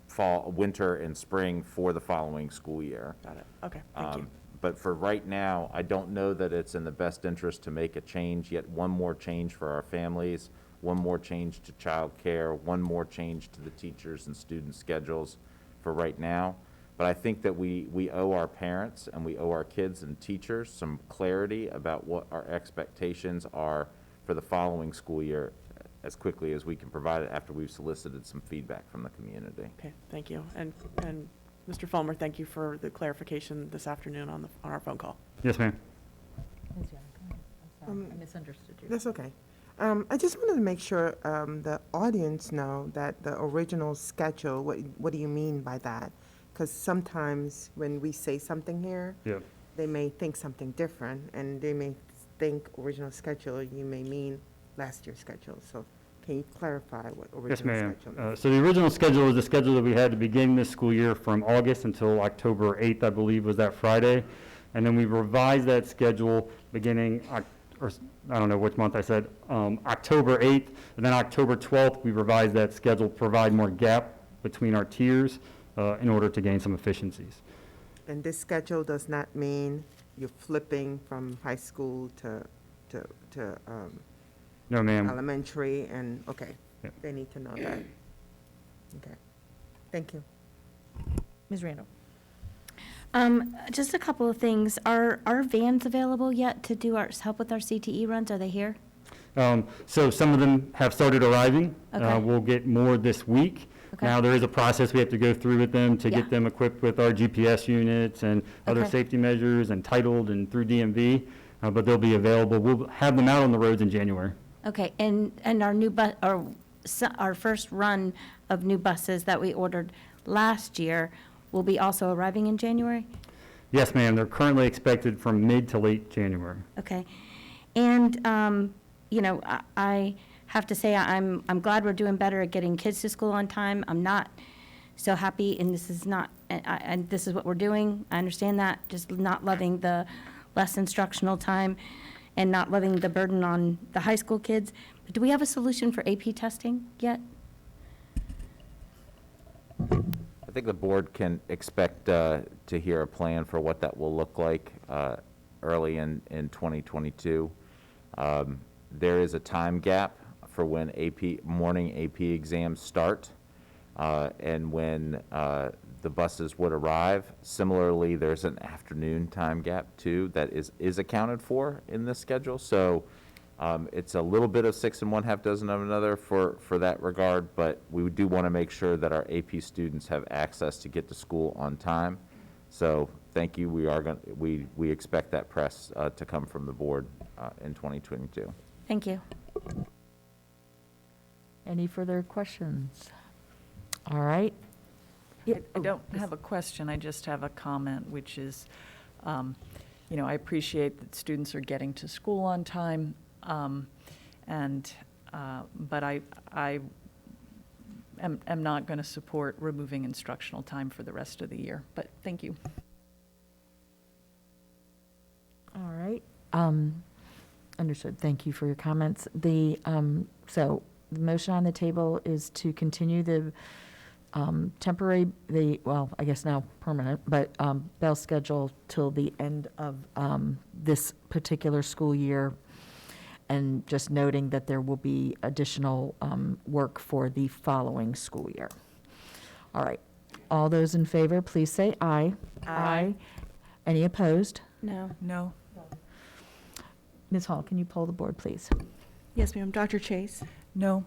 Speaker 10: fall, winter, and spring for the following school year.
Speaker 15: Got it. Okay, thank you.
Speaker 10: But for right now, I don't know that it's in the best interest to make a change, yet one more change for our families, one more change to childcare, one more change to the teachers and student schedules for right now. But I think that we owe our parents and we owe our kids and teachers some clarity about what our expectations are for the following school year as quickly as we can provide it after we've solicited some feedback from the community.
Speaker 15: Okay, thank you. And Mr. Fulmer, thank you for the clarification this afternoon on our phone call.
Speaker 23: Yes, ma'am.
Speaker 14: I'm sorry, I misunderstood you.
Speaker 18: That's okay. I just wanted to make sure the audience know that the original schedule, what do you mean by that? Because sometimes when we say something here, they may think something different, and they may think original schedule, you may mean last year's schedule. So can you clarify what original schedule is?
Speaker 23: So the original schedule is the schedule that we had to begin this school year from August until October 8th, I believe, was that Friday. And then we revised that schedule beginning, or I don't know which month I said, October 8th, and then October 12th, we revised that schedule, provide more gap between our tiers in order to gain some efficiencies.
Speaker 18: And this schedule does not mean you're flipping from high school to
Speaker 23: No, ma'am.
Speaker 18: elementary, and, okay,
Speaker 23: Yeah.
Speaker 18: they need to know that. Okay, thank you.
Speaker 1: Ms. Randall?
Speaker 13: Just a couple of things. Are vans available yet to do help with our CTE runs? Are they here?
Speaker 23: So some of them have started arriving.
Speaker 13: Okay.
Speaker 23: We'll get more this week.
Speaker 13: Okay.
Speaker 23: Now, there is a process we have to go through with them to
Speaker 13: Yeah.
Speaker 23: get them equipped with our GPS units and other
Speaker 13: Okay.
Speaker 23: safety measures and titled and through DMV, but they'll be available. We'll have them out on the roads in January.
Speaker 13: Okay, and our new our first run of new buses that we ordered last year will be also arriving in January?
Speaker 23: Yes, ma'am. They're currently expected from mid to late January.
Speaker 13: Okay. And, I have to say, I'm glad we're doing better at getting kids to school on time. I'm not so happy, and this is not, and this is what we're doing. I understand that, just not loving the less instructional time and not loving the burden on the high school kids. But do we have a solution for AP testing yet?
Speaker 10: I think the board can expect to hear a plan for what that will look like early in 2022. There is a time gap for when morning AP exams start, and when the buses would arrive. Similarly, there's an afternoon time gap too that is accounted for in this schedule. So it's a little bit of 6 1/2 dozen of another for that regard, but we do want to make sure that our AP students have access to get to school on time. So thank you. We expect that press to come from the board in 2022.
Speaker 13: Thank you.
Speaker 1: Any further questions? All right.
Speaker 19: I don't have a question, I just have a comment, which is, I appreciate that students are getting to school on time, but I am not going to support removing instructional time for the rest of the year, but thank you.
Speaker 1: All right. Understood. Thank you for your comments. So the motion on the table is to continue the I guess now permanent, but bell schedule till the end of this particular school year, and just noting that there will be additional work for the following school year. All right. All those in favor, please say aye.
Speaker 2: Aye.
Speaker 1: Any opposed?
Speaker 13: No.
Speaker 19: No.
Speaker 1: Ms. Hall, can you poll the board, please?
Speaker 2: Yes, ma'am. Dr. Chase?
Speaker 19: No.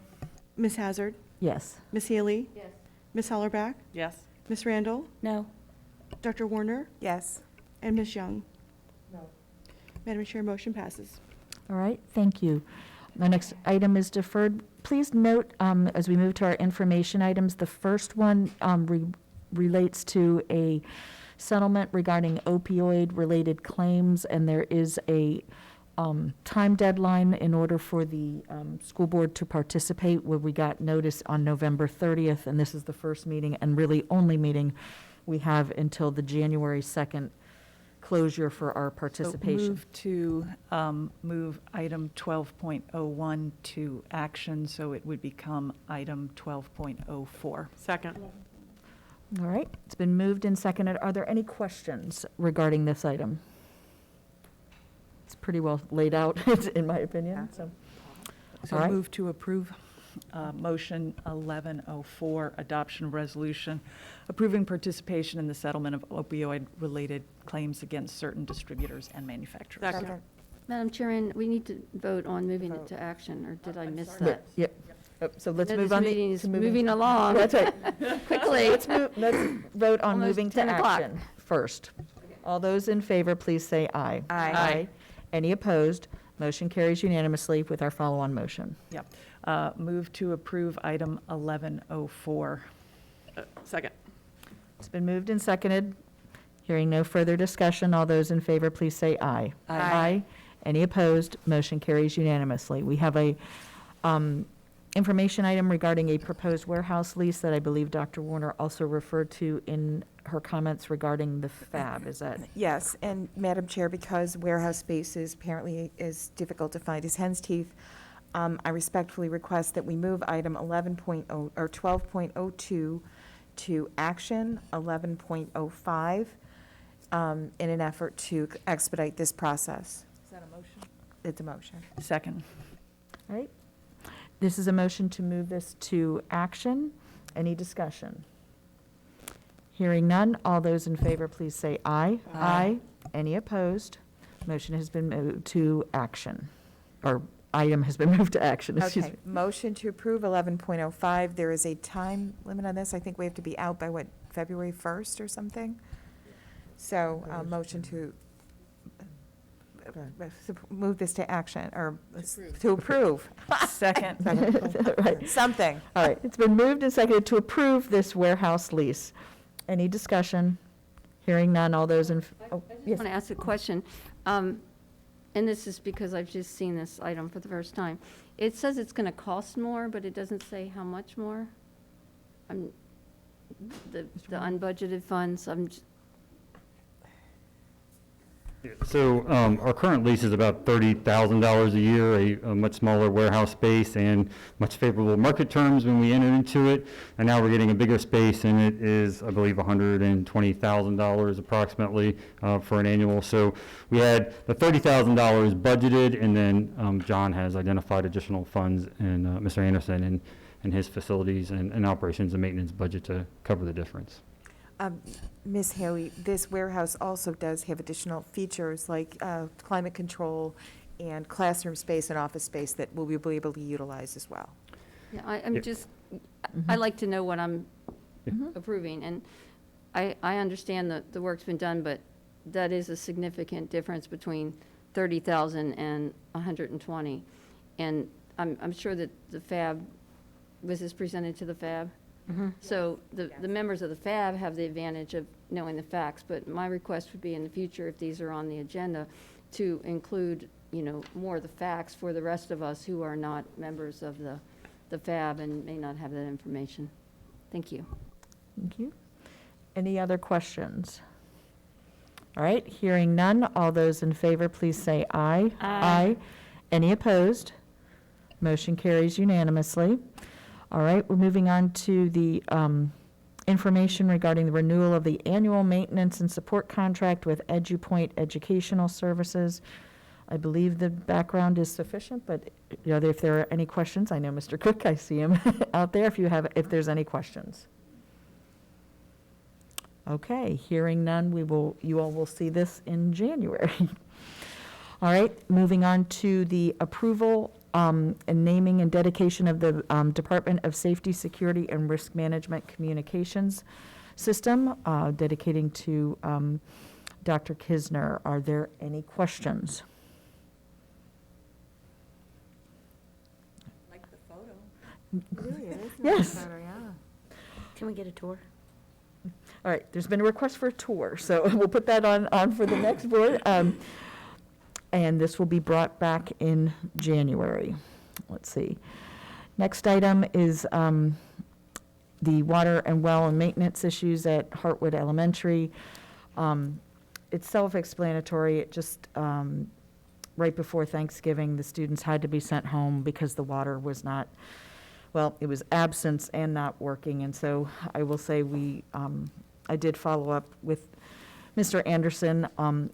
Speaker 2: Ms. Hazard?
Speaker 1: Yes.
Speaker 2: Ms. Healy?
Speaker 16: Yes.
Speaker 2: Ms. Hollerbach?
Speaker 15: Yes.
Speaker 2: Ms. Randall?
Speaker 13: No.
Speaker 2: Dr. Warner?
Speaker 18: Yes.
Speaker 2: And Ms. Young?
Speaker 18: No.
Speaker 2: Madam Chair, motion passes.
Speaker 1: All right, thank you. The next item is deferred. Please note, as we move to our information items, the first one relates to a settlement regarding opioid-related claims, and there is a time deadline in order for the school board to participate, where we got notice on November 30th, and this is the first meeting and really only meeting we have until the January 2nd closure for our participation.
Speaker 19: So move item 12.01 to action, so it would become item 12.04.
Speaker 15: Second.
Speaker 1: All right, it's been moved and seconded. Are there any questions regarding this item? It's pretty well laid out, in my opinion, so.
Speaker 19: So
Speaker 1: All right.
Speaker 19: move to approve motion 1104, adoption of resolution approving participation in the settlement of opioid-related claims against certain distributors and manufacturers.
Speaker 15: Second.
Speaker 16: Madam Chairman, we need to vote on moving it to action, or did I miss that?
Speaker 1: Yep. So let's
Speaker 16: No,
Speaker 1: move
Speaker 16: this
Speaker 1: on.
Speaker 16: meeting is
Speaker 1: to moving-
Speaker 16: moving along.
Speaker 1: That's right.
Speaker 16: Quickly.
Speaker 1: Let's vote on
Speaker 16: Almost
Speaker 1: moving to
Speaker 16: 10 o'clock.
Speaker 1: action first. All those in favor, please say aye.
Speaker 2: Aye.
Speaker 1: Any opposed? Motion carries unanimously with our follow-on motion.
Speaker 19: Yep. Move to approve item 1104.
Speaker 15: Second.
Speaker 1: It's been moved and seconded. Hearing no further discussion, all those in favor, please say aye.
Speaker 2: Aye.
Speaker 1: Any opposed? Motion carries unanimously. We have a information item regarding a proposed warehouse lease that I believe Dr. Warner also referred to in her comments regarding the FAB. Is that?
Speaker 2: Yes, and Madam Chair, because warehouse space is apparently is difficult to find as hen's teeth, I respectfully request that we move item 11.0 or 12.02 to action 11.05 in an effort to expedite this process.
Speaker 19: Is that a motion?
Speaker 2: It's a motion.
Speaker 19: Second.
Speaker 1: All right. This is a motion to move this to action. Any discussion? Hearing none, all those in favor, please say aye.
Speaker 19: Aye.
Speaker 1: Any opposed? Motion has been moved to action, or item has been moved to action, excuse
Speaker 2: Okay,
Speaker 1: me.
Speaker 2: motion to approve 11.05. There is a time limit on this. I think we have to be out by, what, February 1st or something? So, motion to move this to action, or to approve.
Speaker 19: Second.
Speaker 1: Right.
Speaker 2: Something.
Speaker 1: All right, it's been moved and seconded to approve this warehouse lease. Any discussion? Hearing none, all those in, oh,
Speaker 16: I just
Speaker 1: yes.
Speaker 16: want to ask a question, and this is because I've just seen this item for the first time. It says it's going to cost more, but it doesn't say how much more. The unbudgeted funds,
Speaker 23: So our current lease is about $30,000 a year, a much smaller warehouse space and much favorable market terms when we entered into it. And now we're getting a bigger space, and it is, I believe, $120,000 approximately for an annual. So we had the $30,000 budgeted, and then John has identified additional funds in Mr. Anderson and his facilities and operations and maintenance budget to cover the difference.
Speaker 2: Ms. Haley, this warehouse also does have additional features like climate control and classroom space and office space that we'll be able to utilize as well.
Speaker 16: Yeah, I'm just, I like to know what I'm approving, and I understand that the work's been done, but that is a significant difference between 30,000 and 120. And I'm sure that the FAB, was this presented to the FAB? So the members of the FAB have the advantage of knowing the facts, but my request would be in the future, if these are on the agenda, to include, more of the facts for the rest of us who are not members of the FAB and may not have that information. Thank you.
Speaker 1: Thank you. Any other questions? All right, hearing none, all those in favor, please say aye.
Speaker 4: Aye.
Speaker 1: Any opposed? Motion carries unanimously. All right, we're moving on to the information regarding the renewal of the annual maintenance and support contract with EduPoint Educational Services. I believe the background is sufficient, but if there are any questions, I know Mr. Cook, I see him out there, if there's any questions. Okay, hearing none, you all will see this in January. All right, moving on to the approval and naming and dedication of the Department of Safety, Security, and Risk Management Communications System, dedicating to Dr. Kisner. Are there any questions?
Speaker 13: Like the photo.
Speaker 2: Really, it is
Speaker 1: Yes.
Speaker 2: better, yeah.
Speaker 13: Can we get a tour?
Speaker 1: All right, there's been a request for a tour, so we'll put that on for the next board. And this will be brought back in January. Let's see. Next item is the water and well and maintenance issues at Hartwood Elementary. It's self-explanatory. It just, right before Thanksgiving, the students had to be sent home because the water was not, it was absent and not working. And so I will say I did follow up with Mr. Anderson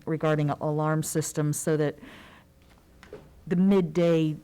Speaker 1: regarding alarm systems, so that the midday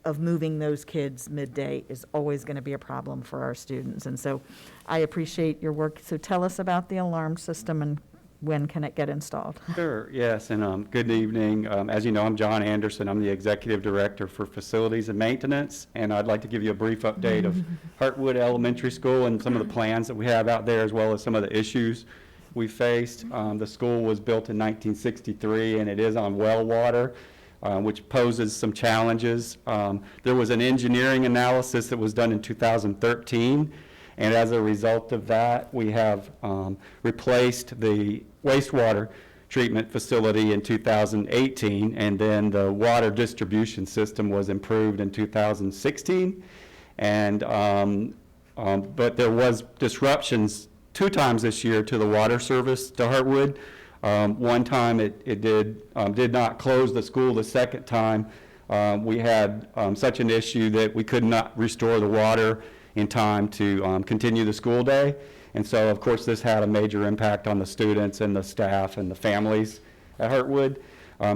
Speaker 1: of moving those kids midday is always going to be a problem for our students. And so I appreciate your work. So tell us about the alarm system and when can it get installed?
Speaker 11: Sure, yes, and good evening. As you know, I'm John Anderson. I'm the Executive Director for Facilities and Maintenance, and I'd like to give you a brief update of Hartwood Elementary School and some of the plans that we have out there, as well as some of the issues we faced. The school was built in 1963, and it is on well water, which poses some challenges. There was an engineering analysis that was done in 2013, and as a result of that, we have replaced the wastewater treatment facility in 2018, and then the water distribution system was improved in 2016. And but there was disruptions 2 times this year to the water service to Hartwood. One time it did not close the school. The second time we had such an issue that we could not restore the water in time to continue the school day. And so, of course, this had a major impact on the students and the staff and the families at Hartwood.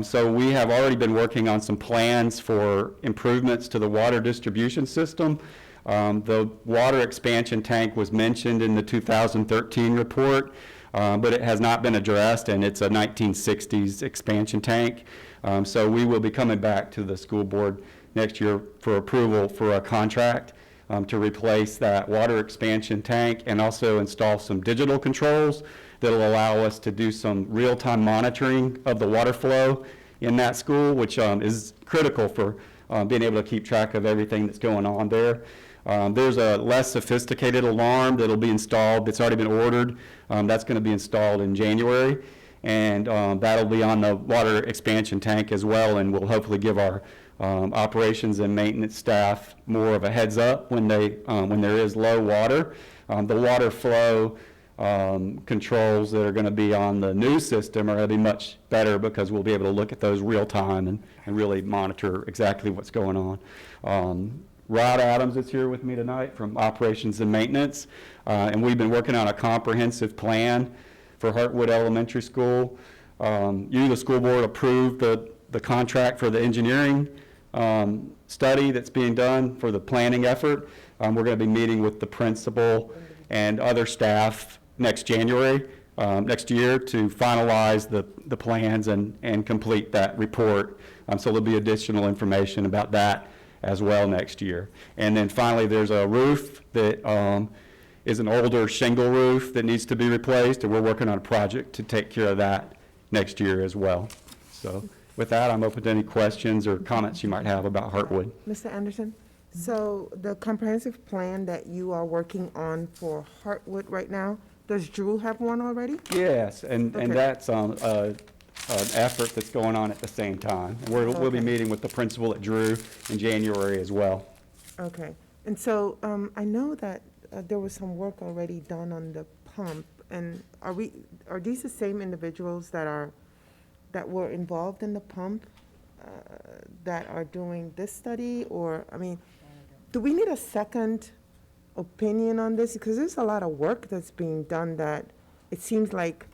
Speaker 11: So we have already been working on some plans for improvements to the water distribution system. The water expansion tank was mentioned in the 2013 report, but it has not been addressed, and it's a 1960s expansion tank. So we will be coming back to the school board next year for approval for a contract to replace that water expansion tank and also install some digital controls that will allow us to do some real-time monitoring of the water flow in that school, which is critical for being able to keep track of everything that's going on there. There's a less sophisticated alarm that'll be installed. It's already been ordered. That's going to be installed in January, and that'll be on the water expansion tank as well, and will hopefully give our operations and maintenance staff more of a heads up when there is low water. The water flow controls that are going to be on the new system are going to be much better because we'll be able to look at those real time and really monitor exactly what's going on. Rod Adams is here with me tonight from Operations and Maintenance, and we've been working on a comprehensive plan for Hartwood Elementary School. You, the school board, approved the contract for the engineering study that's being done for the planning effort. We're going to be meeting with the principal and other staff next January, next year, to finalize the plans and complete that report. So there'll be additional information about that as well next year. And then finally, there's a roof that is an older shingle roof that needs to be replaced, and we're working on a project to take care of that next year as well. So with that, I'm open to any questions or comments you might have about Hartwood.
Speaker 18: Mr. Anderson, so the comprehensive plan that you are working on for Hartwood right now, does Drew have one already?
Speaker 11: Yes, and
Speaker 18: Okay.
Speaker 11: that's an effort that's going on at the same time. We'll be meeting with the principal at Drew in January as well.
Speaker 18: Okay, and so I know that there was some work already done on the pump, and are these the same individuals that were involved in the pump that are doing this study, or, I mean, do we need a second opinion on this? Because there's a lot of work that's being done that it seems like,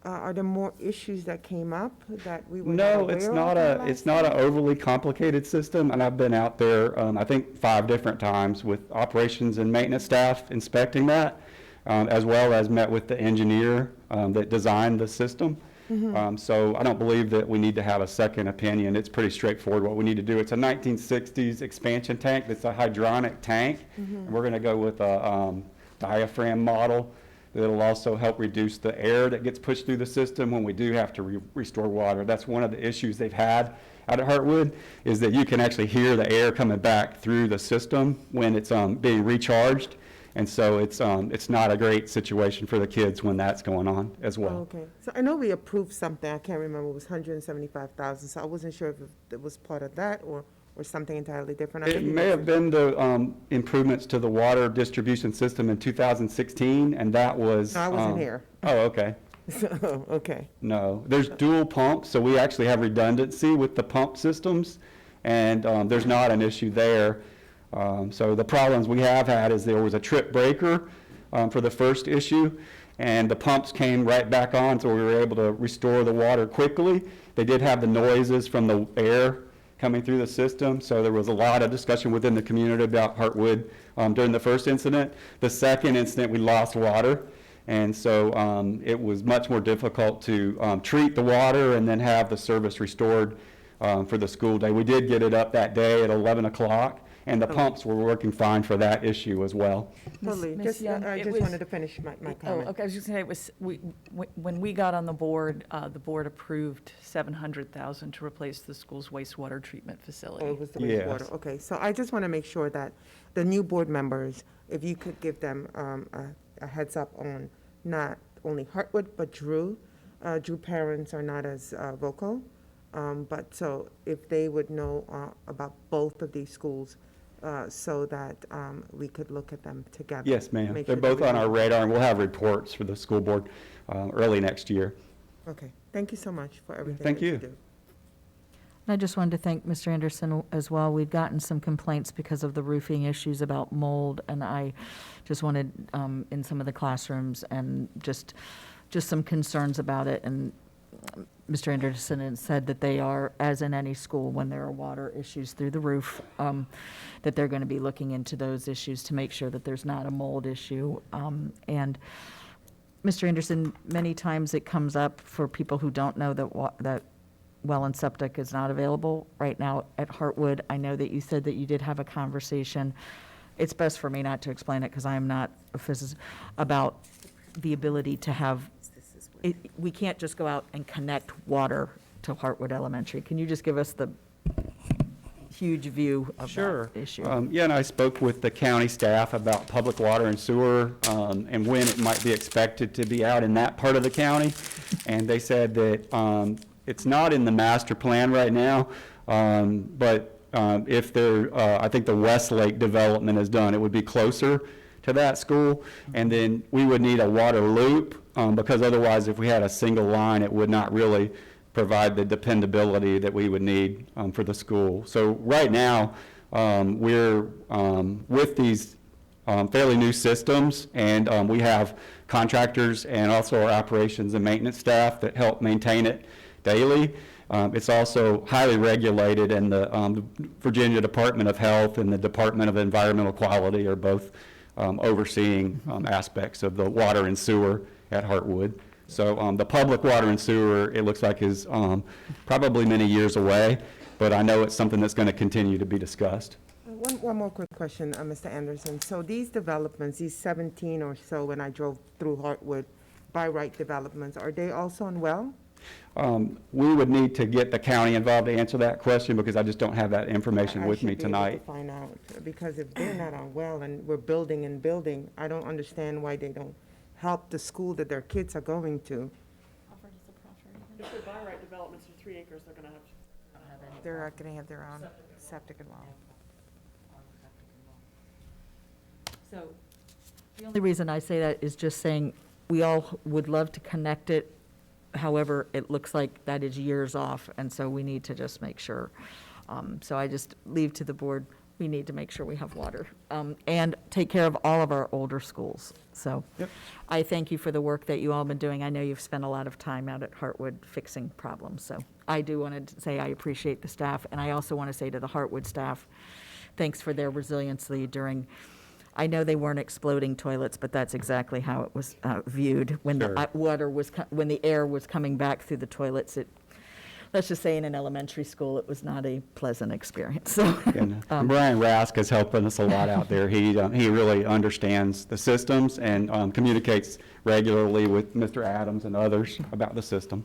Speaker 18: are there more issues that came up that we were not
Speaker 11: No,
Speaker 18: aware
Speaker 11: it's
Speaker 18: of
Speaker 11: not
Speaker 18: in the
Speaker 11: it's not an overly complicated system, and I've been out there, I think 5 different times with operations and maintenance staff inspecting that, as well as met with the engineer that designed the system. So I don't believe that we need to have a second opinion. It's pretty straightforward what we need to do. It's a 1960s expansion tank. It's a hydronic tank. And we're going to go with a diaphragm model that'll also help reduce the air that gets pushed through the system when we do have to restore water. That's one of the issues they've had out at Hartwood, is that you can actually hear the air coming back through the system when it's being recharged. And so it's not a great situation for the kids when that's going on as well.
Speaker 18: Okay, so I know we approved something, I can't remember, it was $175,000, so I wasn't sure if it was part of that or something entirely different. I
Speaker 11: It
Speaker 18: know you
Speaker 11: may have
Speaker 18: mentioned-
Speaker 11: been the improvements to the water distribution system in 2016, and that was.
Speaker 18: No, I wasn't here.
Speaker 11: Oh, okay.
Speaker 18: So, okay,
Speaker 11: No, there's dual pumps, so we actually have redundancy with the pump systems, and there's not an issue there. So the problems we have had is there was a trip breaker for the first issue, and the pumps came right back on, so we were able to restore the water quickly. They did have the noises from the air coming through the system, so there was a lot of discussion within the community about Hartwood during the first incident. The second incident, we lost water, and so it was much more difficult to treat the water and then have the service restored for the school day. We did get it up that day at 11 o'clock, and the pumps were working fine for that issue as well.
Speaker 18: totally,
Speaker 19: Ms.
Speaker 18: just,
Speaker 19: Young,
Speaker 18: I
Speaker 19: it
Speaker 18: just
Speaker 19: was-
Speaker 18: wanted to finish my comment.
Speaker 19: Oh, okay, I was just gonna say, it was, when we got on the board approved $700,000 to replace the school's wastewater treatment facility.
Speaker 18: Oh, it was the
Speaker 11: Yes.
Speaker 18: wastewater, okay, so I just want to make sure that the new board members, if you could give them a heads up on not only Hartwood, but Drew. Drew parents are not as vocal, but so if they would know about both of these schools, so that we could look at them together.
Speaker 11: Yes, ma'am.
Speaker 18: Make
Speaker 11: They're
Speaker 18: sure that
Speaker 11: both
Speaker 18: we
Speaker 11: on our
Speaker 18: know.
Speaker 11: radar, and we'll have reports for the school board early next year.
Speaker 18: Okay, thank you so much for everything
Speaker 11: Thank
Speaker 18: that you
Speaker 11: you.
Speaker 18: do.
Speaker 1: I just wanted to thank Mr. Anderson as well. We've gotten some complaints because of the roofing issues about mold, and I just wanted, in some of the classrooms, and just some concerns about it. And Mr. Anderson had said that they are, as in any school, when there are water issues through the roof, that they're going to be looking into those issues to make sure that there's not a mold issue. And Mr. Anderson, many times it comes up for people who don't know that well and septic is not available right now at Hartwood. I know that you said that you did have a conversation. It's best for me not to explain it because I am not a physicist, about the ability to have, we can't just go out and connect water to Hartwood Elementary. Can you just give us the huge view of
Speaker 11: Sure.
Speaker 1: that issue?
Speaker 11: Yeah, and I spoke with the county staff about public water and sewer and when it might be expected to be out in that part of the county. And they said that it's not in the master plan right now, but if there, I think the Westlake development is done, it would be closer to that school. And then we would need a water loop, because otherwise, if we had a single line, it would not really provide the dependability that we would need for the school. So right now, we're with these fairly new systems, and we have contractors and also our operations and maintenance staff that help maintain it daily. It's also highly regulated, and the Virginia Department of Health and the Department of Environmental Quality are both overseeing aspects of the water and sewer at Heartwood. So the public water and sewer, it looks like, is probably many years away, but I know it's something that's going to continue to be discussed.
Speaker 18: One more quick question, Mr. Anderson. So these developments, these 17 or so, when I drove through Heartwood, by right developments, are they also on well?
Speaker 11: We would need to get the county involved to answer that question, because I just don't have that information with me tonight.
Speaker 18: I should be able to find out, because if they're not on well and we're building and building, I don't understand why they don't help the school that their kids are going to.
Speaker 15: If they're by right developments for 3 acres, they're going to have.
Speaker 2: They're going to have their own septic and well.
Speaker 1: So the only reason I say that is just saying, we all would love to connect it. However, it looks like that is years off, and so we need to just make sure. So I just leave to the board, we need to make sure we have water, and take care of all of our older schools. So I thank you for the work that you all been doing. I know you've spent a lot of time out at Heartwood fixing problems. So I do want to say I appreciate the staff, and I also want to say to the Heartwood staff, thanks for their resiliency during, I know they weren't exploding toilets, but that's exactly how it was viewed when the water was, when the air was coming back through the toilets. Let's just say in an elementary school, it was not a pleasant experience. So,
Speaker 11: Brian Rask is helping us a lot out there. He really understands the systems and communicates regularly with Mr. Adams and others about the system.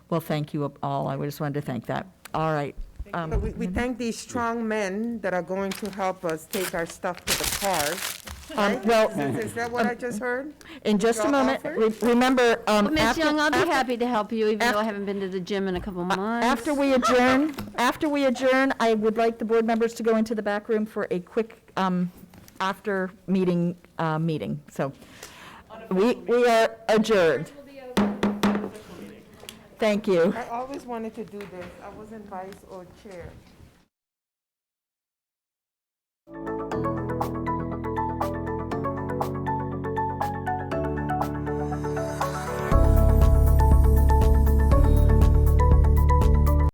Speaker 1: Well, thank you all. I just wanted to thank that. All right.
Speaker 18: So we thank these strong men that are going to help us take our stuff to the cars. Right?
Speaker 1: Well,
Speaker 18: Is that what I just heard?
Speaker 1: In just a moment, remember,
Speaker 16: Well, Ms.
Speaker 1: after-
Speaker 16: Young, I'll be
Speaker 1: after-
Speaker 16: happy to help you, even though I haven't been to the gym in a couple months.
Speaker 1: After we adjourn, I would like the board members to go into the back room for a quick after meeting. So we are adjourned. Thank you.
Speaker 18: I always wanted to do this. I wasn't vice or chair.